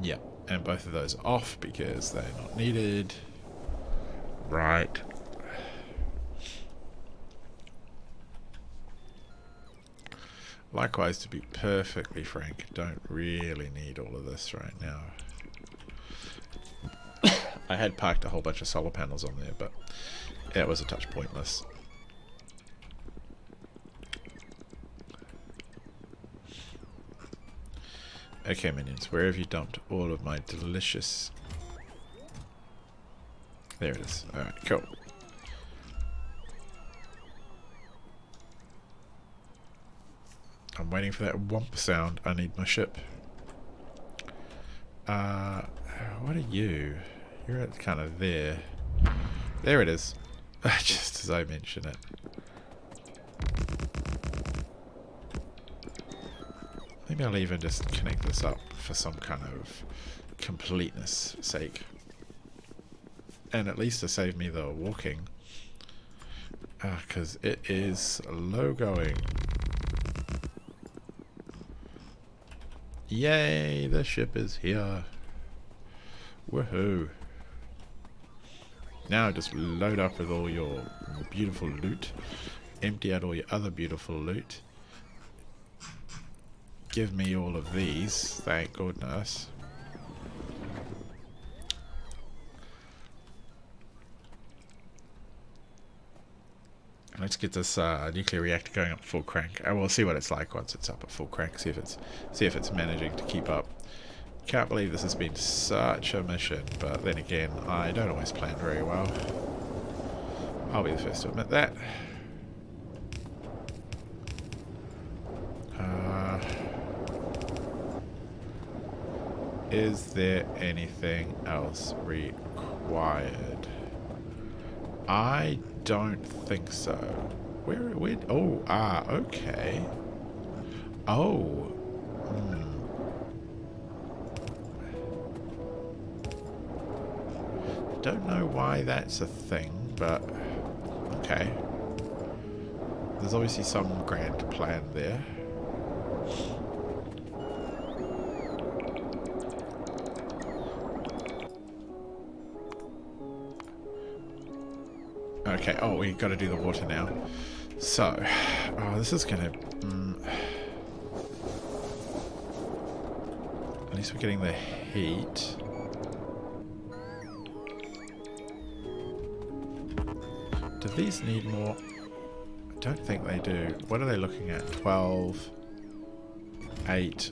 Yep, and both of those off because they're not needed. Right. Likewise, to be perfectly frank, don't really need all of this right now. I had parked a whole bunch of solar panels on there, but it was a touch pointless. Okay, minions, where have you dumped all of my delicious... There it is. Alright, cool. I'm waiting for that whomp sound. I need my ship. What are you? You're at kind of there. There it is. Just as I mention it. Maybe I'll even just connect this up for some kind of completeness sake. And at least to save me the walking. Because it is low going. Yay, the ship is here. Woohoo. Now just load up with all your beautiful loot. Empty out all your other beautiful loot. Give me all of these, thank goodness. Let's get this nuclear reactor going up full crank, and we'll see what it's like once it's up at full crank. See if it's managing to keep up. Can't believe this has been such a mission, but then again, I don't always plan very well. I'll be the first to admit that. Is there anything else required? I don't think so. Where? Oh, okay. Oh. Don't know why that's a thing, but okay. There's obviously some grand plan there. Okay, oh, we got to do the water now. So, this is going to... least we're getting the heat. Do these need more? I don't think they do. What are they looking at? 12, 8.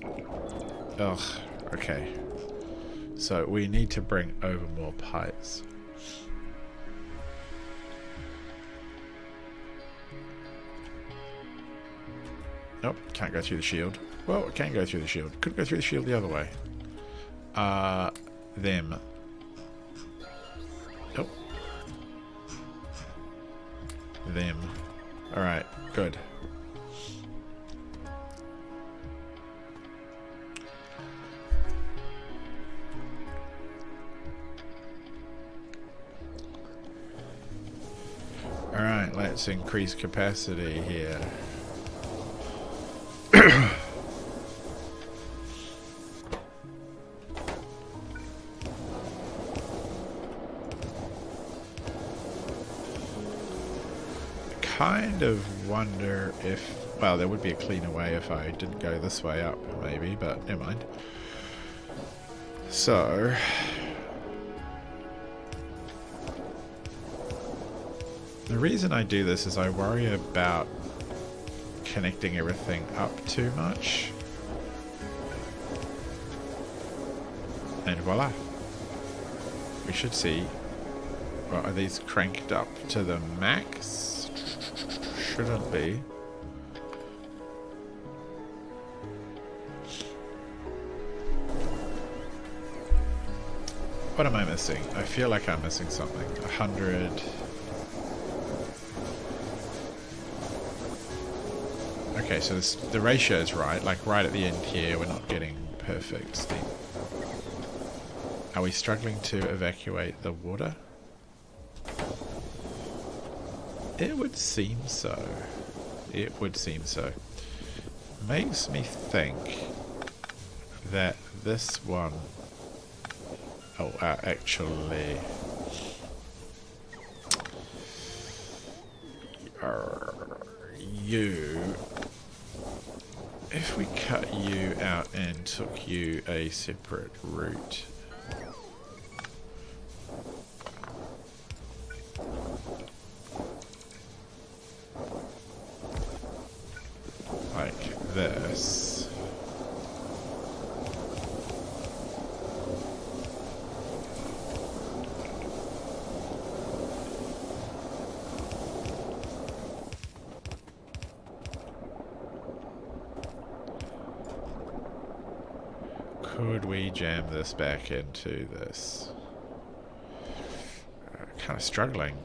Ugh, okay. So we need to bring over more pipes. Nope, can't go through the shield. Well, it can go through the shield. Could go through the shield the other way. Them. Nope. Them. Alright, good. Alright, let's increase capacity here. Kind of wonder if, well, there would be a cleaner way if I didn't go this way up, maybe, but never mind. So, the reason I do this is I worry about connecting everything up too much. And voila. We should see. Well, are these cranked up to the max? Shouldn't be. What am I missing? I feel like I'm missing something. 100. Okay, so the ratio is right. Like right at the end here, we're not getting perfect steam. Are we struggling to evacuate the water? It would seem so. It would seem so. Makes me think that this one... Oh, actually... You... If we cut you out and took you a separate route... like this. Could we jam this back into this? Kind of struggling.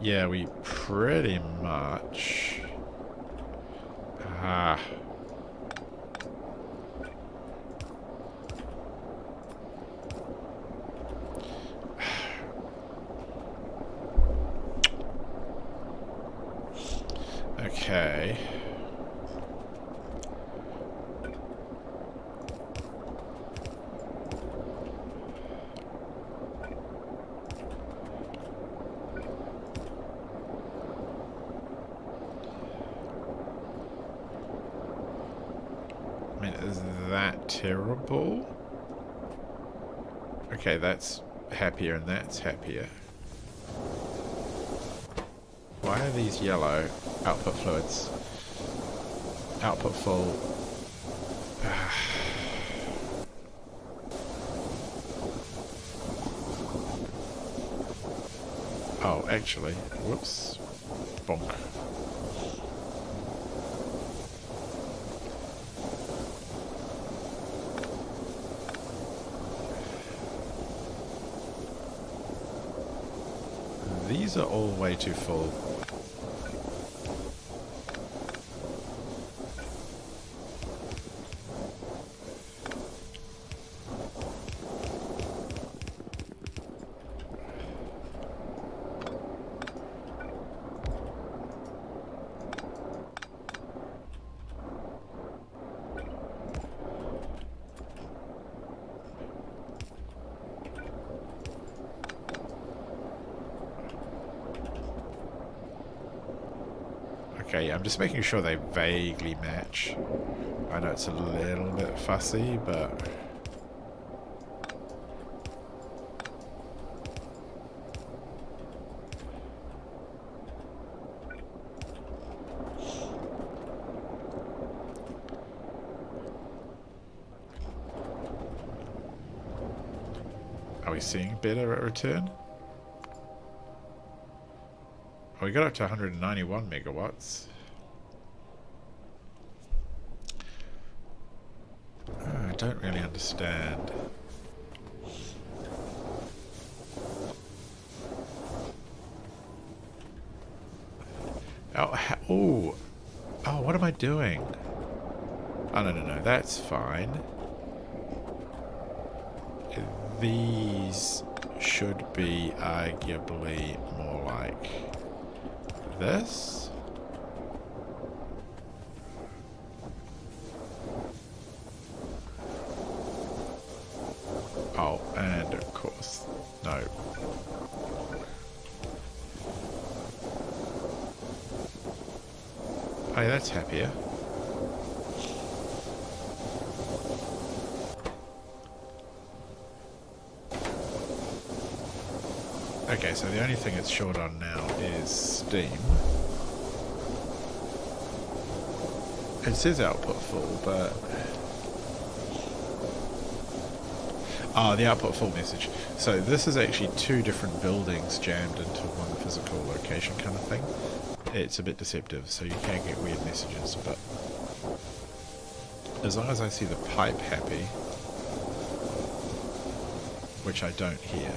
Yeah, we pretty much... Okay. I mean, is that terrible? Okay, that's happier and that's happier. Why are these yellow? Output fluids. Output full. Oh, actually, whoops. Bonk. These are all way too full. Okay, I'm just making sure they vaguely match. I know it's a little bit fussy, but... Are we seeing better at return? Oh, we got up to 191 megawatts. I don't really understand. Oh, oh, what am I doing? Oh, no, that's fine. These should be arguably more like this. Oh, and of course, no. Oh, that's happier. Okay, so the only thing it's short on now is steam. It says output full, but... Ah, the output full message. So this is actually two different buildings jammed into one physical location kind of thing. It's a bit deceptive, so you can get weird messages, but... as long as I see the pipe happy, which I don't hear...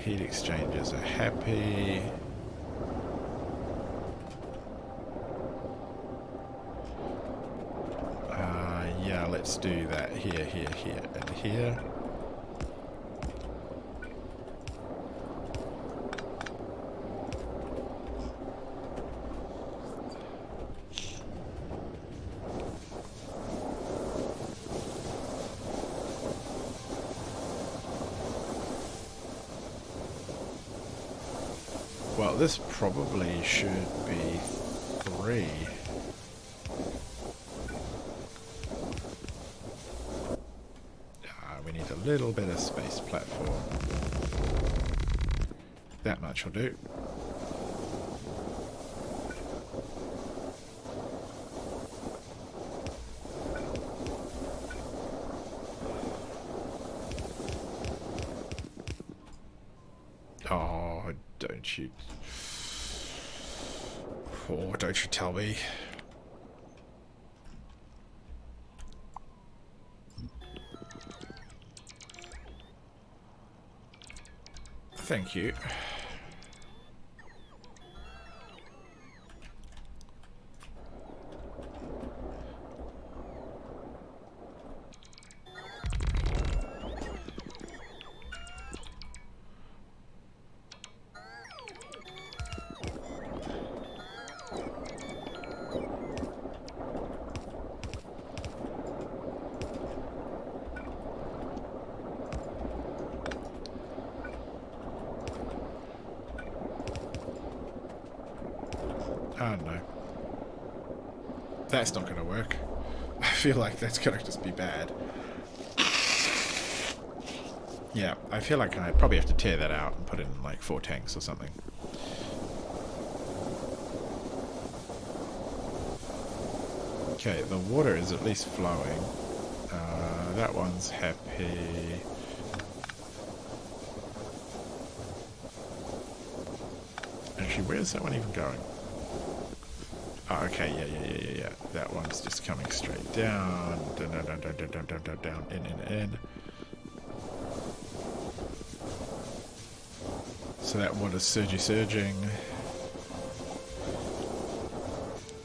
heat exchangers are happy. Yeah, let's do that here, and here. Well, this probably should be 3. We need a little bit of space platform. That much will do. Oh, don't you... Oh, don't you tell me. Thank you. Oh no. That's not going to work. I feel like that's going to just be bad. Yeah, I feel like I probably have to tear that out and put in like 4 tanks or something. Okay, the water is at least flowing. That one's happy. Actually, where's that one even going? Oh, okay, yeah. That one's just coming straight down. Down, in. So that water's surging.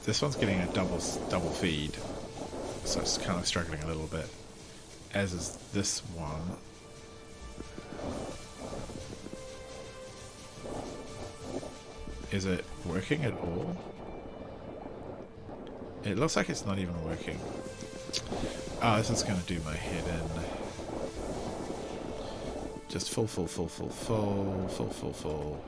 This one's getting a double feed, so it's kind of struggling a little bit. As is this one. Is it working at all? It looks like it's not even working. Oh, this is going to do my head in. Just full, full, full, full, full, full, full, full.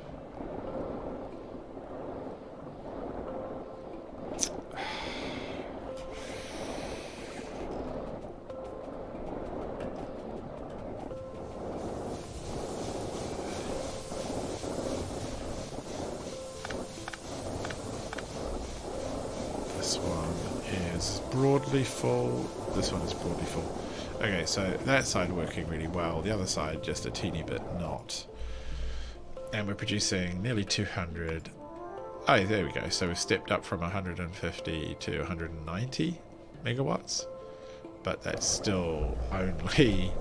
This one is broadly full. This one is broadly full. Okay, so that side working really well. The other side just a teeny bit not. And we're producing nearly 200. Oh, there we go. So we've stepped up from 150 to 190 megawatts. But that's still only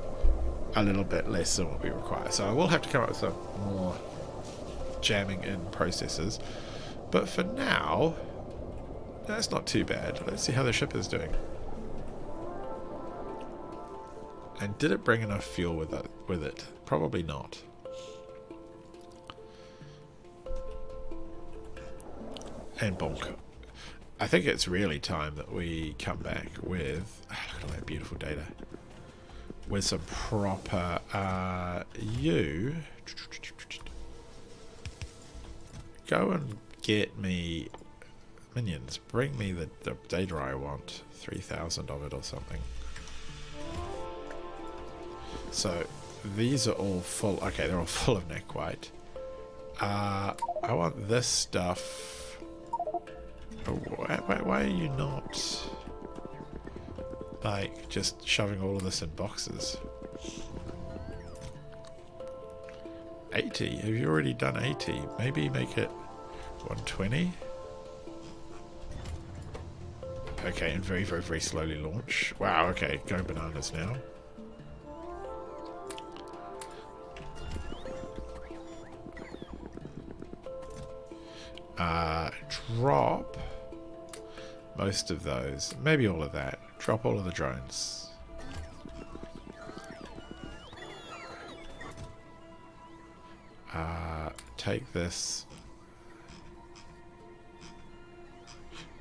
a little bit less than what we require. So I will have to come up with some more jamming in processes. But for now, that's not too bad. Let's see how the ship is doing. And did it bring enough fuel with it? Probably not. And bonk. I think it's really time that we come back with... look at all that beautiful data. With some proper... you... Go and get me... minions. Bring me the data I want. 3,000 of it or something. So these are all full. Okay, they're all full of naquitite. I want this stuff. Oh, why are you not like just shoving all of this in boxes? 80. Have you already done 80? Maybe make it 120. Okay, and very, very, very slowly launch. Wow. Okay, go bananas now. Drop most of those, maybe all of that. Drop all of the drones. Take this.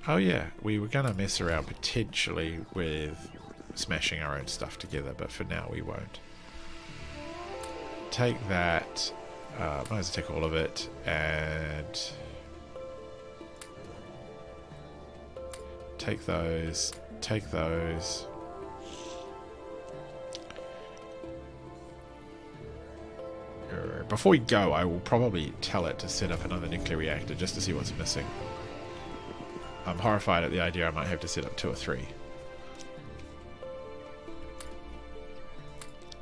Oh yeah, we were going to mess around potentially with smashing our own stuff together, but for now we won't. Take that. Might as well take all of it and... take those, take those. Before we go, I will probably tell it to set up another nuclear reactor just to see what's missing. I'm horrified at the idea I might have to set up 2 or 3.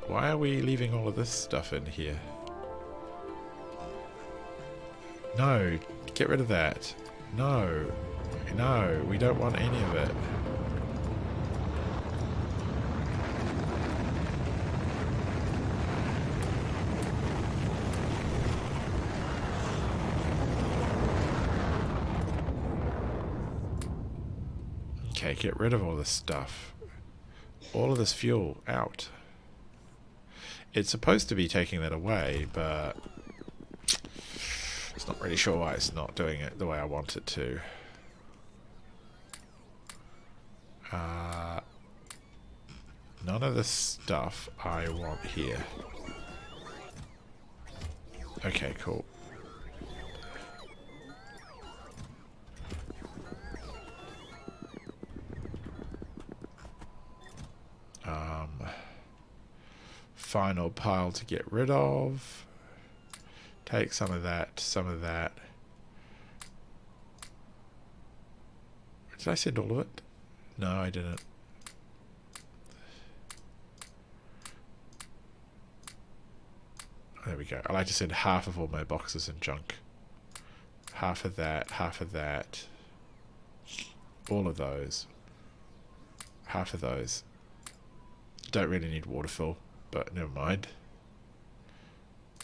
Why are we leaving all of this stuff in here? No, get rid of that. No. No, we don't want any of it. Okay, get rid of all this stuff. All of this fuel out. It's supposed to be taking that away, but it's not really sure why it's not doing it the way I want it to. None of the stuff I want here. Okay, cool. Final pile to get rid of. Take some of that, some of that. Did I send all of it? No, I didn't. There we go. I like to send half of all my boxes and junk. Half of that, half of that. All of those. Half of those. Don't really need water fill, but never mind.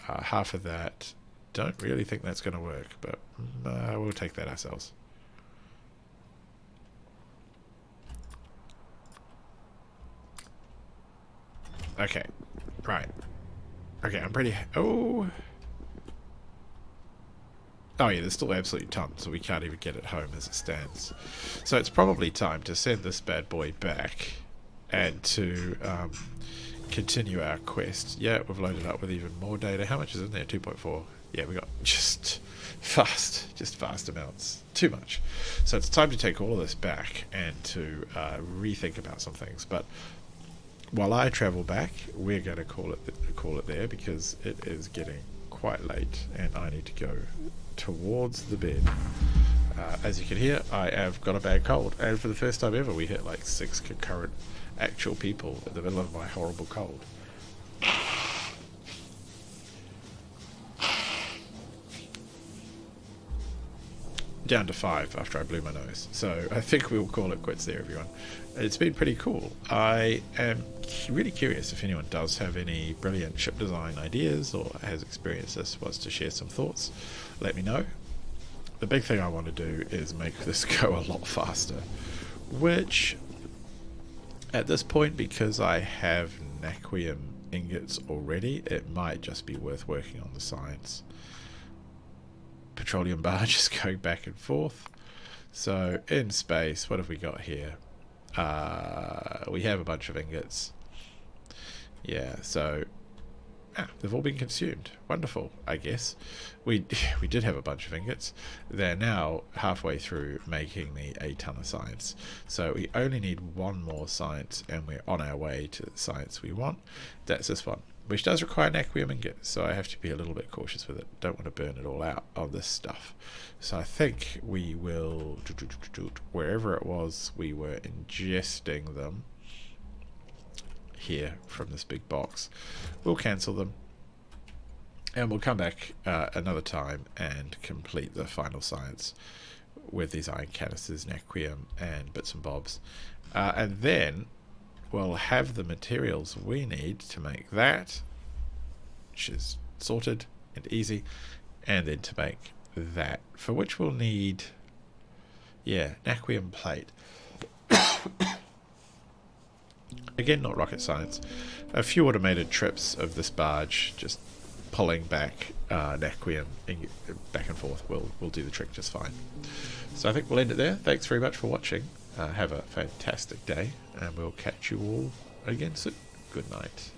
Half of that. Don't really think that's going to work, but we'll take that ourselves. Okay, right. Okay, I'm pretty... Oh yeah, there's still absolutely tons, so we can't even get it home as it stands. So it's probably time to send this bad boy back and to continue our quest. Yeah, we've loaded up with even more data. How much is in there? 2.4. Yeah, we got just fast amounts. Too much. So it's time to take all of this back and to rethink about some things. But while I travel back, we're going to call it there, because it is getting quite late and I need to go towards the bed. As you can hear, I have got a bad cold, and for the first time ever we hit like 6 concurrent actual people in the middle of my horrible cold. Down to 5 after I blew my nose. So I think we'll call it quits there, everyone. It's been pretty cool. I am really curious if anyone does have any brilliant ship design ideas or has experienced this, wants to share some thoughts. Let me know. The big thing I want to do is make this go a lot faster, which at this point, because I have naquium ingots already, it might just be worth working on the science. Petroleum barges going back and forth. So in space, what have we got here? We have a bunch of ingots. Yeah, so they've all been consumed. Wonderful, I guess. We did have a bunch of ingots. They're now halfway through making me a ton of science. So we only need one more science, and we're on our way to the science we want. That's this one, which does require naquium ingots, so I have to be a little bit cautious with it. Don't want to burn it all out on this stuff. So I think we will, wherever it was we were ingesting them, here from this big box, we'll cancel them and we'll come back another time and complete the final science with these iron canisters, naquium and bits and bobs, and then we'll have the materials we need to make that, which is sorted and easy, and then to make that, for which we'll need naquium plate. Again, not rocket science. A few automated trips of this barge, just pulling back naquium back and forth, will do the trick just fine. So I think we'll end it there. Thanks very much for watching. Have a fantastic day, and we'll catch you all again soon. Good night.